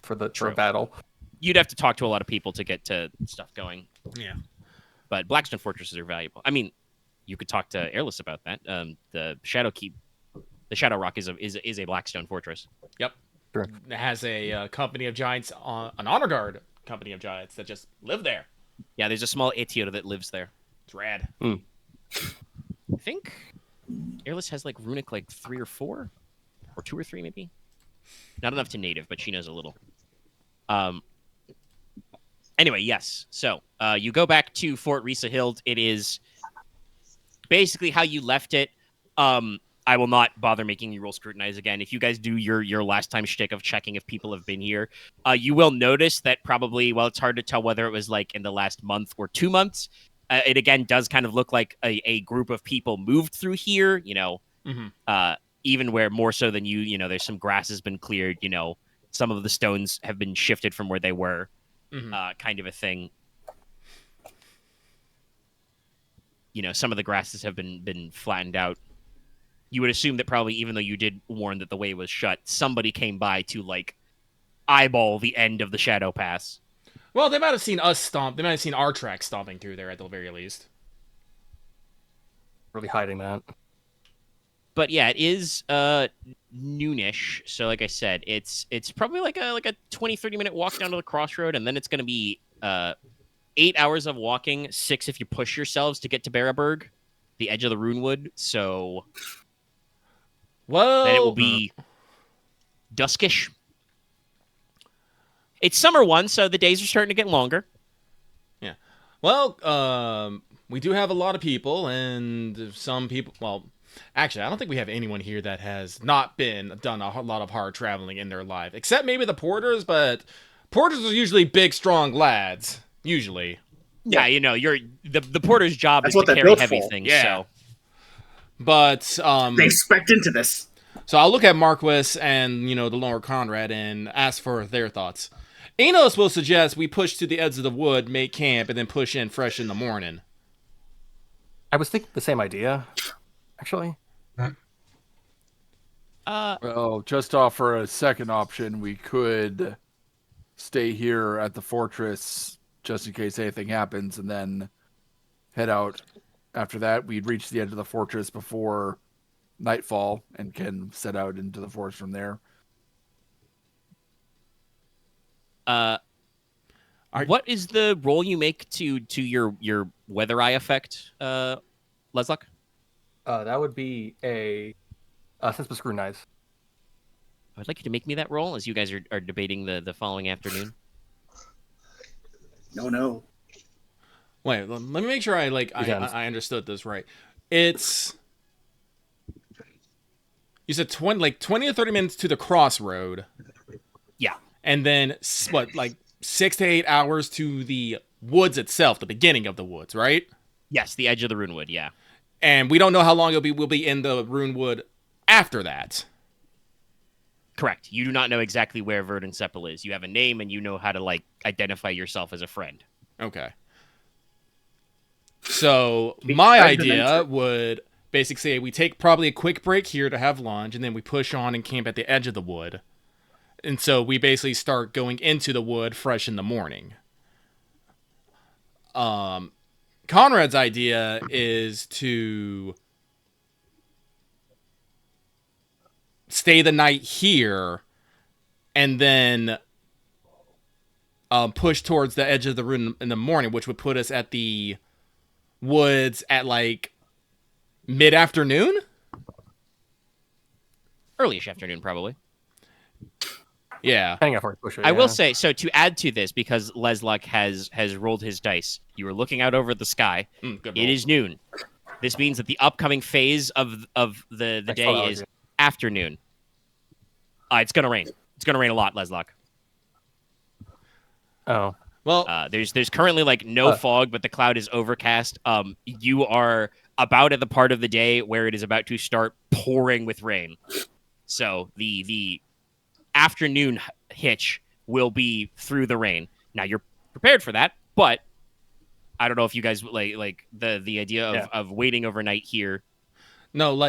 for a battle. You'd have to talk to a lot of people to get to stuff going. Yeah. But Blackstone Fortresses are valuable. I mean, you could talk to Airless about that. The Shadow Keep, the Shadow Rock is a Blackstone Fortress. Yep. Sure. It has a company of giants, an honor guard company of giants that just live there. Yeah, there's a small Aetiota that lives there. It's rad. I think Airless has like runic like 3 or 4, or 2 or 3 maybe. Not enough to native, but she knows a little. Anyway, yes. So you go back to Fort Risa Hild. It is basically how you left it. I will not bother making you roll scrutinize again. If you guys do your last time shtick of checking if people have been here, you will notice that probably, well, it's hard to tell whether it was like in the last month or 2 months. It again does kind of look like a group of people moved through here, even where more so than there's some grass has been cleared, some of the stones have been shifted from where they were, kind of a thing. Some of the grasses have been flattened out. You would assume that probably, even though you did warn that the way was shut, somebody came by to like eyeball the end of the Shadow Pass. Well, they might have seen us stomp. They might have seen our track stomping through there at the very least. Really hiding that. But yeah, it is noonish. So like I said, it's probably like a 20-30 minute walk down to the crossroad, and then it's going to be 8 hours of walking, 6 if you push yourselves to get to Baraberg, the edge of the Runewood. So then it will be duskish. It's summer 1, so the days are starting to get longer. Yeah. Well, we do have a lot of people, and some people. Well, actually, I don't think we have anyone here that has not done a lot of hard traveling in their life, except maybe the porters. But porters are usually big, strong lads. Usually. Yeah, you're the porter's job That's is what to they're carry built heavy for. things. Yeah. So. But They expect into this. So I'll look at Marquess and the Lord Konrad and ask for their thoughts. Inos will suggest we push to the edge of the wood, make camp, and then push in fresh in the morning. I was thinking the same idea, actually. Well, just offer a second option. We could stay here at the fortress just in case anything happens, and then head out. After that, we'd reach the edge of the fortress before nightfall and can set out into the forest from there. What is the roll you make to your weather eye effect, Leslok? That would be a sense of scrutinize. I'd like you to make me that roll as you guys are debating the following afternoon. No. Wait, let me make sure I understood this right. It's you said 20 to 30 minutes to the crossroad. Yeah. And then what, like 6 to 8 hours to the woods itself, the beginning of the woods, right? Yes, the edge of the Runewood, yeah. And we don't know how long we'll be in the Runewood after that. Correct. You do not know exactly where Verdant Sepul is. You have a name and you know how to identify yourself as a friend. Okay. So my idea would basically say we take probably a quick break here to have lunch, and then we push on and camp at the edge of the wood. And so we basically start going into the wood fresh in the morning. Konrad's idea is to stay the night here and then push towards the edge of the rune in the morning, which would put us at the woods at mid-afternoon? Early-ish afternoon, probably. Yeah. Depending on how far you push it. I will say, so to add to this, because Leslok has rolled his dice, you were looking out over the sky. Good roll. It is noon. This means that the upcoming phase of the day is afternoon. It's going to rain. It's going to rain a lot, Leslok. Oh. Well, there's currently no fog, but the cloud is overcast. You are about at the part of the day where it is about to start pouring with rain. So the afternoon hitch will be through the rain. Now you're prepared for that, but I don't know if you guys like the idea of waiting overnight here. No,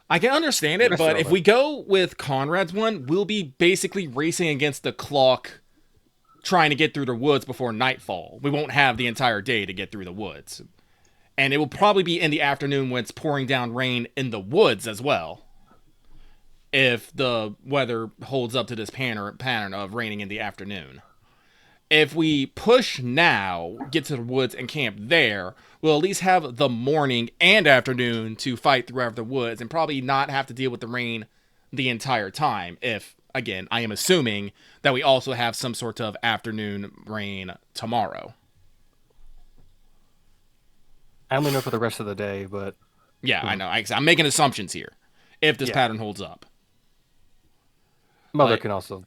I can understand it, but if we go with Konrad's one, we'll be basically racing against the clock, trying to get through the woods before nightfall. We won't have the entire day to get through the woods. And it will probably be in the afternoon when it's pouring down rain in the woods as well, if the weather holds up to this pattern of raining in the afternoon. If we push now, get to the woods and camp there, we'll at least have the morning and afternoon to fight throughout the woods and probably not have to deal with the rain the entire time. If, again, I am assuming that we also have some sort of afternoon rain tomorrow. I only know for the rest of the day, but... Yeah, I know. I'm making assumptions here. If this pattern holds up. Mother can also...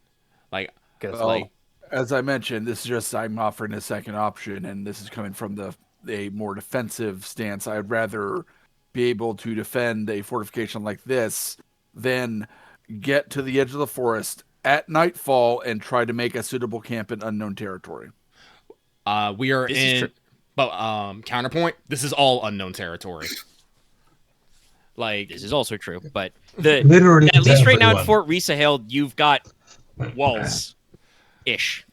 get us as I mentioned, this is just I'm offering a second option, and this is coming from a more defensive stance. I'd rather be able to defend a fortification like this than get to the edge of the forest at nightfall and try to make a suitable camp in unknown territory. We are but counterpoint, this is all unknown territory. This is also true, but Literally at least right now everyone. at Fort Resahale, you've got walls-ish.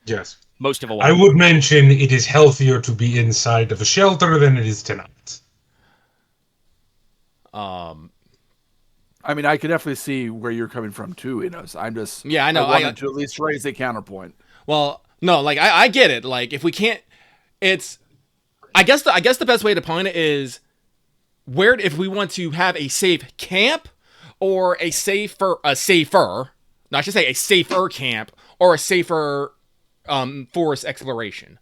Yes. Most of a wall. I would mention it is healthier to be inside of a shelter than it is tonight. I mean, I could definitely see where you're coming from too, Inos. I'm just I know. I wanted to at least raise a counterpoint. Well, no, I get it. If we can't, it's I guess the best way to point it is if we want to have a safe camp or a safer no, I should say a safer camp or a safer forest exploration.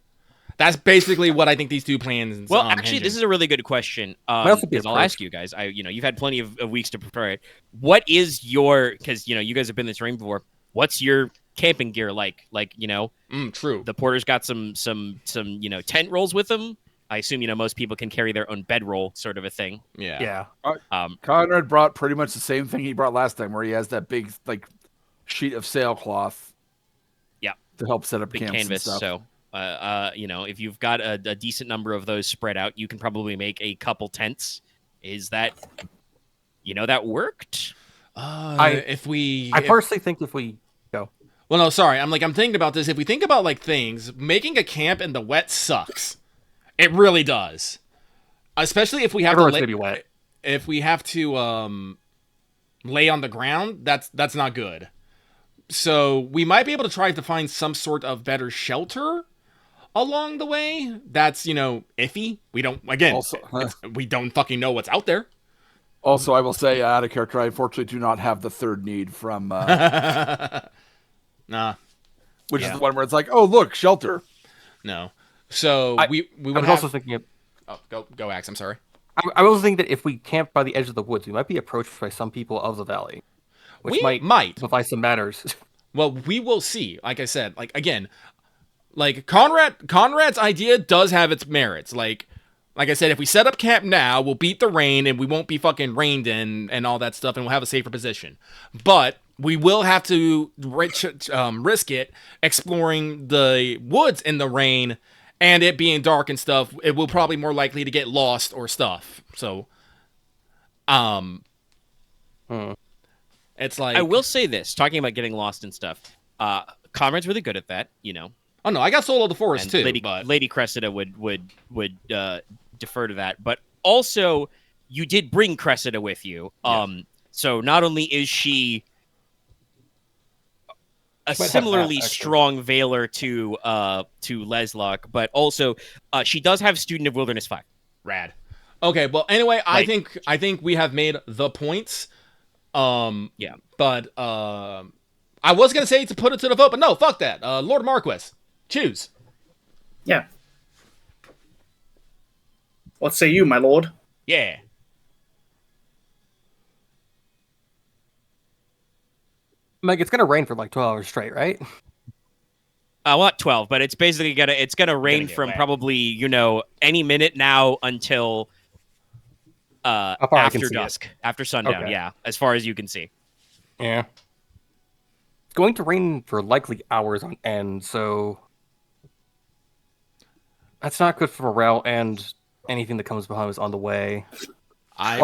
That's basically what I think these two plans. Well, actually, this is a really good question. Because I'll ask you guys. You've had plenty of weeks to prepare it. What is your? Because you guys have been in this terrain before. What's your camping gear like? True. The porter's got some tent rolls with them. I assume most people can carry their own bedroll, sort of a thing. Yeah. Konrad brought pretty much the same thing he brought last time, where he has that big sheet of sailcloth. Yeah. To help set up big camps canvas. and stuff. So, if you've got a decent number of those spread out, you can probably make a couple tents. Is that, that worked? I personally think if we go. Well, no, sorry. I'm thinking about this. If we think about things, making a camp in the wet sucks. It really does. Especially if we have Everyone's gonna be wet. If we have to lay on the ground, that's not good. So we might be able to try to find some sort of better shelter along the way. That's, iffy. We don't, again, Also, we don't fucking know what's out there. also, I will say, out of character, I unfortunately do not have the third need from, Nah, which Yeah. is the one where it's like, oh, look, shelter. no. So we I would was have... also thinking. Oh, go, Axe. I'm sorry. I was thinking that if we camp by the edge of the woods, we might be approached by some people of the valley, which We might simplify some matters. Well, we will see. Like I said, again, Conrad's idea does have its merits. Like I said, if we set up camp now, we'll beat the rain and we won't be fucking rained in and all that stuff, and we'll have a safer position. But we will have to risk it exploring the woods in the rain and it being dark and stuff. It will probably more likely to get lost or stuff. So, it's like, I will say this, talking about getting lost and stuff. Conrad's really good at that, Oh no, I got Soul of the Forest and too. Lady but Lady Cressida would defer to that. But also, you did bring Cressida with you. So not only is she a have similarly that, actually. strong Veiler to Leslok, but also she does have Student of Wilderness 5. Rad. Okay, well, anyway, Right. I think we have made the points. Yeah. But I was gonna say to put it to the vote, but no, fuck that. Lord Marquess, choose. Yeah. What say you, my lord? Yeah. Meg, it's gonna rain for like 12 hours straight, right? Not 12, but it's basically gonna rain get from wet. probably any minute now until How far I can after see it. dusk, after sundown. Okay. Yeah, as far as you can see. Yeah. It's going to rain for likely hours on end, so that's not good for morale and anything that comes behind us on the way. I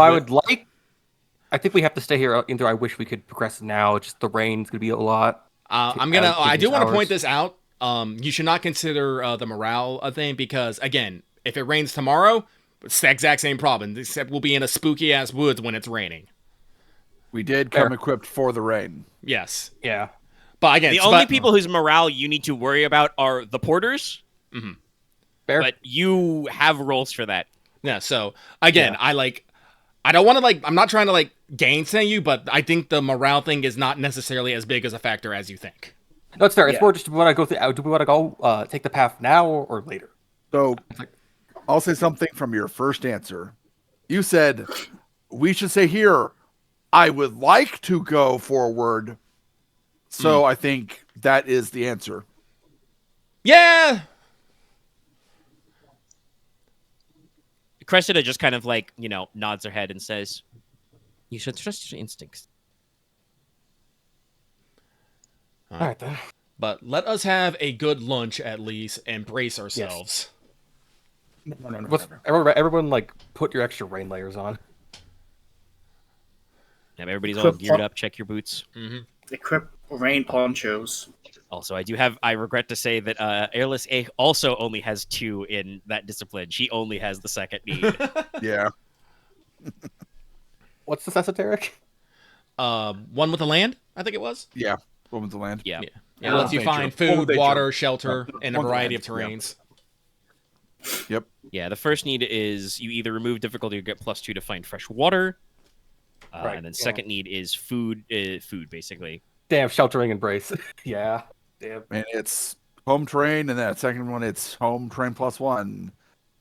think we have to stay here either. I wish we could progress now. Just the rain's gonna be a lot. I do want to hours. point this out. You should not consider the morale thing because, again, if it rains tomorrow, it's the exact same problem. Except we'll be in a spooky ass woods when it's raining. We did come Fair. equipped for the rain. Yes, Yeah. but again, The only people whose morale you need to worry about are the porters, Fair. but you have roles for that. Yeah. So again, Yeah. I don't want to I'm not trying to gainsay you, but I think the morale thing is not necessarily as big as a factor as you think. No, it's fair. It's Yeah. more just do we want to go through. Do we want to go take the path now or later? So I'll say something from your first answer. You said, we should say here, I would like to go forward. So I think that is the answer. Yeah. Cressida just kind of nods her head and says, "You should trust your instincts." All right then. But let us have a good lunch at least and brace ourselves. No. Everyone, put your extra rain layers on. Yeah, everybody's all geared up. Check your boots. Equip rain ponchos. Also, I regret to say that Airless A also only has 2 in that discipline. She only has the second need. Yeah. What's the esoteric? One with the land, I think it was. Yeah. Woman to land. Yeah. It lets you nature. find One with food, nature. water, shelter, in a One with variety land, of terrains. Yep. Yeah, the first need is you either remove difficulty or get +2 to find fresh water. Right, And then yeah. second need is food, basically. Damn, sheltering and brace. Yeah. Damn. And it's home terrain, and that second one, it's home terrain +1.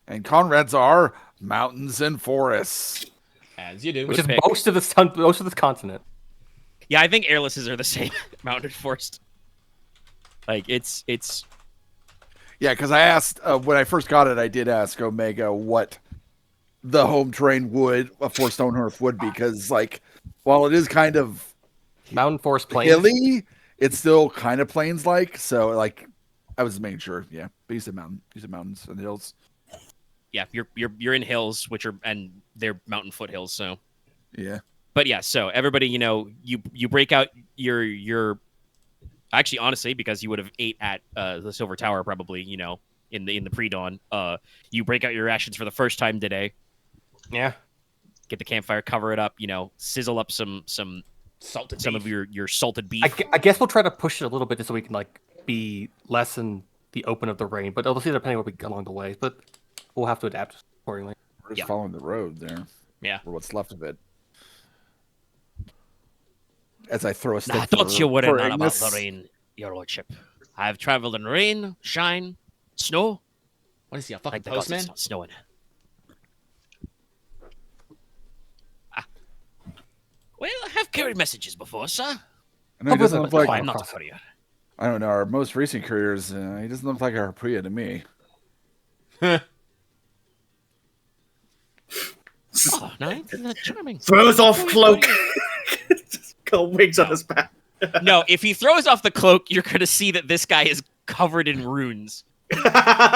And Conrad's are mountains and forests. As you do. Which is pick. most of this continent. Yeah, I think airlesses are the same. Mountain and forest. It's Yeah, because I asked, when I first got it, I did ask Omega what the home terrain for Stonehearth would be, because, while it is kind of Mountain forest plains. hilly, it's still kind of plains-like, so, I was making sure, yeah. But you said mountains and hills. yeah, you're in hills, and they're mountain foothills, so. Yeah. But yeah, so everybody, you break out your actually, honestly, because you would have ate at the Silver Tower probably, in the pre-dawn. You break out your rations for the first time today. Yeah. Get the campfire, cover it up, sizzle up some Salted some beef. of your salted beef. I guess we'll try to push it a little bit just so we can like be less in the open of the rain, but obviously depending on what we get along the way. But we'll have to adapt accordingly. We're just following the road there. Yeah. Or what's left of it. As I throw a stick Don't you worry for not about Ignis. the rain, your lordship. I have traveled in rain, shine, snow. What is he, a fucking Like the gods, postman? it's not snowing. Well, I have carried messages before, sir. I know he doesn't look like, I'm not a courier. I don't know, our most recent couriers, he doesn't look like a Harpria to me. Oh, no, charming. Throws off cloak. Just got wings on his back. No, if he throws off the cloak, you're going to see that this guy is covered in runes. It's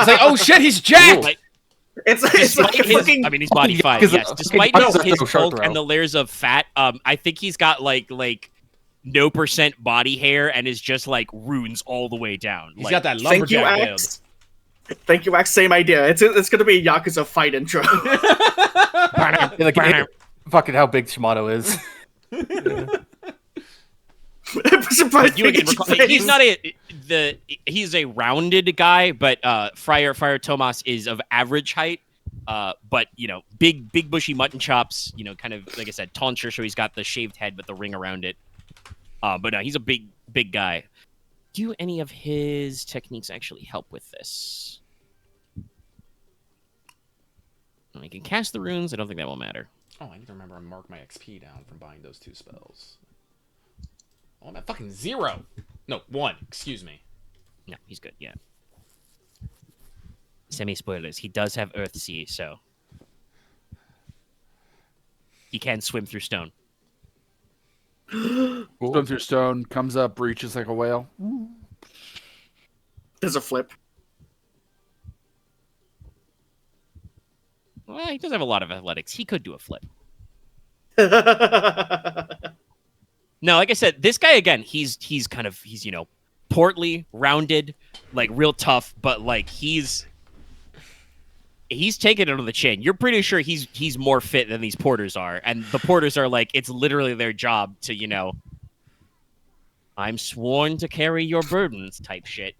like, oh shit, he's jacked! Like, It's despite like his, fucking. I mean, he's modified, Because- yes. Despite because his there's no short bulk throw. and the layers of fat, I think he's got like no % body hair and is just like runes all the way down. He's Like, got that Thank you, lumberjack build. Axe. Thank you, Axe. Same idea. It's gonna be a Yakuza fight intro. Yeah, like, fucking how big Shimano is. Surprised you again Pikachu's recall, face. he's not he's a rounded guy, but Friar Thomas is of average height. But you know, big bushy mutton chops, you know, kind of like I said, tonsure, so he's got the shaved head with the ring around it. But no, he's a big guy. Do any of his techniques actually help with this? I can cast the runes. I don't think that will matter. Oh, I need to remember and mark my XP down from buying those 2 spells. Oh, I'm at fucking 0. No, 1. Excuse me. No, he's good. Yeah. Semi-spoilers. He does have Earthsea, so he can swim through stone. Swim through stone, comes up, breaches like a whale. There's a flip. Well, he does have a lot of athletics. He could do a flip. No, like I said, this guy again, he's you know, portly, rounded, like real tough, but like he's taking it on the chin. You're pretty sure he's more fit than these porters are, and the porters are like, it's literally their job to, you know, I'm sworn to carry your burdens type shit.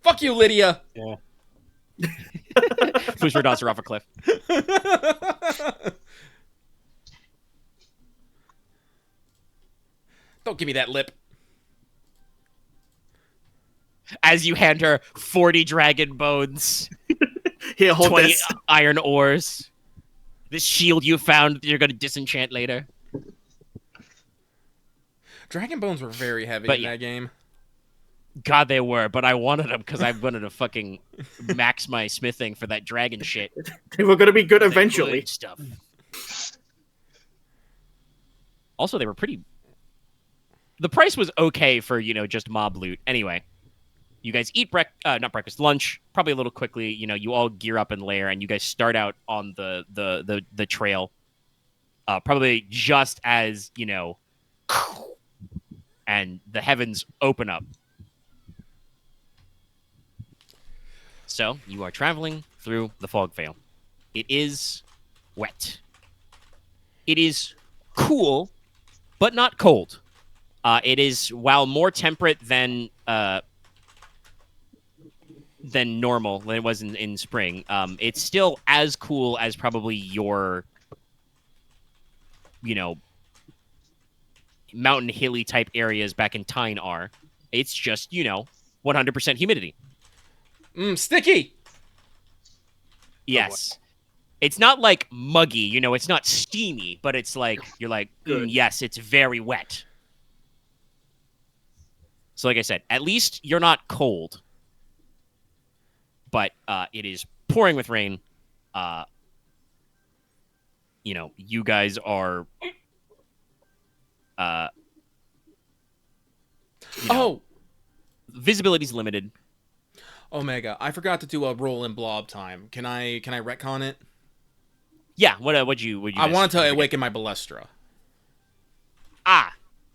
Fuck you, Lydia! Yeah. Push your daughter off a cliff. Don't give me that lip. As you hand her 40 dragon bones, Here, hold 20 this. iron ores, this shield you found that you're going to disenchant later. Dragon bones were very heavy But in yeah. that game. God, they were, but I wanted them because I wanted to fucking max my smithing for that dragon shit. They were gonna be good That eventually. good stuff. Also, they were pretty. The price was okay for, you know, just mob loot. Anyway, you guys eat not breakfast, lunch. Probably a little quickly. You know, you all gear up and lair, and you guys start out on the trail. Probably just as, you know, and the heavens open up. So you are traveling through the fog veil. It is wet. It is cool, but not cold. It is, while more temperate than normal, than it was in spring. It's still as cool as probably your, you know, mountain hilly type areas back in Teine are. It's just, you know, 100% humidity. Sticky! Yes. It's not like muggy, you know, it's not steamy, but it's like, you're like, yes, it's very wet. So like I said, at least you're not cold. But it is pouring with rain. You know, you guys are... Visibility's limited. Omega, I forgot to do a roll in blob time. Can I retcon it? Yeah, what'd you I miss? wanted to awaken my Balestra.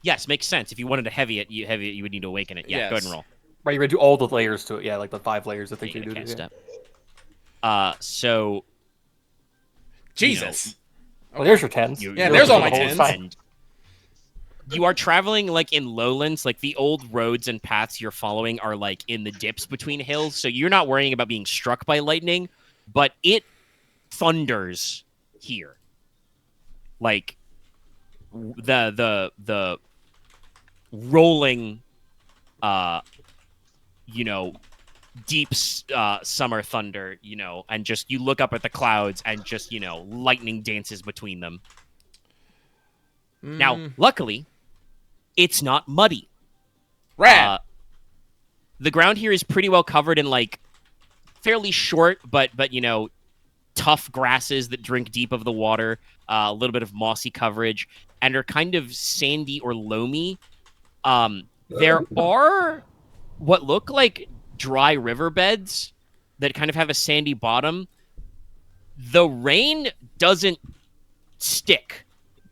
Yes, makes sense. If you wanted to heavy it, you would need to awaken it. Yeah, Yes. go ahead and roll. Right, you're gonna do all the layers to it. Yeah, like the 5 layers I think You you do. get a cast Yeah. step. So Jesus. Well, there's your 10s. you- Yeah, you there's roll all my the whole 10s. time. you are traveling like in lowlands, like the old roads and paths you're following are like in the dips between hills, so you're not worrying about being struck by lightning, but it thunders here. Like the rolling deep summer thunder, and just you look up at the clouds and just, lightning dances between them. Now, luckily, it's not muddy. Rad. The ground here is pretty well covered in like fairly short, but tough grasses that drink deep of the water, a little bit of mossy coverage, and are kind of sandy or loamy. There are what look like dry riverbeds that kind of have a sandy bottom. The rain doesn't stick.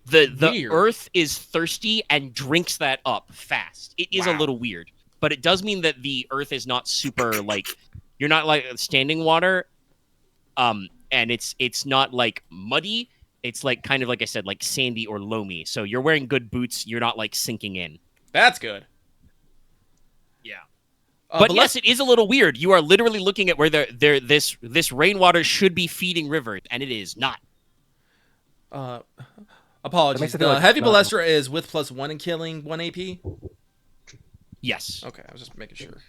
The earth is thirsty and drinks that up fast. It is a little weird, but it does mean that the earth is not super like you're not like standing water. And it's not like muddy. It's like kind of like I said, like sandy or loamy. So you're wearing good boots. You're not like sinking in. That's good. Yeah. But yes, it is a little weird. You are literally looking at where this rainwater should be feeding rivers, and it is not. Apologies. The heavy ballista is with +1 in killing 1 AP? Yes. Okay, I was just making sure.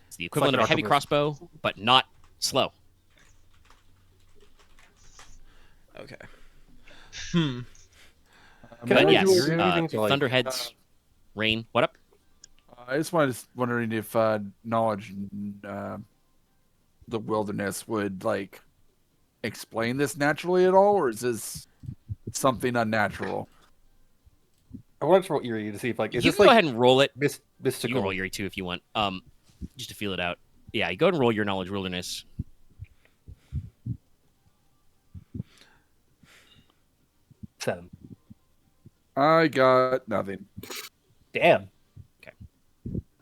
It's the equivalent of a heavy crossbow, but not slow. Okay. But yes, thunderheads, rain. What up? I just wondering if knowledge in the wilderness would like explain this naturally at all, or is this something unnatural? I wanted to roll Eerie to see if like is you this can like go ahead and roll it. mystical? You can roll Eerie too if you want. Just to feel it out. Yeah, you go ahead and roll your knowledge wilderness. 7. I got nothing. Damn. Okay,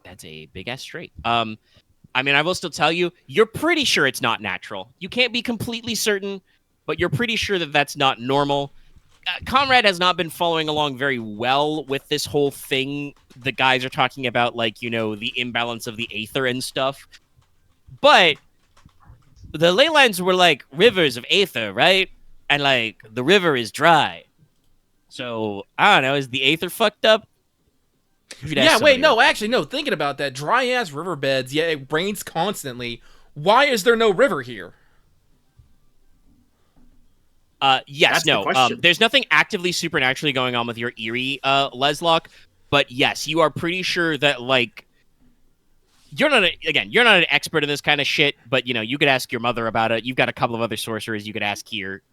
that's a big ass straight. I mean, I will still tell you, you're pretty sure it's not natural. You can't be completely certain, but you're pretty sure that that's not normal. Konrad has not been following along very well with this whole thing. The guys are talking about, like, the imbalance of the aether and stuff. But the ley lines were like rivers of aether, right? And, like, the river is dry. So, I don't know, is the aether fucked up? Yeah, wait, no, actually, no, thinking about that, dry-ass riverbeds, yeah, it rains constantly. Why is there no river here? Yes, That's the question. there's nothing actively supernaturally going on with your Eerie, Leslok, but yes, you are pretty sure that, like, you're not an expert in this kind of shit, but, you could ask your mother about it. You've got a couple of other sorcerers you could ask here,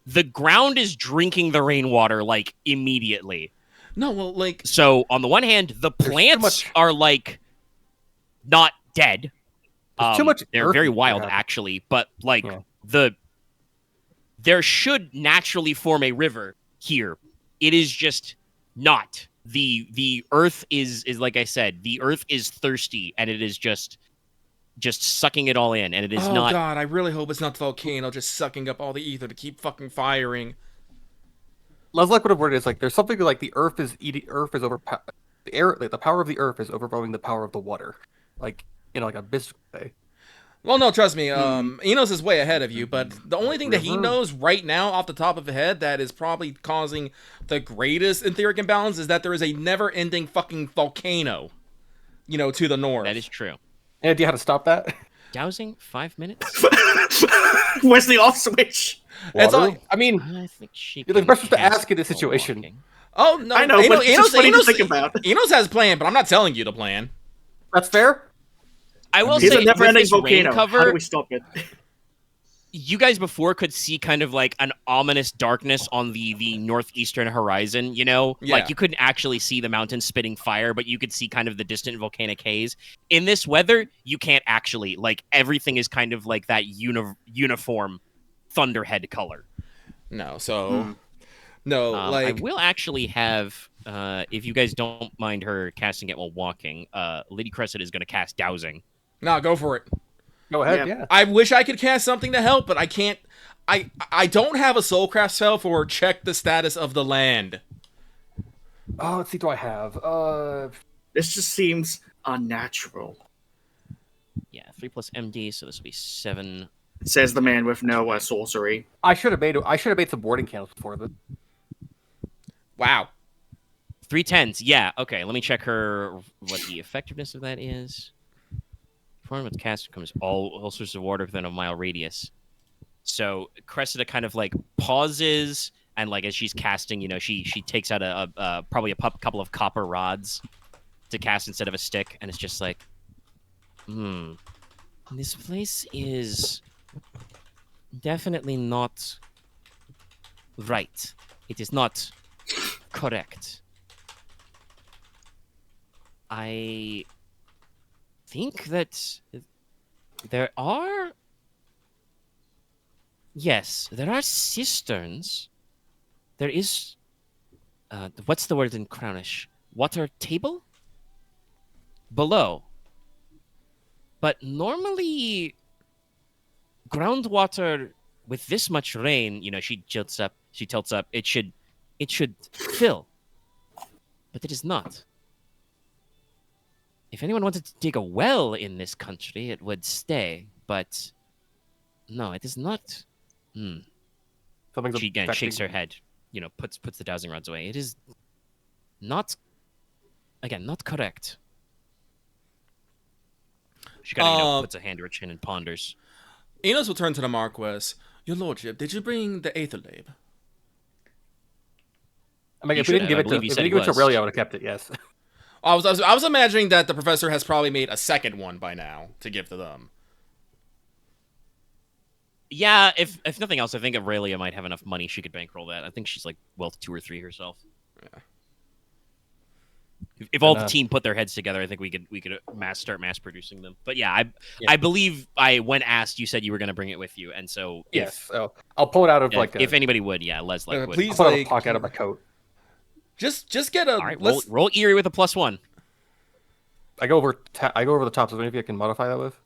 The ground is drinking the rainwater, like, immediately. No, well, like... So, on the one hand, the plants are, like, not dead. Too much they're earth very in wild, there. actually. But, like, there should naturally form a river here. It is just not. The earth is like I said, the earth is thirsty, and it is just sucking it all in, and it is not... Oh, God, I really hope it's not the volcano just sucking up all the ether to keep fucking firing. Leslok would have worded it as like there's something like the earth is the air, like the power of the earth is overwhelming the power of the water, like like a mystical way. Well, no, trust me, Inos is way ahead of you, but the only thing that he knows right now off the top of his head that is probably causing the greatest etheric imbalance is that there is a never-ending fucking volcano, to the north. That is true. Any idea how to stop that? Dowsing 5 minutes? Where's the off switch? It's all, I mean, I think she you're the can best to cast ask in this while situation. walking. Oh, no, I know, but it's just funny to think about. Enos has a plan, but I'm not telling you the plan. That's fair. I will He's say, a never-ending with this rain volcano. cover, How do we stop it? you guys before could see kind of like an ominous darkness on the northeastern horizon, Yeah. Like you couldn't actually see the mountains spitting fire, but you could see kind of the distant volcanic haze. In this weather, you can't actually, like, everything is kind of like that uniform thunderhead color. No, so... No, I will actually have, if you guys don't mind her casting it while walking, Lady Crescent is going to cast Dowsing. No, go for it. Go ahead. Yeah. I wish I could cast something to help, but I can't. I don't have a soulcraft spell for check the status of the land. Oh, let's see. Do I have? This just seems unnatural. Yeah, 3 plus MD, so this will be 7. Says the man with no sorcery. I should have made some boarding candles before this. Wow. 3 10s. Yeah, okay. Let me check what the effectiveness of that is. Perform with caster comes all sorts of water within a mile radius. So Cressida kind of like pauses, and like as she's casting, you know, she takes out probably a couple of copper rods to cast instead of a stick, and it's just like, this place is definitely not right. It is not correct. I think that there are... Yes, there are cisterns. There is... what's the word in Crownish? Water table? Below. But normally, groundwater with this much rain, you know, she tilts up, it should fill. But it is not. If anyone wanted to dig a well in this country, it would stay. But no, it is not. She again shakes her head, you know, puts the dowsing rods away. It is not, again, not correct. She kind of, you know, puts a hand to her chin and ponders. Inos will turn to the Marquess. Your lordship, did you bring the Aether Labe? I mean, if we didn't give it to Aurelia, I would have kept it, yes. I was imagining that the professor has probably made a second one by now to give to them. Yeah, if nothing else, I think Aurelia might have enough money she could bankroll that. I think she's like wealth 2 or 3 herself. Yeah. If all the team put their heads together, I think we could start mass producing them. But yeah, I believe when asked, you said you were going to bring it with you, and so yes, I'll pull it out of if anybody would, Leslok would. Please, I'll pull out a pocket out of my coat. Just get a. All right, roll Eerie with a +1. I go over the top. So maybe I can modify that with.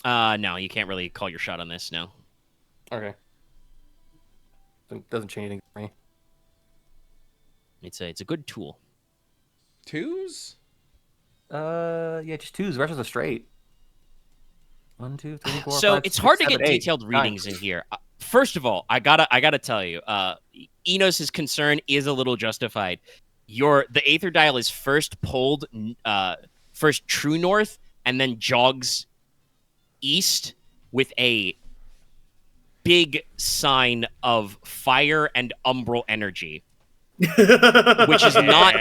No, you can't really call your shot on this. No. Okay. It doesn't change anything for me. It's a good tool. 2s? Yeah, just 2s. The rest is a straight. 1, 2, 3, 4. So 5, it's 6, hard 7, to get 8, detailed 9. readings in here. First of all, I gotta tell you, Enos' concern is a little justified. The Aether Dial is first pulled, first true north, and then jogs east with a big sign of fire and umbral energy, which is not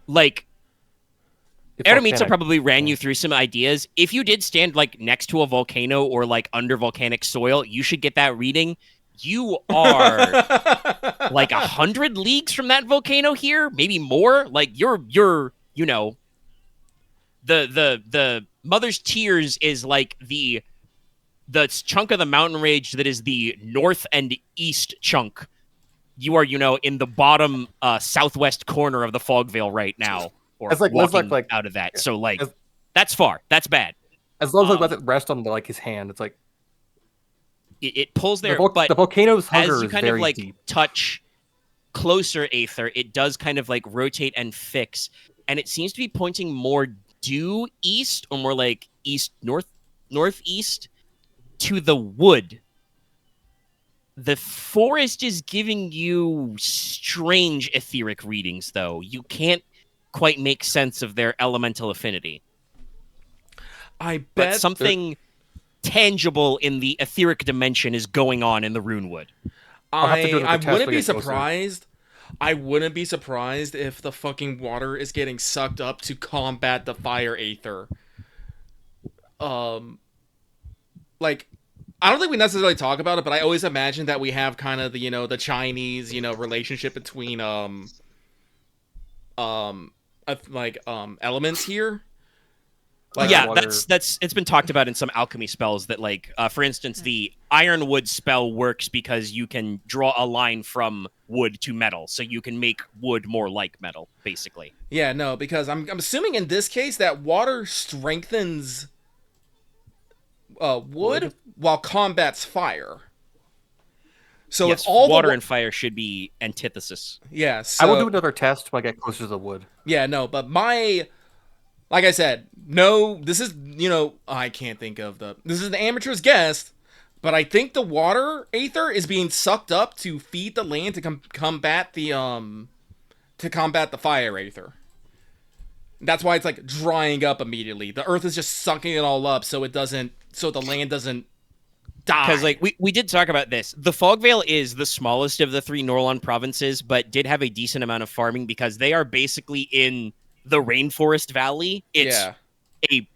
like. Aramitsa probably ran you through some ideas. If you did stand like next to a volcano or like under volcanic soil, you should get that reading. You are like 100 leagues from that volcano here, maybe more. Like you're you know, the Mother's Tears is like the chunk of the mountain range that is the north and east chunk. You are, you know, in the bottom southwest corner of the fog veil right now. Or it's like, walking like out of that. So, like, that's far. That's bad. As long as it lets it rest on, like, his hand, it's like... It pulls there, but the volcano's hunger as you kind of, like, deep. touch closer Aether, it does kind of, like, rotate and fix. And it seems to be pointing more due east, or more, like, northeast, to the wood. The forest is giving you strange etheric readings, though. You can't quite make sense of their elemental affinity. I bet but something tangible in the etheric dimension is going on in the Runewood. I wouldn't be surprised. I wouldn't be surprised if the fucking water is getting sucked up to combat the fire aether. Like, I don't think we necessarily talk about it, but I always imagine that we have kind of the, you know, the Chinese, you know, relationship between elements here. Like, yeah, that's it's been talked about in some alchemy spells that, like, for instance, the ironwood spell works because you can draw a line from wood to metal, so you can make wood more like metal, basically. Yeah, no, because I'm assuming in this case that water strengthens wood while combat's fire. So yes, if all water the and fire should be antithesis. yeah, so I will do another test when I get closer to the wood. yeah, no, but like I said, no, this is I can't think of this is the amateur's guess, but I think the water aether is being sucked up to feed the land to combat the fire aether. That's why it's like drying up immediately. The earth is just sucking it all up, so the land doesn't die. Because like we did talk about this. The Fogvale is the smallest of the 3 Norlon provinces, but did have a decent amount of farming because they are basically in the rainforest valley. It's a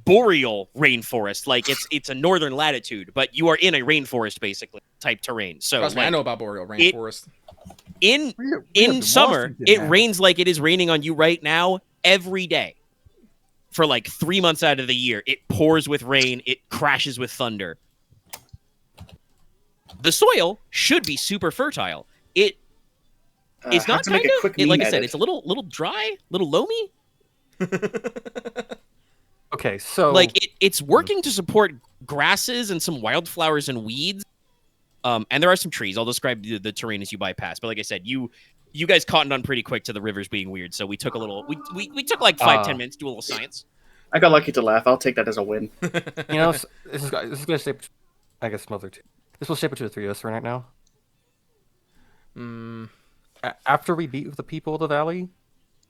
boreal rainforest. Like it's a northern latitude, but you are in a rainforest basically type terrain. So Trust me, like, I know about boreal rainforest. In in summer, Washington it now. rains like it is raining on you right now every day. For like 3 months out of the year, it pours with rain. It crashes with thunder. The soil should be super fertile. It's have not to make kind a of. quick Like I meme said, edit. it's a little dry, little loamy. Okay, so Like it's working to support grasses and some wildflowers and weeds. And there are some trees. I'll describe the terrain as you bypass. But like I said, you guys cottoned on pretty quick to the rivers being weird. So we took a little. We took like 5-10 minutes to do a little science. I got lucky to laugh. I'll take that as a win. this is going to shape. I guess some other two. This will shape it to the 3 of us right now. After we beat the people of the valley,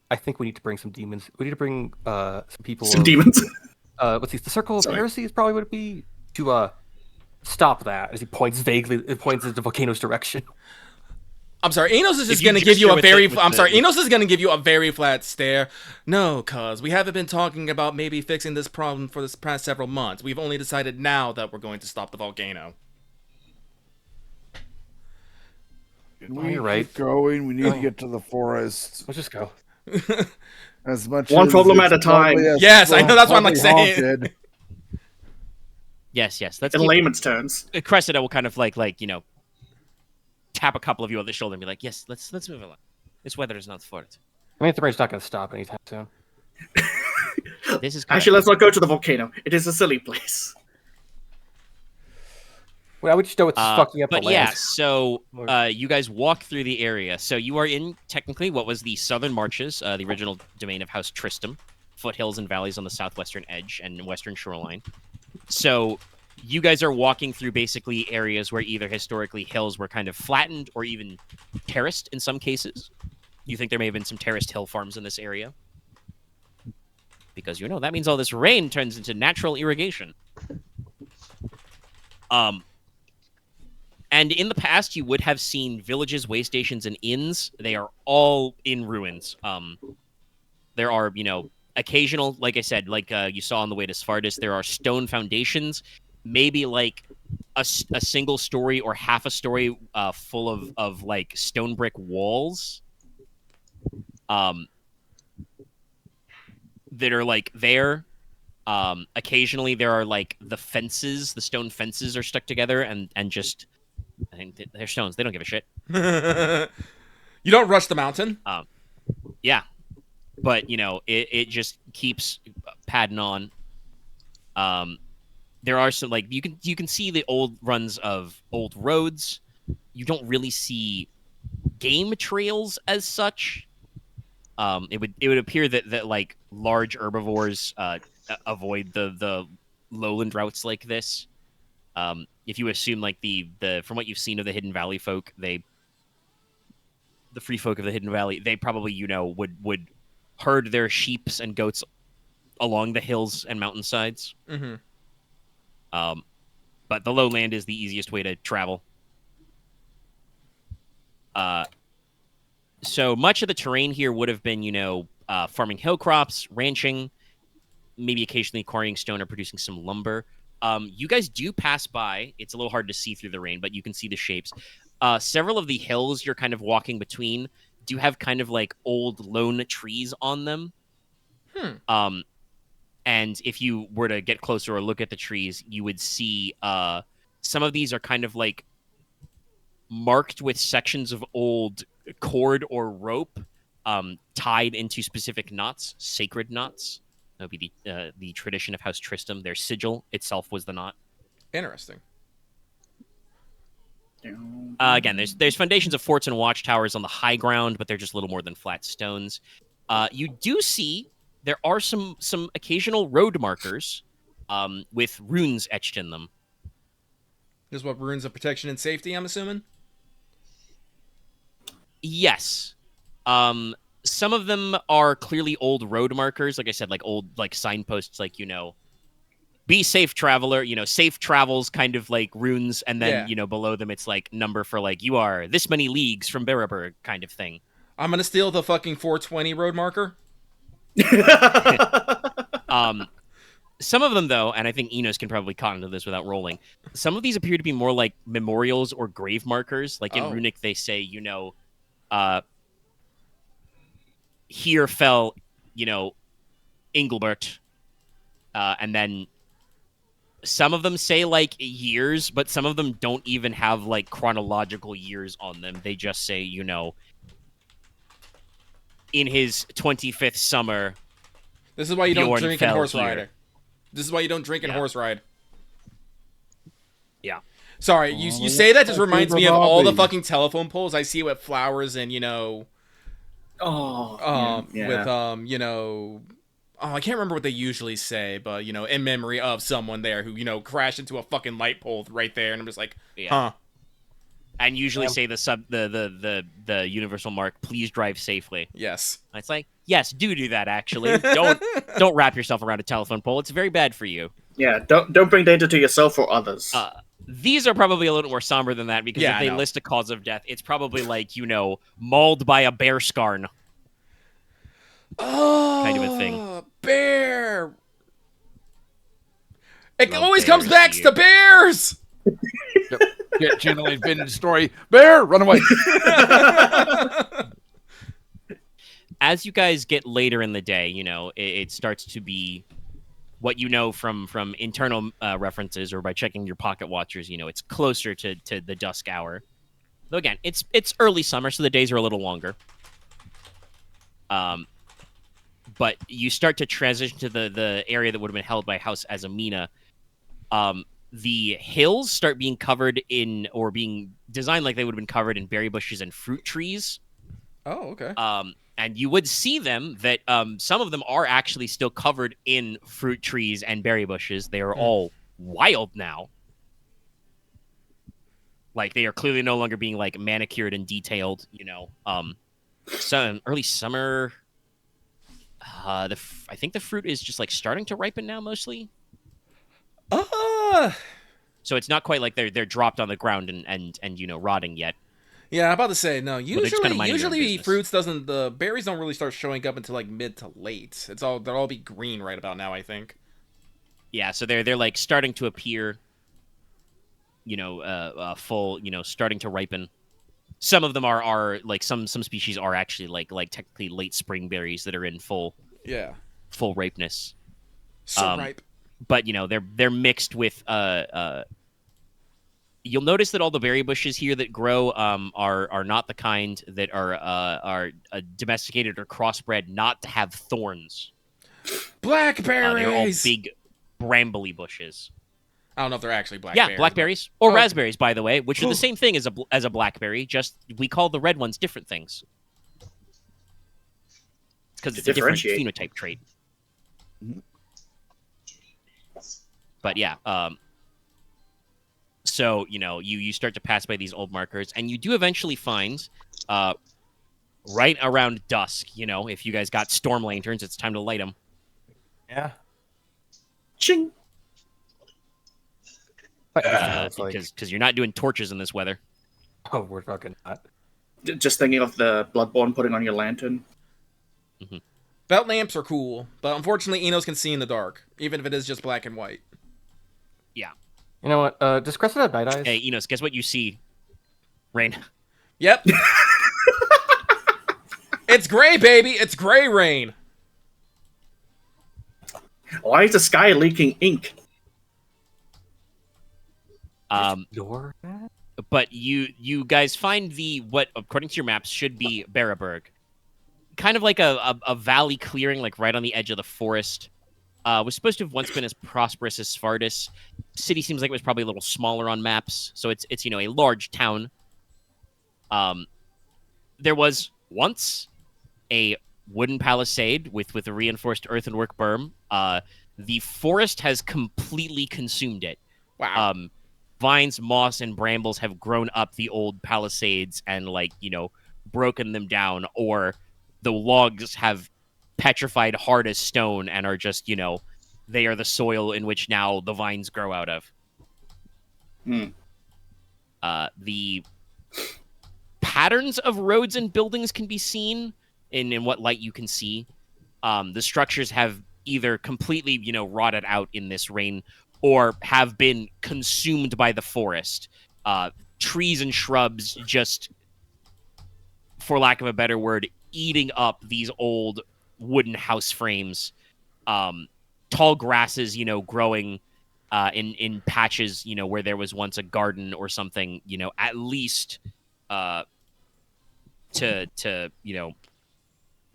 I think we need to bring some demons. We need to bring some people. Some demons. What's the Circle of Heresy is probably what it be to stop that. As he points vaguely, it points in the volcano's direction. I'm sorry, Inos is just you going to give you gesture a with very. the- with I'm the- sorry, Inos is going to give you a very flat stare. No, cuz we haven't been talking about maybe fixing this problem for this past several months. We've only decided now that we're going to stop the volcano. We you're right. keep going. We need to get to the forest Let's just go. as much. One as problem it's at a time. probably Yes, I know, that's what I'm, like, probably saying. haunted. Yes. Let's In keep, layman's terms. Cressida will kind of like tap a couple of you on the shoulder and be like, "Yes, let's move along. This weather is not for it. I mean, the rain's not going to stop anytime soon. This is correct. Actually, let's not go to the volcano. It is a silly place. Well, we just know it's fucking up the But land. yeah, so you guys walk through the area. So you are in technically what was the southern marches, the original domain of House Tristram, foothills and valleys on the southwestern edge and western shoreline. So you guys are walking through basically areas where either historically hills were kind of flattened or even terraced in some cases. You think there may have been some terraced hill farms in this area? Because that means all this rain turns into natural irrigation. And in the past, you would have seen villages, way stations, and inns. They are all in ruins. There are, occasional, like I said, like you saw on the way to Sfardis, there are stone foundations, maybe like a single story or half a story full of like stone brick walls that are like there. Occasionally, there are like the stone fences are stuck together and just... I think they're stones. They don't give a shit. You don't rush the mountain. Yeah. But, it just keeps padding on. There are some, like, you can see the old runs of old roads. You don't really see game trails as such. It would appear that like, large herbivores avoid the lowland routes like this. If you assume like the from what you've seen of the Hidden Valley folk, the free folk of the Hidden Valley, they probably would herd their sheeps and goats along the hills and mountainsides. Mm-hmm. But the lowland is the easiest way to travel. So much of the terrain here would have been farming hill crops, ranching, maybe occasionally quarrying stone or producing some lumber. You guys do pass by. It's a little hard to see through the rain, but you can see the shapes. Several of the hills you're kind of walking between do have kind of like old lone trees on them. And if you were to get closer or look at the trees, you would see some of these are kind of like marked with sections of old cord or rope tied into specific knots, sacred knots. That would be the tradition of House Tristram. Their sigil itself was the knot. Interesting. Again, there's foundations of forts and watchtowers on the high ground, but they're just a little more than flat stones. You do see there are some occasional road markers with runes etched in them. This is what runes of protection and safety, I'm assuming? Yes. Some of them are clearly old road markers, like I said, like old like signposts, like, be safe, traveler, safe travels kind of like runes, and then, below them it's like number for like, you are this many leagues from Bereberg kind of thing. I'm gonna steal the fucking 420 road marker. Some of them, though, and I think Inos can probably cotton to this without rolling, some of these appear to be more like memorials or grave markers. Like in Runic, they say, here fell, Engelbert. And then some of them say, like, years, but some of them don't even have, like, chronological years on them. They just say, in his 25th summer... This is why you don't Bjorn drink and fell horse here. ride. This is why you don't drink and horse ride. Yeah. Sorry, you say that just reminds me of all the fucking telephone poles I see with flowers and, with, I can't remember what they usually say, but, in memory of someone there who, crashed into a fucking light pole right there, and I'm just like, huh. And usually say the universal mark, please drive safely. Yes. And it's like, yes, do that, actually. Don't wrap yourself around a telephone pole. It's very bad for you. Yeah, don't bring danger to yourself or others. These are probably a little more somber than that, because if they list a cause of death, it's probably like, mauled by a bear scarn. Oh, kind of a thing. Bear. It always comes back to bears. Get generally vintage story. Bear, run away. As you guys get later in the day, it starts to be what you know from internal references or by checking your pocket watchers. It's closer to the dusk hour. Though again, it's early summer, so the days are a little longer. But you start to transition to the area that would have been held by House Azamina. The hills start being covered in, or being designed like they would have been covered in berry bushes and fruit trees. Oh, okay. And you would see them that some of them are actually still covered in fruit trees and berry bushes. They are all wild now. Like, they are clearly no longer being, like, manicured and detailed, early summer... I think the fruit is just like starting to ripen now, mostly. So it's not quite like they're dropped on the ground and rotting yet. Yeah, I'm about to say no. Usually fruits the berries don't really start showing up until like mid to late. They'll all be green right about now, I think. Yeah, so they're like starting to appear, full, starting to ripen. Some of them are like some species are actually like technically late spring berries that are in full ripeness. So ripe. But they're mixed with you'll notice that all the berry bushes here that grow are not the kind that are domesticated or crossbred not to have thorns. Blackberries. They're all big brambly bushes. I don't know if they're actually blackberries. Yeah, blackberries or raspberries, by the way, which are the same thing as a blackberry. Just we call the red ones different things because it's a different phenotype trait. But yeah, so you start to pass by these old markers, and you do eventually find, right around dusk. If you guys got storm lanterns, it's time to light them. Yeah. Ching. Because you're not doing torches in this weather. Oh, we're fucking not. Just thinking of the Bloodborne putting on your lantern. Mm-hmm. Belt lamps are cool, but unfortunately Enos can see in the dark, even if it is just black and white. Yeah. You know what? Does Crescent have night eyes? Hey, Enos, guess what you see? Rain. Yep. It's gray, baby. It's gray rain. Why is the sky leaking ink? But you guys find what according to your maps should be Bereberg, kind of like a valley clearing, like right on the edge of the forest. was supposed to have once been as prosperous as Spartus. City seems like it was probably a little smaller on maps, so it's a large town. There was once a wooden palisade with a reinforced earthenwork berm. The forest has completely consumed it. Wow. Vines, moss, and brambles have grown up the old palisades and broken them down, or the logs have petrified hard as stone and are just they are the soil in which now the vines grow out of. The patterns of roads and buildings can be seen in what light you can see. The structures have either completely, rotted out in this rain or have been consumed by the forest. Trees and shrubs just, for lack of a better word, eating up these old wooden house frames. Tall grasses, growing in patches, where there was once a garden or something, at least to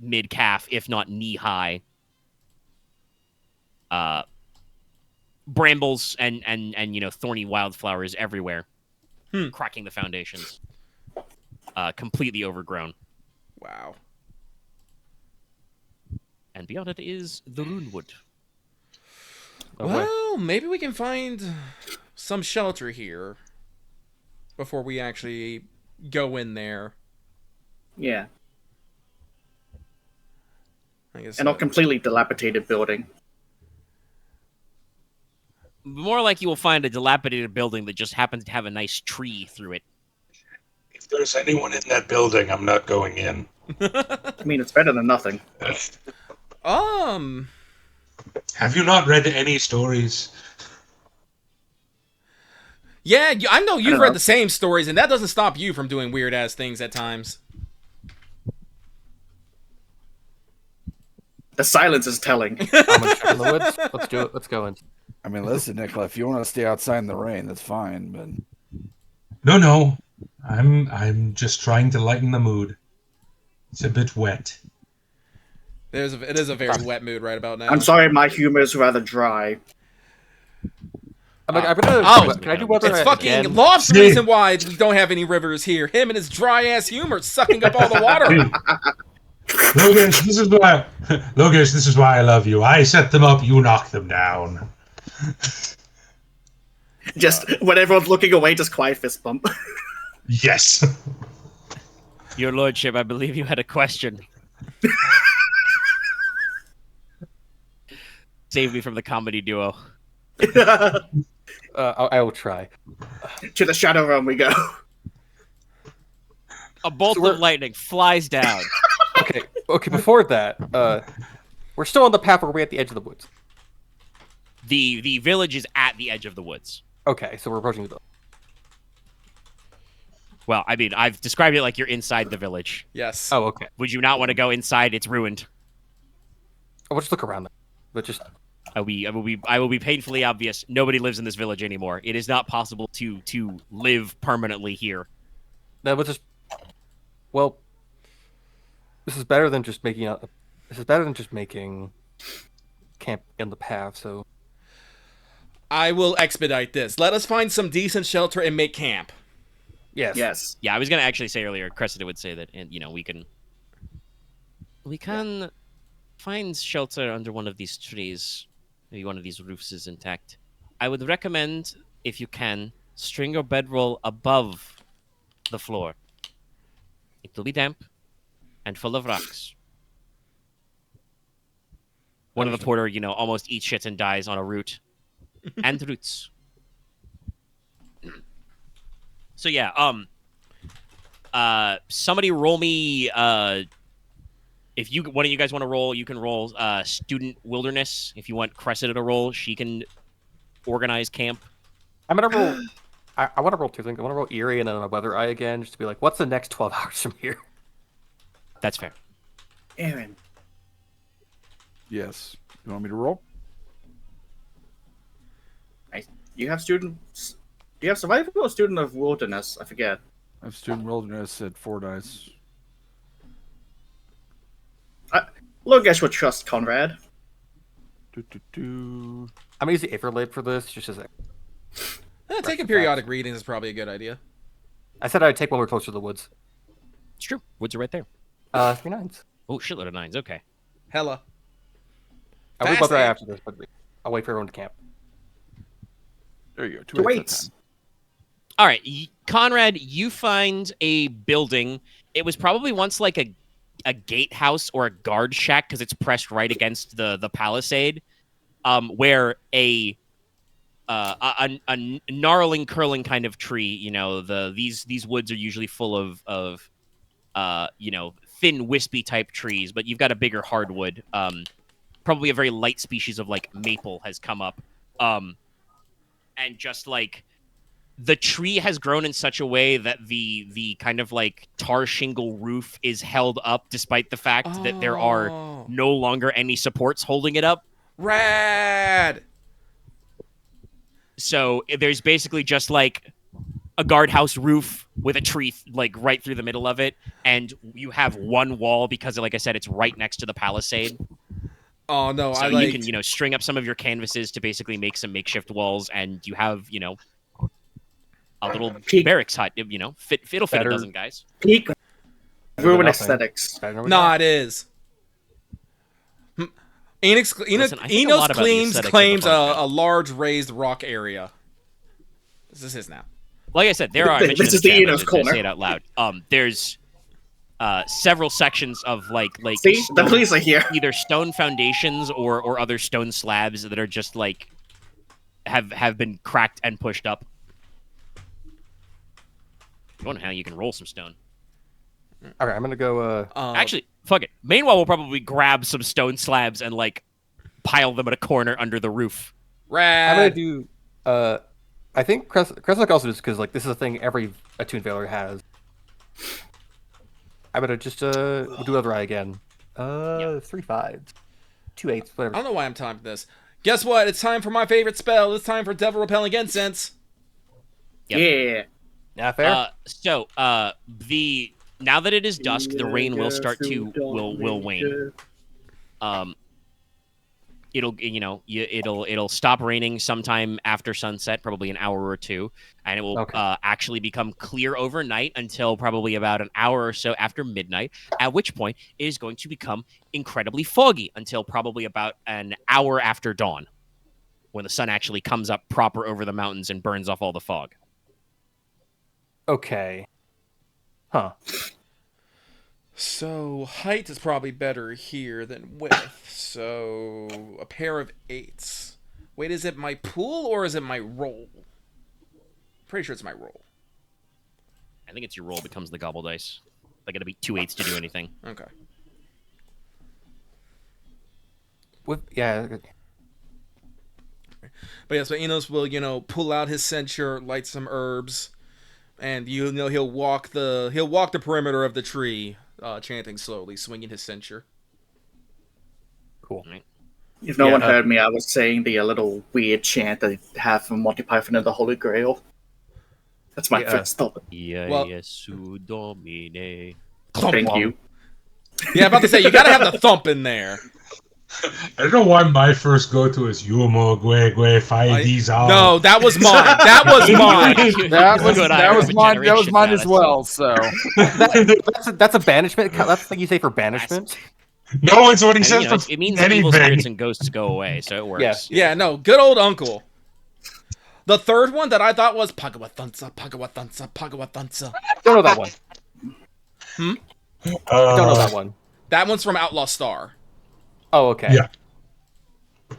mid-calf, if not knee-high. Brambles and thorny wildflowers everywhere, cracking the foundations. Completely overgrown. Wow. And beyond it is the Runewood. Well, maybe we can find some shelter here before we actually go in there. Yeah. I guess. And a completely dilapidated building. More like you will find a dilapidated building that just happens to have a nice tree through it. If there's anyone in that building, I'm not going in. I mean, it's better than nothing. Have you not read any stories? Yeah, I know you've don't read know. the same stories, and that doesn't stop you from doing weird-ass things at times. The silence is telling. I'm gonna check in the woods. Let's do it. Let's go in. I mean, listen, Nicola, if you want to stay outside in the rain, that's fine. But No. I'm just trying to lighten the mood. It's a bit wet. It is a very wet mood right about now. I'm sorry, my humor is rather dry. I'm gonna. Oh, can I do weather It's fucking again? Loth's the reason why we don't have any rivers here. Him and his dry-ass humor sucking up all the water. Logesh, this is why I love you. I set them up, you knock them down. Just when everyone's looking away, just quiet fist bump. Yes. Your Lordship, I believe you had a question. Save me from the comedy duo. I will try. To the Shadow Realm we go. A bolt of lightning flies down. Okay. Before that, we're still on the path where we're at the edge of the woods. The village is at the edge of the woods. Okay, so we're approaching the village. Well, I mean, I've described it like you're inside the village. Yes. Oh, okay. Would you not want to go inside? It's ruined. We'll just look around then. But just I will be painfully obvious. Nobody lives in this village anymore. It is not possible to live permanently here. that was just. Well, this is better than just making camp in the path. So I will expedite this. Let us find some decent shelter and make camp. yes. Yeah, I was gonna actually say earlier. Cressida would say that, and we can find shelter under one of these trees. Maybe one of these roofs is intact. I would recommend, if you can, string your bedroll above the floor. It will be damp and full of rocks. One of the porter, almost eats shit and dies on a root. And roots. So yeah, somebody roll me, if one of you guys want to roll, you can roll Student Wilderness. If you want Cressida to roll, she can organize camp. I'm gonna roll. I want to roll two things. I want to roll Eerie and then a Weather Eye again, just to be like, what's the next 12 hours from here? That's fair. Aren. yes, you want me to roll? You have students. Do you have survival or student of wilderness? I forget. I have student wilderness at 4 dice. Logesh would trust Konrad. I'm gonna use the Aetherlid for this, just as Taking periodic readings is probably a good idea. I said I'd take one more closer to the woods. It's true. Woods are right there. 3 nines. Oh, shitload of 9s. Okay. Hella. I will Fast go there eight. after this, but I'll wait for everyone to camp. There you go. Two weights. All right, Konrad, you find a building. It was probably once like a gatehouse or a guard shack because it's pressed right against the palisade, where a gnarling, curling kind of tree. You know, these woods are usually full of thin, wispy type trees, but you've got a bigger hardwood. Probably a very light species of like maple has come up, and just like. The tree has grown in such a way that the kind of like tar shingle roof is held up despite the fact that there are no longer any supports holding it up. Rad! So there's basically just like a guardhouse roof with a tree like right through the middle of it, and you have one wall because, like I said, it's right next to the palisade. Oh, no, So I like... you can, string up some of your canvases to basically make some makeshift walls, and you have, a little barracks hut, it'll fit a dozen guys. Peak ruin nothing. aesthetics. Nah, it is. Enos Listen, I think a lot about the aesthetics of the claims podcast. a large raised rock area. This is his now. Like I said, there are. I mentioned This is in the chat, but Enos just to corner. say it out loud. There's several sections of like See, stone, the police are here. either stone foundations or other stone slabs that are just like have been cracked and pushed up. I don't know how you can roll some stone. All right, I'm gonna go. Actually, fuck it. Meanwhile, we'll probably grab some stone slabs and like pile them in a corner under the roof. Rad! I'm gonna do. I think Kreslok also just because like this is a thing every attuned Veiler has. I'm gonna just we'll do other eye again. 3 5s, 2 8s, I whatever. don't know why I'm timing this. Guess what? It's time for my favorite spell. It's time for Devil Repelling Incense. Yep. Yeah. Yeah, fair. So now that it is dusk, the rain will start to will wane. It'll stop raining sometime after sunset, probably an hour or two, and it will actually become clear overnight until probably about an hour or so after midnight, at which point it is going to become incredibly foggy until probably about an hour after dawn, when the sun actually comes up proper over the mountains and burns off all the fog. Okay. Huh. So height is probably better here than width. So a pair of 8s. Wait, is it my pool or is it my roll? Pretty sure it's my roll. I think it's your roll becomes the gobble dice. They got to be 2 8s to do anything. Okay. Yeah. But yeah, so Enos will, pull out his censer, light some herbs, and he'll walk the perimeter of the tree, chanting slowly, swinging his censer. Cool. Right. If no one heard me, I was saying the little weird chant that I have from Monty Python and the Holy Grail. That's my first stop. Jesu Domine. Thank you. Yeah, about to say, you gotta have the thump in there. I don't know why my first go-to is Yumo Gue Gue Fai These Out. No, that was mine. That was mine. That was mine as well. So That's a banishment. That's like you say for banishment. No, it's what he says for it means that evil anything. spirits and ghosts go away, so it works. Yes. Yeah, no, good old uncle. The third one that I thought was Pagawathunsa, Pagawathunsa, Pagawathunsa. Don't know that one. Hmm? Don't know that one. That one's from Outlaw Star. Oh, okay. Yeah.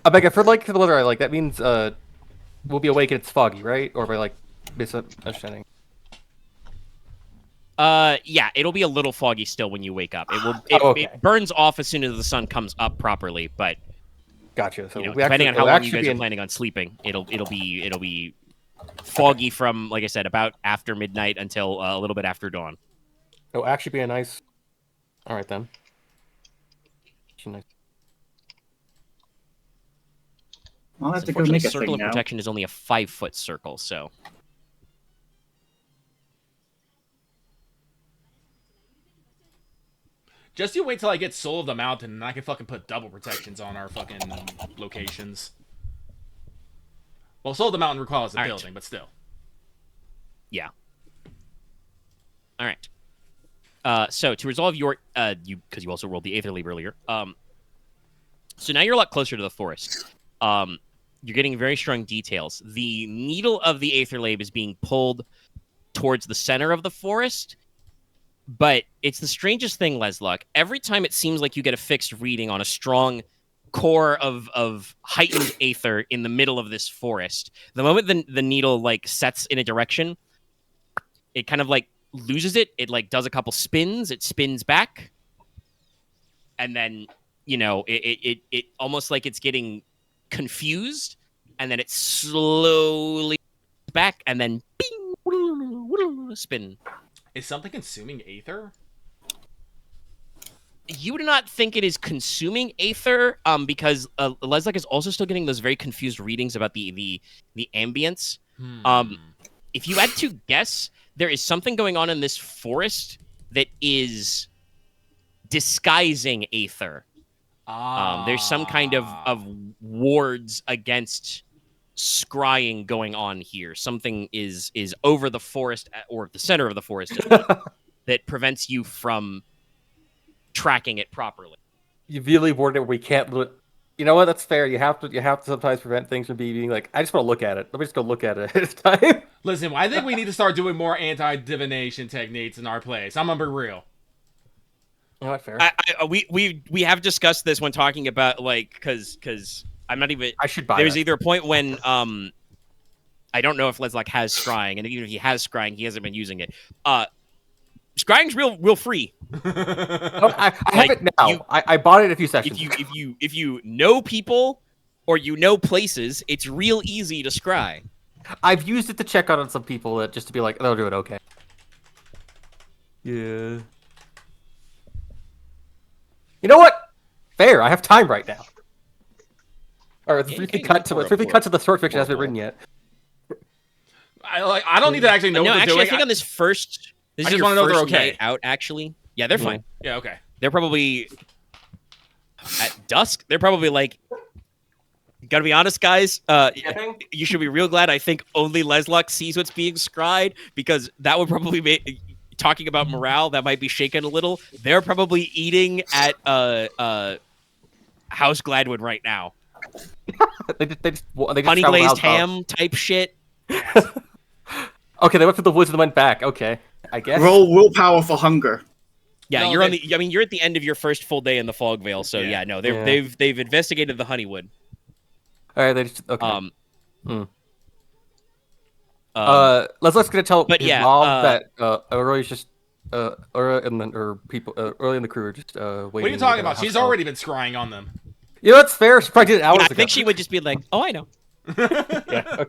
I beg for like the letter, like that means we'll be awake and it's foggy, right? Or by like misunderstanding. Yeah, it'll be a little foggy still when you wake up. It burns off as soon as the sun comes up properly, but gotcha. So depending on how long you guys are planning on sleeping, it'll be foggy from, like I said, about after midnight until a little bit after dawn. It'll actually be a nice. All right then. Nice. I'll have to go Unfortunately, make a circle thing of now. protection is only a 5-foot circle, so. Just you wait till I get Soul of the Mountain, and I can fucking put double protections on our fucking locations. Well, Soul of the Mountain requires a building, but still. Yeah. All right. So to resolve your because you also rolled the Aether Leap earlier. So now you're a lot closer to the forest. You're getting very strong details. The needle of the Aether Lab is being pulled towards the center of the forest, but it's the strangest thing, Leslok. Every time it seems like you get a fixed reading on a strong core of heightened aether in the middle of this forest, the moment the needle like sets in a direction, it kind of like loses it. It like does a couple spins. It spins back, and then it almost like it's getting confused, and then it slowly back, and then bing, spin. Is something consuming aether? You do not think it is consuming aether, because Leslok is also still getting those very confused readings about the ambience. If you had to guess, there is something going on in this forest that is disguising aether. There's some kind of wards against scrying going on here. Something is over the forest, or the center of the forest, that prevents you from tracking it properly. You really worried that we can't look. You know what? That's fair. You have to sometimes prevent things from being like, I just want to look at it. Let me just go look at it ahead of time. Listen, I think we need to start doing more anti-divination techniques in our place. I'm gonna be real. You know what? Fair. We have discussed this when talking about like because I'm not even. I should buy. There's that. either a point when I don't know if Leslok has scrying, and even if he has scrying, he hasn't been using it. Scrying's real free. I have it now. I bought it a few sessions. If you know people or you know places, it's real easy to scry. I've used it to check out on some people that just to be like, they'll do it okay. Yeah. You know what? Fair. I have time right now. All right, let's briefly cut to the short fiction hasn't been written yet. I don't need to actually know what they're actually, doing. I think on this first, I just want to know they're okay. Out, actually, yeah, they're fine. Yeah, okay. They're probably at dusk. They're probably like, gotta be honest, guys. You should be real glad. I think only Leslok sees what's being scried, because that would probably be talking about morale. That might be shaken a little. They're probably eating at House Gladwood right now. they just honey glazed ham type shit. Okay, they went through the woods and went back. Okay, I guess. Roll willpower for hunger. Yeah, no, you're at the end of your first full day in the Fog Vale, so they've investigated the Honeywood. All right, they just okay. Leslok's gonna tell his mom that Aurora's just Aura and then early in the crew are just waiting. What are you talking about? She's already been scrying on them. You know, it's fair. She probably did it hours ago. I think she would just be like, "Oh, I know." Yeah.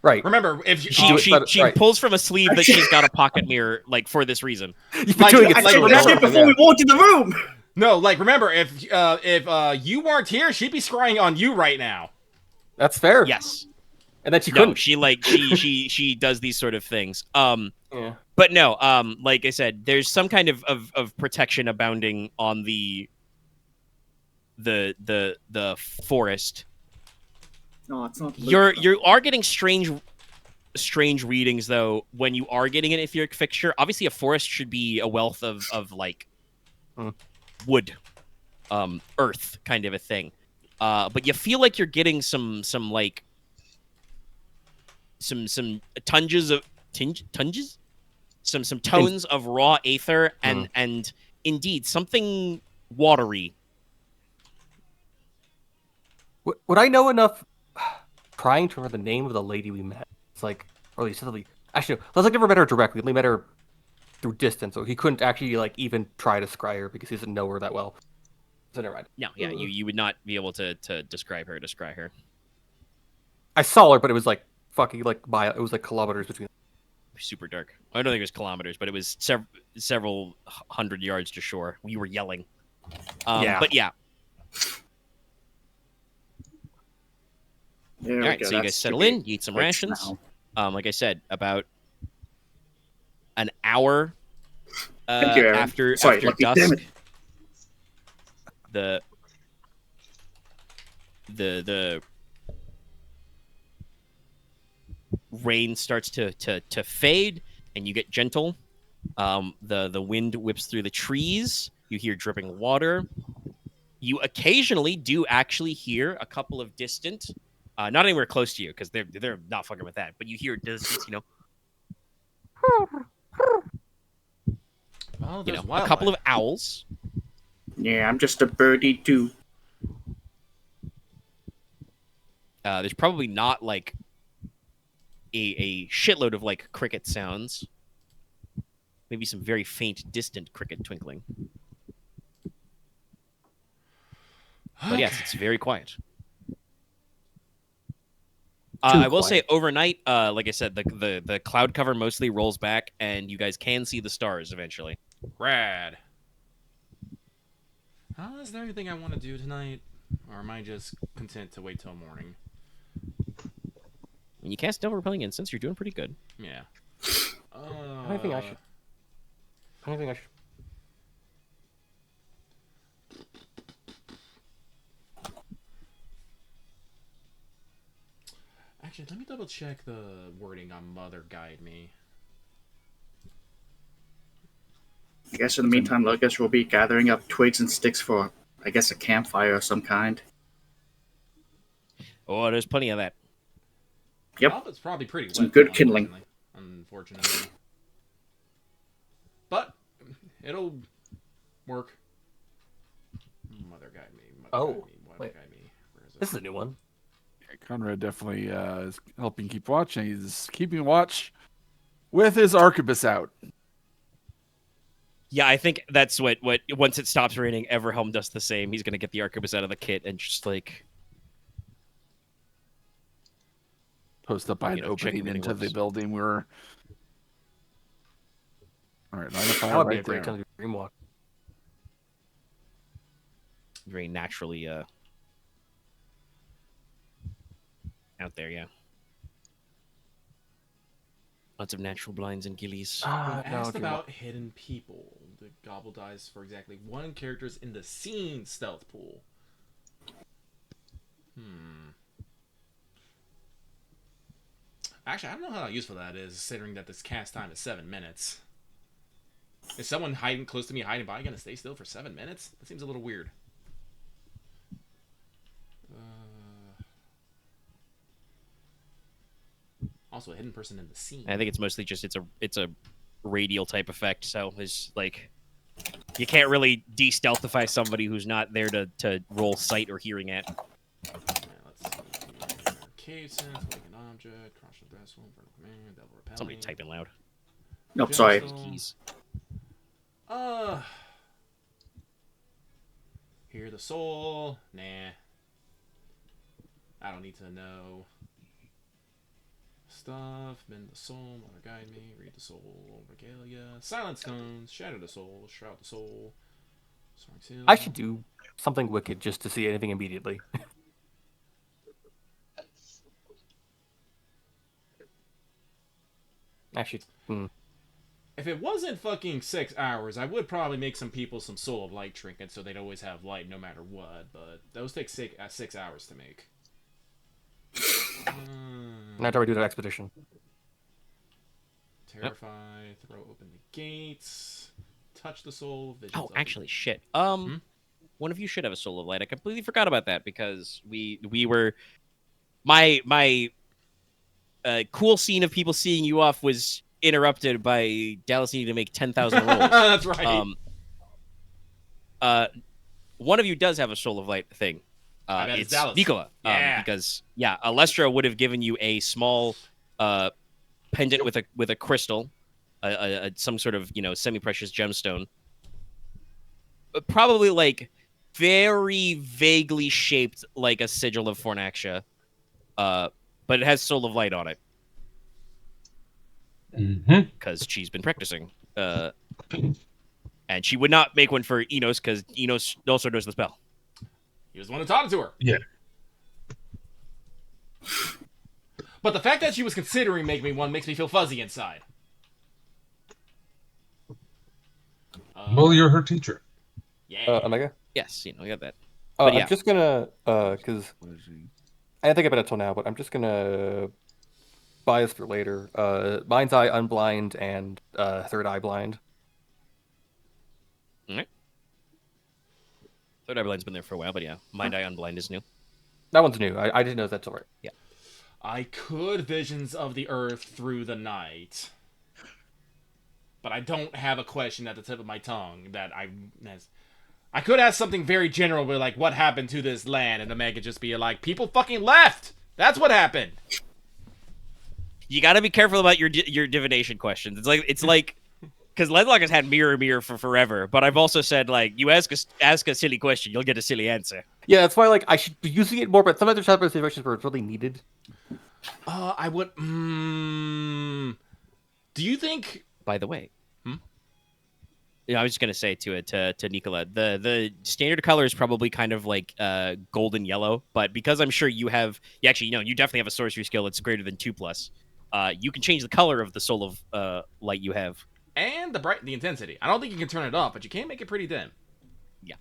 Right. Remember, if she pulls from a sleeve that she's got a pocket mirror, like, for this reason. Remember before we walked in the room. No, like, remember, if you weren't here, she'd be scrying on you right now. That's fair. Yes. And then she couldn't. She does these sort of things. But no, like I said, there's some kind of protection abounding on the forest. No, it's not. You are getting strange readings though when you are getting an etheric fixture. Obviously, a forest should be a wealth of like wood, earth kind of a thing. But you feel like you're getting some like some tunges of some tones of raw aether and indeed something watery. Would I know enough? Trying to remember the name of the lady we met. It's like, or at least actually, no, Leslok never met her directly. We only met her through distance, so he couldn't actually like even try to scry her because he doesn't know her that well. So never mind. No, yeah, you would not be able to describe her. Describe her. I saw her, but it was like fucking like it was like kilometers between. Super dark. I don't think it was kilometers, but it was several hundred yards to shore. We were yelling. But yeah. All right, so you guys settle in, you eat some rations. Like I said, about an hour after dusk. the rain starts to fade, and you get gentle. The wind whips through the trees. You hear dripping water. You occasionally do actually hear a couple of distant, not anywhere close to you because they're not fucking with that. But you hear distance, Oh, a couple of owls. Yeah, I'm just a birdie too. There's probably not like a shitload of like cricket sounds. Maybe some very faint, distant cricket twinkling. But yes, it's very quiet. I will say overnight, like I said, the cloud cover mostly rolls back, and you guys can see the stars eventually. Rad. Is there anything I want to do tonight? Or am I just content to wait till morning? When you cast Devil Repelling Instance, you're doing pretty good. Yeah. I think I should. Actually, let me double check the wording on Mother Guide Me. I guess in the meantime, Logesh will be gathering up twigs and sticks for, I guess, a campfire of some kind. Oh, there's plenty of that. Yep. Well, it's probably pretty wet. Some good kindling. Unfortunately. But it'll work. Mother Guide Me. Mother Guide Me. Where is it? This is a new one. Konrad definitely is helping keep watch, and he's keeping watch with his arquebus out. Yeah, I think that's what once it stops raining, Everhelm does the same. He's gonna get the arquebus out of the kit and just like Post up by an opening into the building. We're all right. Line of fire That would be right a great there. time to dream walk. very naturally out there, yeah. Lots of natural blinds and gillies. Asked about hidden people. The gobble dies for exactly one character's in the scene stealth pool. Actually, I don't know how useful that is, considering that this cast time is 7 minutes. Is someone hiding close to me, hiding by, gonna stay still for 7 minutes? That seems a little weird. Also, a hidden person in the scene. I think it's mostly just it's a radial type effect, so it's like you can't really de-stealthify somebody who's not there to roll sight or hearing at. Right, let's see. Cave sense, like an object, crush the vessel, vertical command, devil repelling. Somebody typing loud. Nope, sorry. Keys. Hear the soul. Nah. I don't need to know. Stuff, bend the soul, mother guide me, read the soul, regalia, silence tones, shatter the soul, shroud the soul. I should do something wicked just to see anything immediately. Actually, If it wasn't fucking 6 hours, I would probably make some people some Soul of Light trinkets so they'd always have light no matter what, but those take 6 hours to make. not we do that expedition. Terrify, throw open the gates, touch the soul. Oh, actually, shit. One of you should have a Soul of Light. I completely forgot about that because we were my cool scene of people seeing you off was interrupted by Dallas needing to make 10,000 rolls. That's right. One of you does have a Soul of Light thing. It's Dallas. Nicola. Yeah. Because Alestra would have given you a small pendant with a crystal, some sort of semi-precious gemstone, probably like very vaguely shaped like a sigil of Fornaxia, but it has Soul of Light on it because she's been practicing. And she would not make one for Inos because Inos also knows the spell. He was the one who taught it to her. Yeah. But the fact that she was considering making me one makes me feel fuzzy inside. Well, you're her teacher. Yeah. Omega, Yes, you got that. I'm yeah. just gonna because I didn't think about it till now, but I'm just gonna buy this for later. Mind's Eye Unblind and Third Eye Blind. All right. Third Eye Blind's been there for a while, but yeah, Mind Eye Unblind is new. That one's new. I didn't know that's all right. Yeah. I could Visions of the Earth through the night, but I don't have a question at the tip of my tongue that I could ask something very general, but like, what happened to this land? And Omega just be like, people fucking left! That's what happened! You got to be careful about your divination questions. It's like, because Leslok has had mirror for forever, but I've also said, like, you ask a silly question, you'll get a silly answer. Yeah, that's why I should be using it more, but sometimes there's other situations where it's really needed. I would. Do you think? By the way, yeah, I was just gonna say to Nicola, the standard color is probably kind of like golden yellow, but because I'm sure you definitely have a sorcery skill that's greater than 2+. You can change the color of the soul of light you have, and the intensity. I don't think you can turn it off, but you can make it pretty dim. Yeah.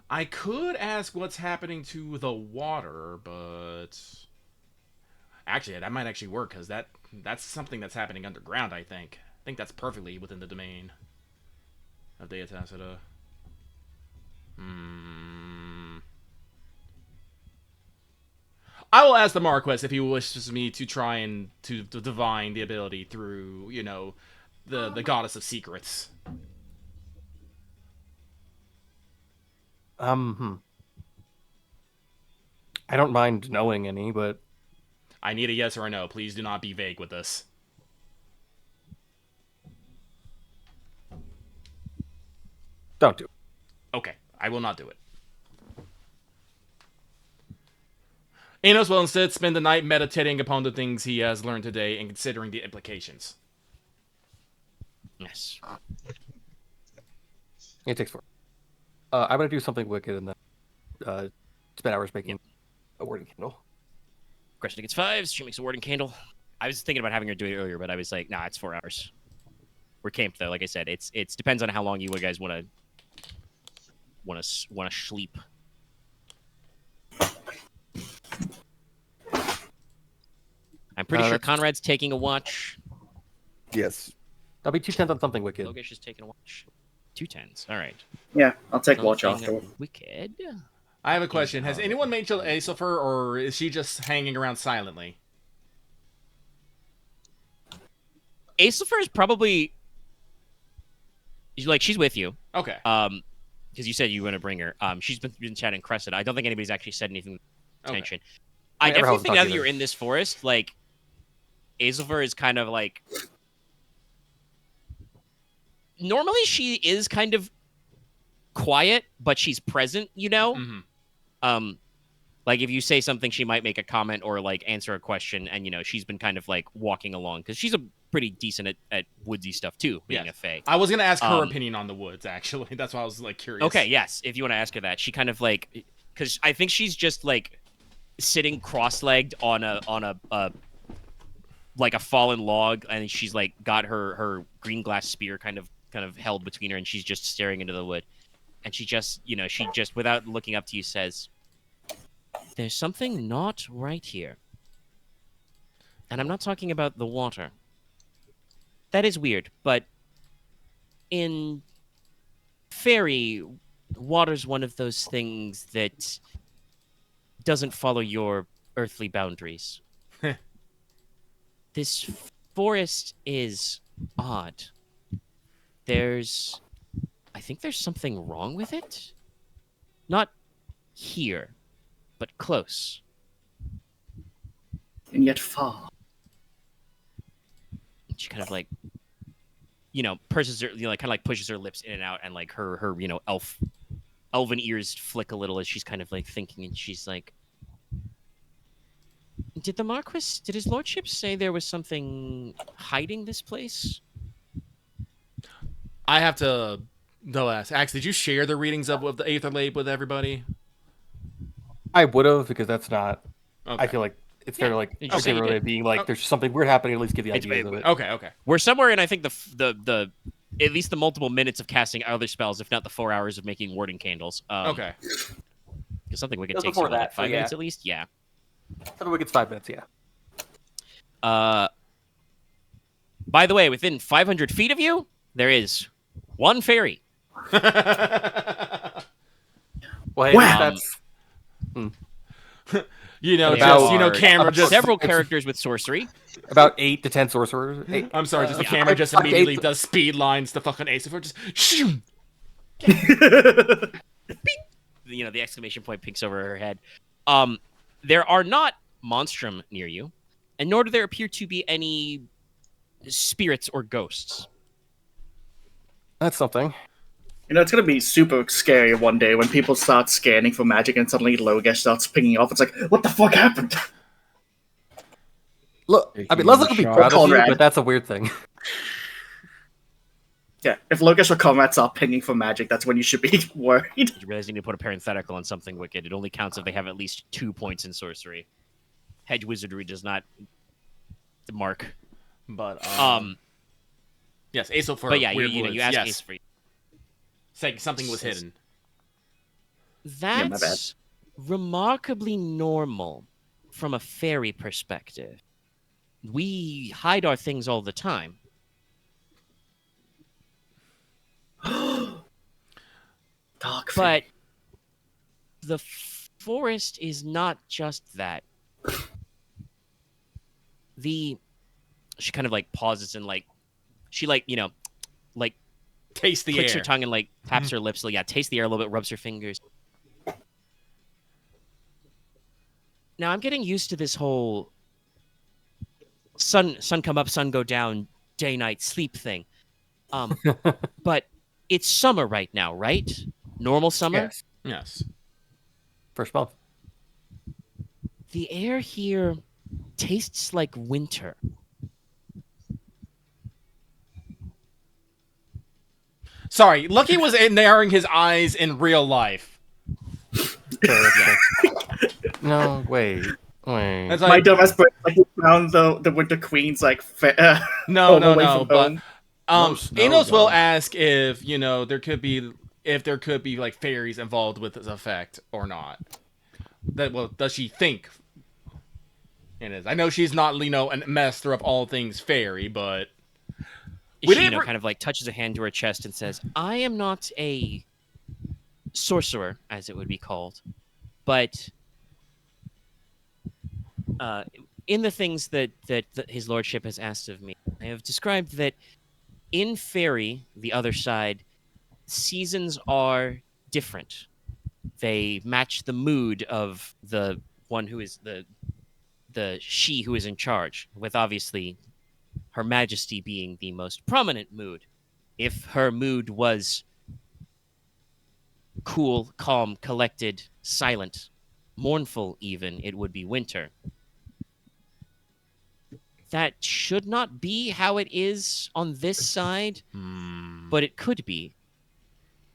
I could ask what's happening to the water, but actually, that might actually work because that's something that's happening underground. I think that's perfectly within the domain of Deitacida. I will ask the Marquess if he wishes me to try and to divine the ability through, the goddess of secrets. I don't mind knowing any, but I need a yes or a no. Please do not be vague with this. don't do it. Okay, I will not do it. Inos will instead spend the night meditating upon the things he has learned today and considering the implications. Yes. It takes 4. I'm gonna do something wicked and then spend hours making a warding candle. Question gets 5. She makes a warding candle. I was thinking about having her do it earlier, but I was like, nah, it's 4 hours. We're camped though. Like I said, it's depends on how long you guys want to sleep. I'm pretty sure Konrad's taking a watch. Yes. That'll be 2 10s on something wicked. Logesh is taking a watch. 2 10s. All right. Yeah, I'll take watch Something after. wicked. I have a question. Has anyone made Asilfer, or is she just hanging around silently? Asilfer is probably she's with you. Okay. Because you said you were going to bring her. She's been chatting Crescent. I don't think anybody's actually said anything of attention. I definitely think now that you're in this forest, like, Asilfer is kind of like... Normally she is kind of quiet, but she's present, Mm-hmm. Like, if you say something, she might make a comment or, like, answer a question, and, she's been kind of, like, walking along. Because she's a pretty decent at woodsy stuff, too, being a fae. I was going to ask her opinion on the woods, actually. That's why I was, like, curious. Okay, yes. If you want to ask her that. She kind of, like... Because I think she's just, like, sitting cross-legged on a like, a fallen log, and she's, like, got her green glass spear kind of held between her, and she's just staring into the wood. And she just, without looking up to you, says... There's something not right here. And I'm not talking about the water. That is weird, but in fairy, water's one of those things that doesn't follow your earthly boundaries. This forest is odd. I think there's something wrong with it. Not here, but close. And yet far. She kind of like, purses her, kind of like pushes her lips in and out, and like her elven ears flick a little as she's kind of like thinking, and she's like, did his lordship say there was something hiding this place? I have to ask. Axe, did you share the readings of the Aether Lab with everybody? I would have, because that's not... Okay. I feel like it's fair to, like, Okay, you really did. being like, there's something weird happening, at least give the idea of it. Okay. We're somewhere in, I think, the at least the multiple minutes of casting other spells, if not the 4 hours of making warding candles. Okay. Because something wicked It was takes you before what, that, like so 5 yeah. minutes at least. Yeah. Something Wicked's 5 minutes, yeah. By the way, within 500 feet of you, there is one fairy. Well, hey, Wow. that's You know, About- just camera just. Several characters with sorcery. about 8 to 10 sorcerers. I'm sorry, just the yeah. camera just Like immediately eight- does speed lines to fucking Ace of just. Shoo! The exclamation point peeks over her head. There are not monstrum near you, and nor do there appear to be any spirits or ghosts. That's something. It's gonna be super scary one day when people start scanning for magic and suddenly Logesh starts pinging off. It's like, what the fuck happened? Look, I mean, Leslok would be Shot. proud of you, Konrad. but that's a weird thing. Yeah, if Logesh or Konrad start pinging for magic, that's when you should be worried. You realize you need to put a parenthetical on something wicked. It only counts if they have at least 2 points in sorcery. Hedge wizardry does not mark. But yes, Ace of for But yeah, weird you woods. asked yes. Ace for Saying something was hidden. my bad. That's remarkably normal from a fairy perspective. We hide our things all the time. Dark But the forest is not just that. She kind of like pauses and she Taste the clicks air. her tongue and like taps her lips. Like, yeah, tastes the air a little bit, rubs her fingers. Now I'm getting used to this whole sun come up, sun go down, day night sleep thing. But it's summer right now, right? Normal summer. Yes. Yes. First month. The air here tastes like winter. Sorry, Lucky was narrowing his eyes in real life. No, wait. That's My like, dumbass brain like, he found the Winter Queen's like no, home no, away no. from But home. No snow, Inos will though. ask if there could be like fairies involved with this effect or not. Does she think it is? I know she's not a master of all things fairy, but She, didn't kind of like touches a hand to her chest and says, I am not a sorcerer, as it would be called, but in the things that his lordship has asked of me, I have described that in fairy, the other side, seasons are different. They match the mood of the one who is the she who is in charge, with obviously Her Majesty being the most prominent mood. If her mood was cool, calm, collected, silent, mournful even, it would be winter. That should not be how it is on this side, but it could be.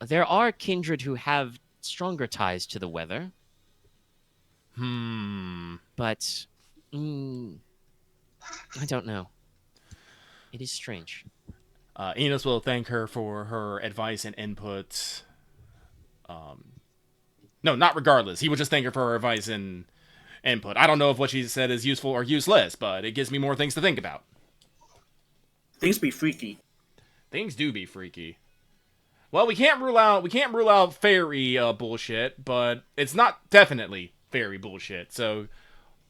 There are kindred who have stronger ties to the weather, but I don't know. It is strange. Enos will thank her for her advice and input. No, not regardless. He will just thank her for her advice and input. I don't know if what she said is useful or useless, but it gives me more things to think about. Things be freaky. Things do be freaky. Well, we can't rule out fairy bullshit, but it's not definitely fairy bullshit. So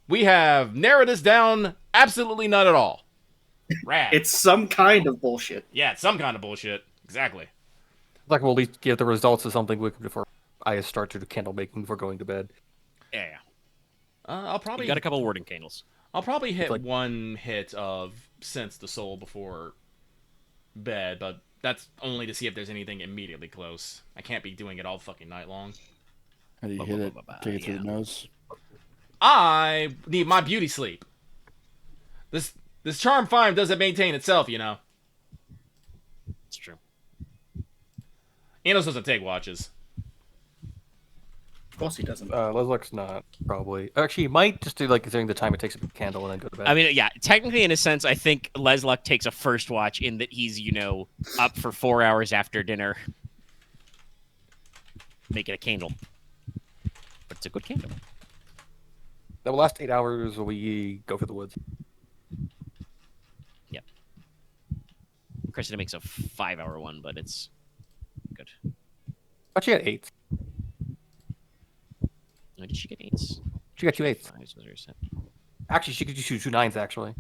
we have narrowed this down. Absolutely not at all. Rad. It's some kind of bullshit. Yeah, it's some kind of bullshit. Exactly. Like we'll at least give the results of something wicked before I start to do candle making before going to bed. Yeah. I'll probably You got a couple warding candles. I'll probably hit like- one hit of Sense the Soul before bed, but that's only to see if there's anything immediately close. I can't be doing it all fucking night long. How do you hit it? Take it through the Yeah. nose. I need my beauty sleep. This charm 5 doesn't maintain itself, It's true. Inos doesn't take watches. course he doesn't. Leslok's not, probably. Actually, he might, just do, like, considering the time it takes to pick a candle and then go to bed. I mean, yeah, technically, in a sense, I think Leslok takes a first watch in that he's, up for 4 hours after dinner making a candle. But it's a good candle. The last 8 hours, we go through the woods. Yep. Krista makes a 5-hour one, but it's good. But she got 8. Oh, did she get 8s? She got 2 8s. 5s was her set. Actually, she could do 2 9s, actually.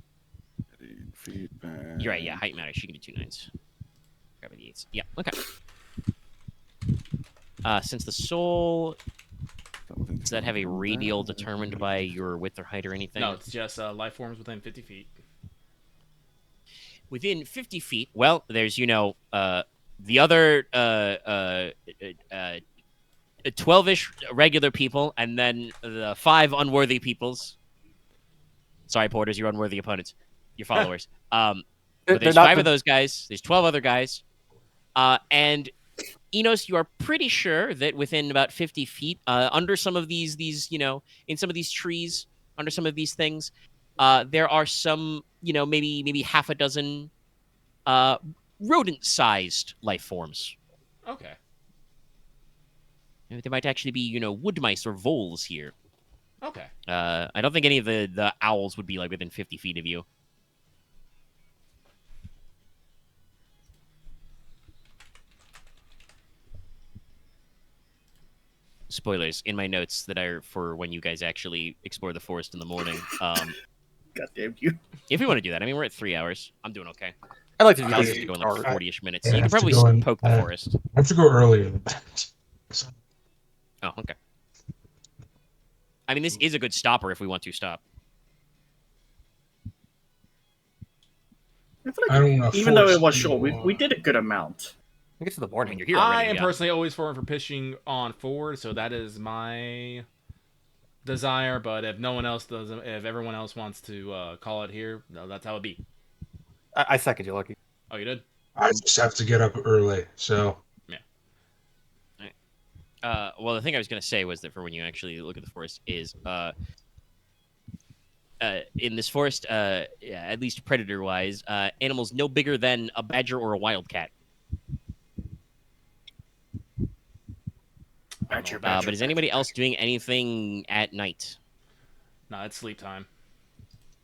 Feedback. You're right, yeah, height matters. She can do 2 9s. Grab the 8s. Yeah, okay. Since the soul... Does that have a radial determined by your width or height or anything? No, it's just life forms within 50 feet. Within 50 feet, well, there's, the other 12-ish regular people, and then the 5 unworthy peoples. Sorry, porters, your unworthy opponents. Your followers. But there's 5 of those guys. There's 12 other guys. And... Inos, you are pretty sure that within about 50 feet, under some of these, in some of these trees, under some of these things, there are some, maybe half a dozen rodent-sized life forms. Okay. There might actually be, wood mice or voles here. Okay. I don't think any of the owls would be, like, within 50 feet of you. Spoilers in my notes that are for when you guys actually explore the forest in the morning. God damn you. If we want to do that, I mean, we're at 3 hours. I'm doing okay. I'd like to do I'll this. just go in like 40-ish minutes. I You can have to probably go in- poke the forest. I have to go earlier than that. Oh, okay. I mean, this is a good stopper if we want to stop. I feel I like don't wanna even though it was force short, you, we did a good amount. I guess in the I morning. mean, you're here I already. am yeah. personally always for pitching on forward, so that is my desire. But if no one else does, if everyone else wants to call it here, no, that's how it be. I second you, Lucky. Oh, you did? I just have to get up early, so Well, the thing I was going to say was that for when you actually look at the forest is, in this forest, yeah, at least predator-wise, animals no bigger than a badger or a wildcat. Badger, But is anybody else doing anything at night? No, it's sleep time.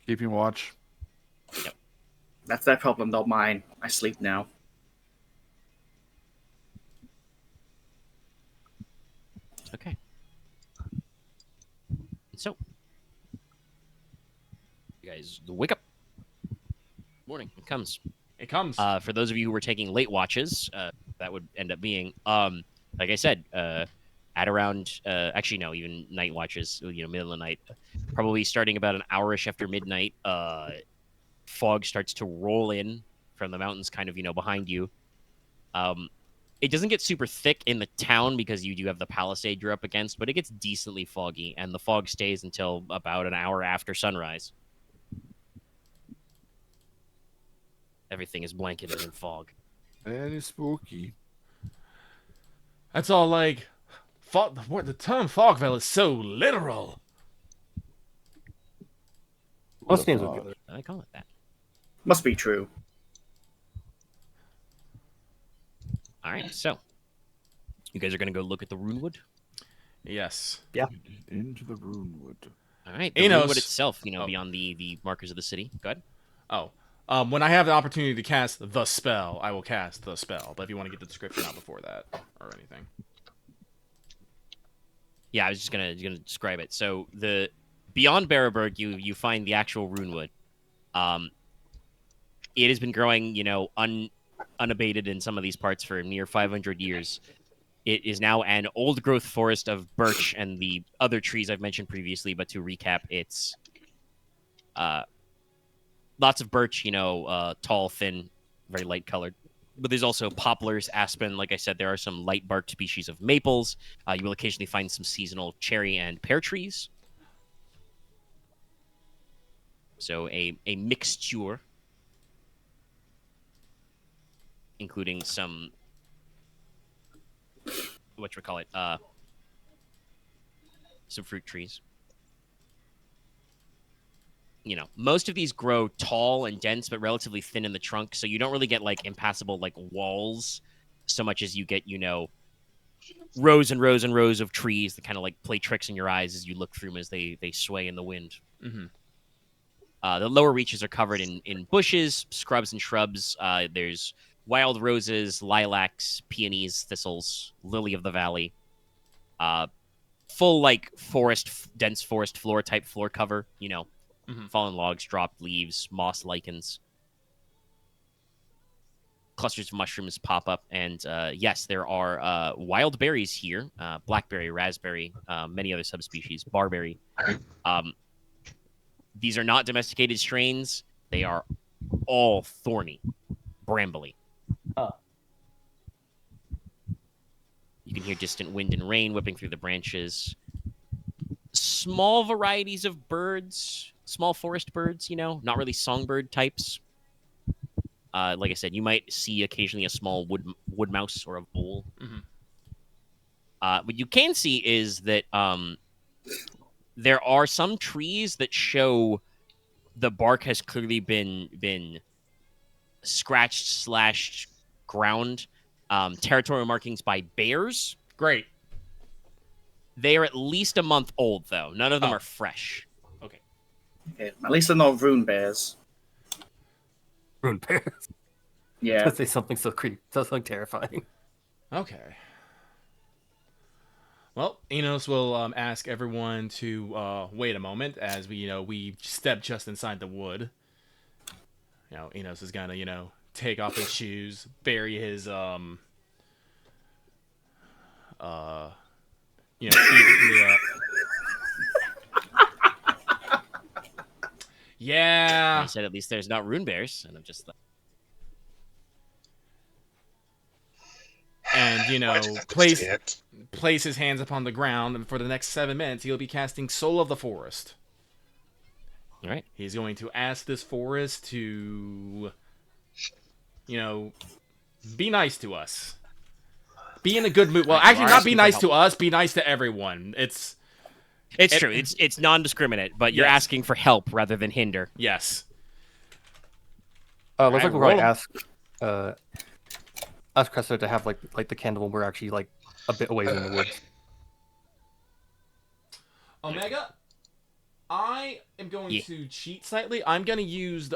Keeping watch. That's their problem, not mine. I sleep now. Okay. So, you guys wake up. Morning. It comes. It comes. For those of you who were taking late watches, that would end up being, like I said, at around, actually no, even night watches, middle of the night, probably starting about an hour-ish after midnight, fog starts to roll in from the mountains kind of, behind you. It doesn't get super thick in the town because you do have the palisade you're up against, but it gets decently foggy, and the fog stays until about an hour after sunrise. Everything is blanketed in fog. Very spooky. That's all like... the term Fogville is so literal. Most names would be there. I call it that. Must be true. All right, so you guys are going to go look at the Runewood? Yes. Into the Runewood. All right, the Inos. Runewood itself, beyond the markers of the city. Go ahead. Oh. When I have the opportunity to cast the spell, I will cast the spell. But if you want to get the description out before that or anything. Yeah, I was just gonna describe it. So the beyond Bereberg, you find the actual Runewood. It has been growing, unabated in some of these parts for near 500 years. It is now an old-growth forest of birch and the other trees I've mentioned previously. But to recap, it's lots of birch, tall, thin, very light-colored. But there's also poplars, aspen. Like I said, there are some light-barked species of maples. You will occasionally find some seasonal cherry and pear trees. So a mixture, including some, whatchamacallit, some fruit trees. You know, most of these grow tall and dense, but relatively thin in the trunk, so you don't really get like impassable like walls, so much as you get, you know, rows and rows and rows of trees that kind of like play tricks in your eyes as you look through them as they sway in the wind. Mm-hmm. The lower reaches are covered in bushes, scrubs, and shrubs. There's wild roses, lilacs, peonies, thistles, lily of the valley. Full like dense forest floor type floor cover. You know, fallen logs, dropped leaves, moss lichens. Clusters of mushrooms pop up, and yes, there are wild berries here: blackberry, raspberry, many other subspecies, barberry. These are not domesticated strains. They are all thorny, brambly. You can hear distant wind and rain whipping through the branches. Small varieties of birds, small forest birds, you know, not really songbird types. Like I said, you might see occasionally a small wood mouse or a vole. What you can see is that there are some trees that show the bark has clearly been scratched, slashed, ground. Territorial markings by bears. Great. They are at least a month old, though. None of them are fresh. Okay. Okay, at least they're not rune bears. Rune bears. Yeah. Let's say something so creepy, something terrifying. Okay. Well, Inos will ask everyone to wait a moment as we step just inside the wood. Inos is gonna take off his shoes, bury his feet in the. Yeah. I said at least there's not rune bears, and I'm just like. And place his hands upon the ground, and for the next 7 minutes he'll be casting Soul of the Forest. All right. He's going to ask this forest to, be nice to us. Be in a good mood. Well, actually, not be nice to us. Be nice to everyone. It's true. It's non-discriminate, but you're asking for help rather than hinder. Yes. Looks like we'll probably ask Cressida to have like the candle when we're actually like a bit away from the woods. Omega, I am going to cheat slightly. I'm going to use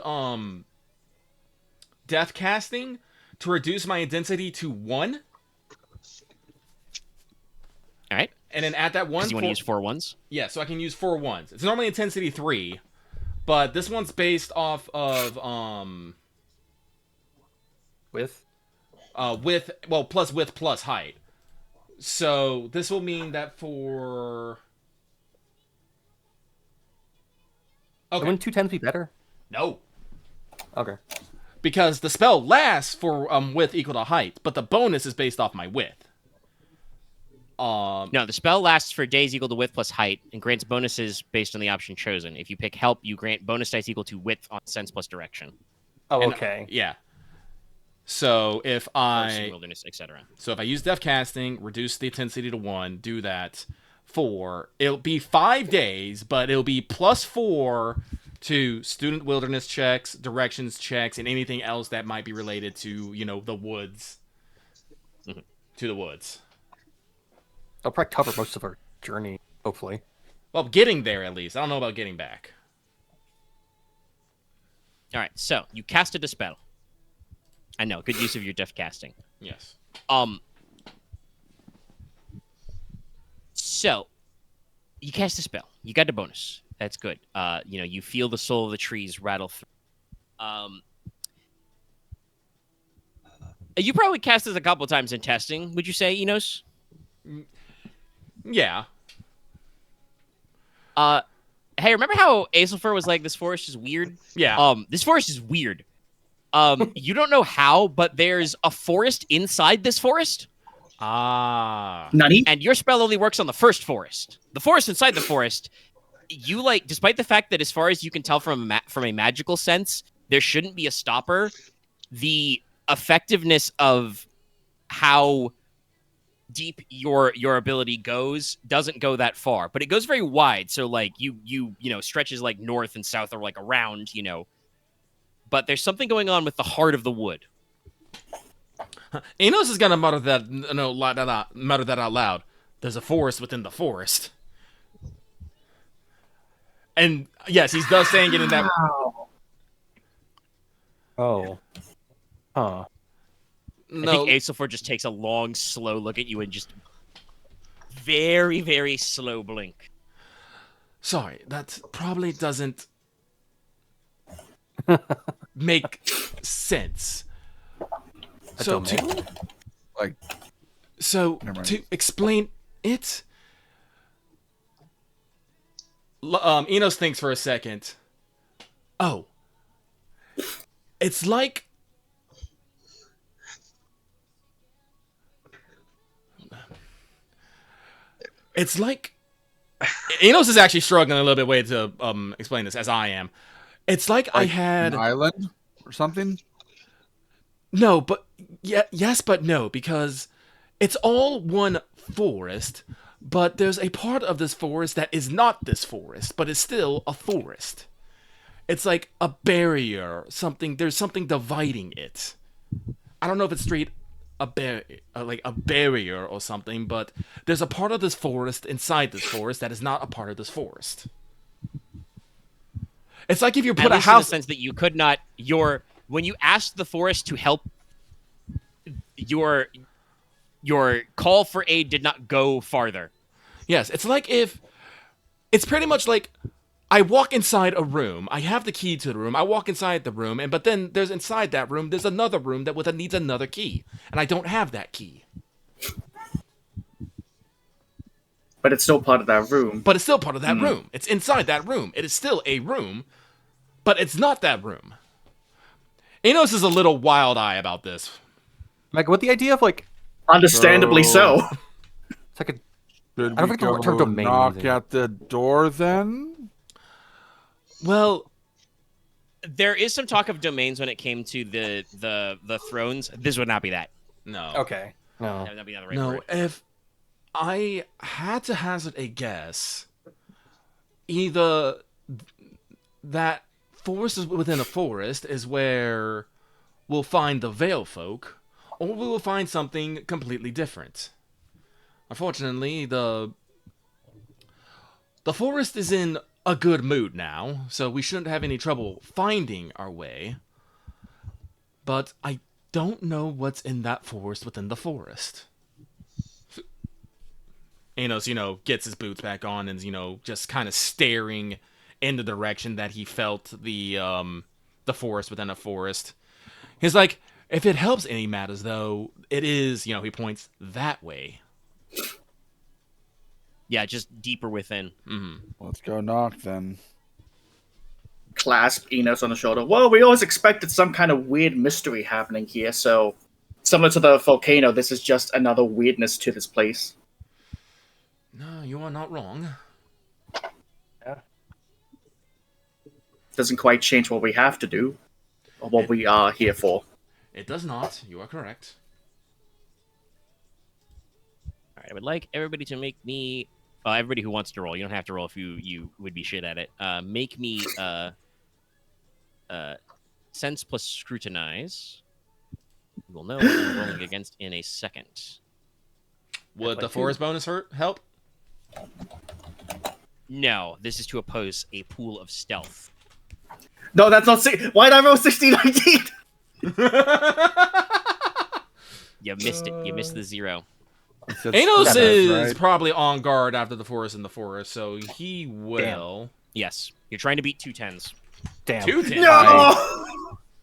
death casting to reduce my intensity to 1. All right. And then at that 1, you want to use 4 ones? Yeah, so I can use 4 ones. It's normally intensity 3, but this one's based off of plus width plus height. So this will mean that for Wouldn't 2 10s be better? No. Okay. Because the spell lasts for width equal to height, but the bonus is based off my width. No, the spell lasts for days equal to width plus height and grants bonuses based on the option chosen. If you pick help, you grant bonus dice equal to width on sense plus direction. Oh, okay. Yeah. So if wilderness, etc. So if I use death casting, reduce the intensity to 1, do that for it'll be 5 days, but it'll be +4 to student wilderness checks, directions checks, and anything else that might be related to the woods. To the woods. I'll probably cover most of our journey, hopefully. Well, getting there at least. I don't know about getting back. All right, so you cast a dispel. I know, good use of your death casting. Yes. So you cast a spell. You got a bonus. That's good. You feel the soul of the trees rattle through. You probably cast this a couple times in testing. Would you say, Inos? Yeah. Hey, remember how Aesilfur was like, this forest is weird? Yeah. This forest is weird. You don't know how, but there's a forest inside this forest. Nutty? And your spell only works on the first forest. The forest inside the forest, despite the fact that as far as you can tell from a magical sense, there shouldn't be a stopper, the effectiveness of how deep your ability goes doesn't go that far, but it goes very wide. So like you know stretches like north and south or like around, you know. But there's something going on with the heart of the wood. Inos is gonna mutter that out loud. There's a forest within the forest. And yes, he's thus saying it in that. Oh. Huh. No, I think Aethelfor just takes a long, slow look at you and just very, very slow blink. sorry, that probably doesn't make sense. So domain? Like, never mind. to explain it, Inos thinks for a second. Oh, it's like Inos is actually struggling a little bit way to explain this as I am. It's like I had an island or something. No, but yes, but no, because it's all one forest, but there's a part of this forest that is not this forest, but is still a forest. It's like a barrier, something. There's something dividing it. I don't know if it's straight like a barrier or something, but there's a part of this forest inside this forest that is not a part of this forest. It's like if you put At a least house. in the sense that you could not when you asked the forest to help, your call for aid did not go farther. Yes, it's like if it's pretty much like I walk inside a room. I have the key to the room. I walk inside the room, but then there's inside that room. There's another room that needs another key, and I don't have that key. But it's still part of that room. But it's still part of that room. It's inside that room. It is still a room, but it's not that room. Inos is a little wild eye about this. Like, with the idea of, like... Understandably so. It's like a... Should I don't we think the term go domain knock means anything. at the door then? Well, There is some talk of domains when it came to the thrones. This would not be that. no. Okay. No. That would not be the right No, word. if I had to hazard a guess, either that forest is within a forest is where we'll find the Veil folk, or we will find something completely different. Unfortunately, the forest is in a good mood now, so we shouldn't have any trouble finding our way. But I don't know what's in that forest within the forest. Inos, gets his boots back on and, just kind of staring in the direction that he felt the forest within a forest. He's like, if it helps any matters, though, it is, he points that way. Yeah, just deeper within. Let's go knock then. Clasp Enos on the shoulder. Well, we always expected some kind of weird mystery happening here, so similar to the volcano, this is just another weirdness to this place. No, you are not wrong. Doesn't quite change what we have to do, or what we are here for. It does not. You are correct. All right, I would like everybody to make me. Everybody who wants to roll, you don't have to roll if you would be shit at it. Make me sense plus scrutinize. You will know what I'm rolling against in a second. Would the forest bonus help? No, this is to oppose a pool of stealth. No, that's not. Why did I roll 1619? You missed it. You missed the 0. Inos is right? probably on guard after the forest in the forest, so he will. Yes, you're trying to beat 2 10s. Damn. 2 10. No!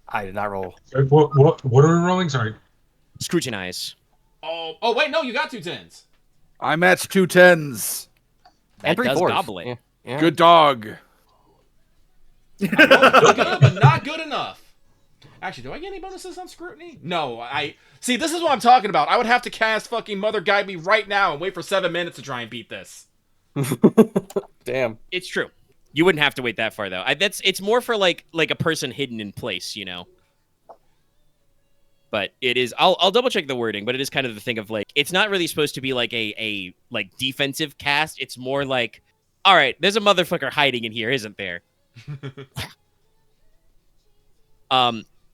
I did not roll. Wait, what are we rolling? Sorry. Scrutinize. Oh, wait, no, you got 2 10s. I matched 2 10s. That And 3 does 4s. gobble it. Yeah. Yeah. Good dog. Good, but not good enough. Actually, do I get any bonuses on scrutiny? No, see, this is what I'm talking about. I would have to cast fucking Mother Guide Me right now and wait for 7 minutes to try and beat this. Damn. It's true. You wouldn't have to wait that far though. It's more for like a person hidden in place, But it is. I'll double check the wording, but it is kind of the thing of like it's not really supposed to be like a like defensive cast. It's more like, all right, there's a motherfucker hiding in here, isn't there?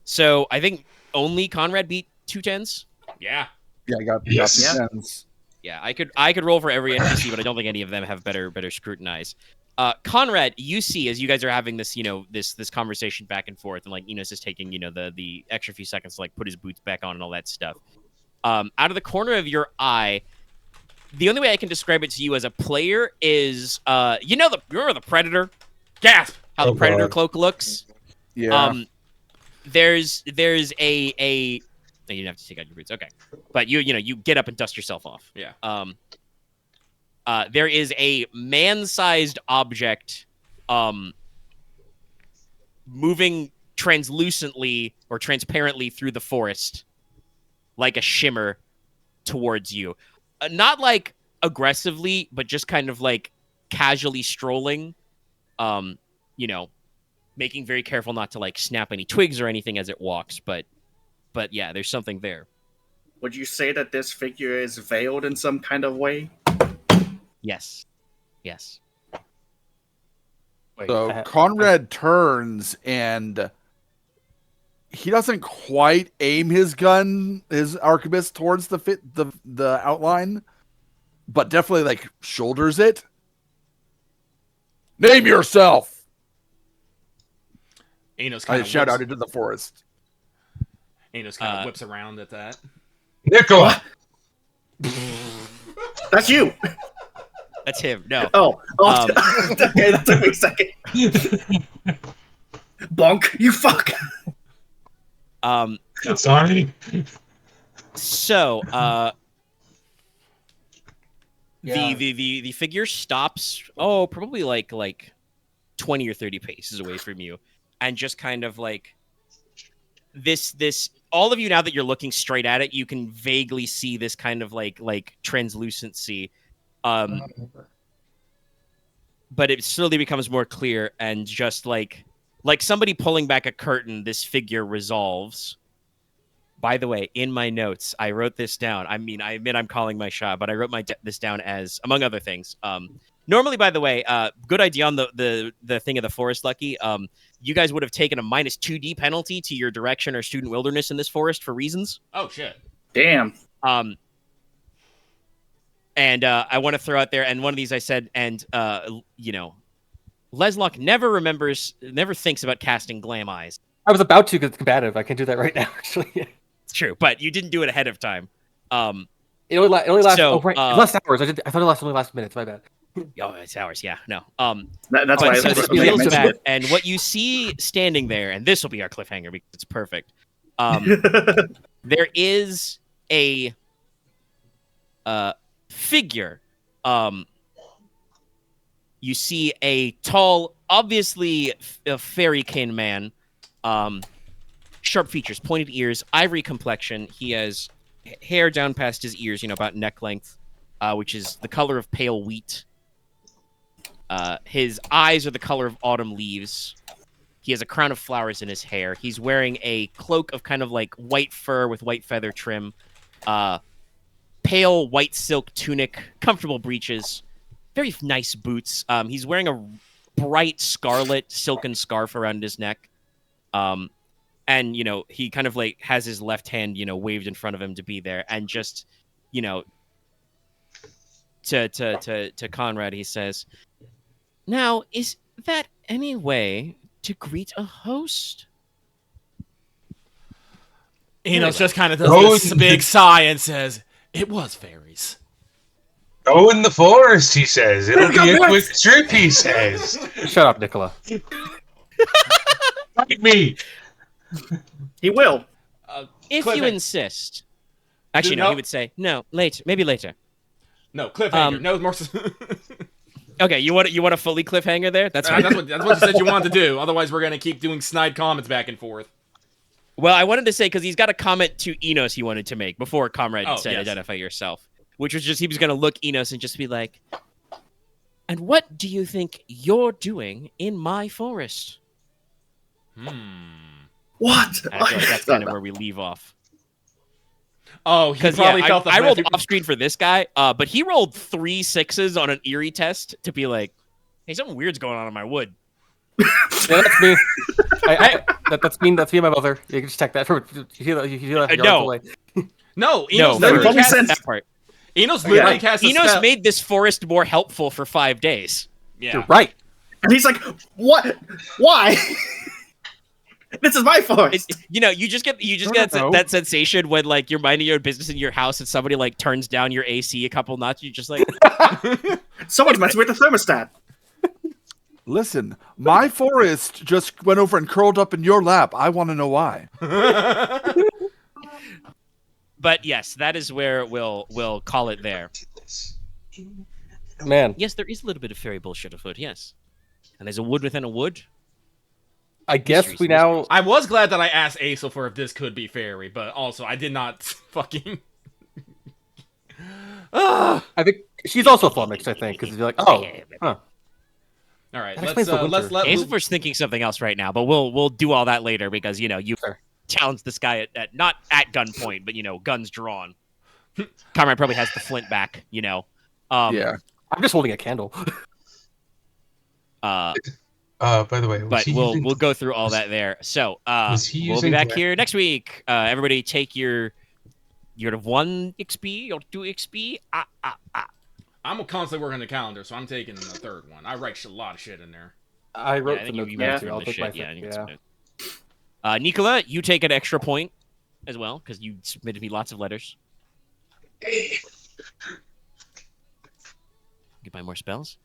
So I think only Konrad beat 2 10s. Yeah. Yeah, I got Yes. the tens. Yeah, I could roll for every NPC, but I don't think any of them have better scrutinize. Konrad, you see as you guys are having this, this conversation back and forth, and like Inos is taking, the extra few seconds to like put his boots back on and all that stuff. Out of the corner of your eye, the only way I can describe it to you as a player is, remember the Predator? Gasp! How the Predator God. cloak looks? Yeah. There's a no, you didn't have to take out your boots. Okay. But you get up and dust yourself off. Yeah. There is a man-sized object moving translucently or transparently through the forest like a shimmer towards you. Not like aggressively, but just kind of like casually strolling. Making very careful not to like snap any twigs or anything as it walks, but yeah, there's something there. Would you say that this figure is veiled in some kind of way? Yes. Wait, So Konrad turns and he doesn't quite aim his arquebus towards the outline, but definitely like shoulders it. Name yourself! Inos I kind of shout out into the forest. Inos kind of whips around at that. Nicola. That's you. That's him. No. Oh, okay, that took me a second. Bonk, you fuck. Sorry. So, Yeah. the figure stops. Oh, probably like 20 or 30 paces away from you, and just kind of like this. All of you, now that you're looking straight at it, you can vaguely see this kind of like translucency. But it slowly becomes more clear, and just like somebody pulling back a curtain, this figure resolves. By the way, in my notes, I wrote this down. I mean, I admit I'm calling my shot, but I wrote this down as, among other things. Normally, by the way, good idea on the thing of the forest, Lucky. You guys would have taken a minus 2D penalty to your direction or student wilderness in this forest for reasons. Oh, shit. Damn. And I want to throw out there, and one of these I said, and Leslok never thinks about casting Glam Eyes. I was about to because it's combative. I can do that right now, actually. It's true, but you didn't do it ahead of time. It only lasts. So, it lasts hours. I thought it only lasted minutes. My bad. Oh, it's hours. Yeah, no. That's why So I this mentioned feels bad, it. and what you see standing there, and this will be our cliffhanger because it's perfect. There is a figure. You see a tall, obviously a fairy-kin man. Sharp features, pointed ears, ivory complexion. He has hair down past his ears, about neck length, which is the color of pale wheat. His eyes are the color of autumn leaves. He has a crown of flowers in his hair. He's wearing a cloak of kind of like white fur with white feather trim. Pale white silk tunic, comfortable breeches, very nice boots. He's wearing a bright scarlet silken scarf around his neck. And, he kind of like has his left hand, waved in front of him to be there. And just, to Konrad, he says, "Now, is that any way to greet a host?" Inos just kind of does this big sigh and says, "It was fairies." Go in the forest, he says. It'll be a quick trip, he says. Shut up, Nicola. Like me. He will. If you insist. Actually, no, No. he would say, no, later, maybe later. No, cliffhanger. No more. Okay, you want a fully cliffhanger there? That's fine. that's what you said you wanted to do. Otherwise, we're gonna keep doing snide comments back and forth. Well, I wanted to say, because he's got a comment to Inos he wanted to make before Comrade said yes. identify yourself, which was just he was going to look Inos and just be like, "And what do you think you're doing in my forest?" What? And I feel like that's kind of where we leave off. Oh, he Because probably felt the I rolled pressure. off screen for this guy, but he rolled 3 6s on an eerie test to be like, "Hey, something weird's going on in my wood." Yeah, that's me. That's me. That's me and my mother. You can just check that. You feel that yards No. away. No, No, Enos that for literally probably cast, said- that part. Enos literally Yeah. cast a Enos spell. made this forest more helpful for 5 days. Yeah. You're right. And he's like, "What? Why? This is my forest." You just get No. that sensation when like you're minding your own business in your house and somebody like turns down your AC a couple notches. You're just like, Someone's messing with the thermostat. Listen, my forest just went over and curled up in your lap. I want to know why. but yes, that is where we'll call it there. Man, Yes, there is a little bit of fairy bullshit afoot. Yes, and there's a wood within a wood. I guess Mysteries, we now. I was glad that I asked Aesop for if this could be fairy, but also I did not fucking. I think she's also flummoxed. I think because you're like, oh, huh. All right, That let's explains the let's winter. let. Aesop's thinking something else right now, but we'll do all that later because you Sure. challenged this guy at not at gunpoint, but guns drawn. Conrad probably has the flint back. Yeah. I'm just holding a candle. By the way, was But he we'll using- go through all that there. So Was he we'll be using back gla- here next week. Everybody take your 1 XP or 2 XP. I'm constantly working the calendar, so I'm taking the third one. I write a lot of shit in there. I Yeah, wrote I the think notes you down went too. through I'll the take my shit. Yeah, I think yeah. it's good. Nicola, you take an extra point as well because you submitted me lots of letters. You buy more spells.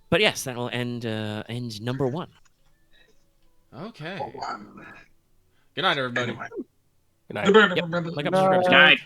But yes, that will end number 1. Okay. Good night, everybody. Anyway. Good night. Goodbye, Yep. everybody. Like up, No. subscribe, Night.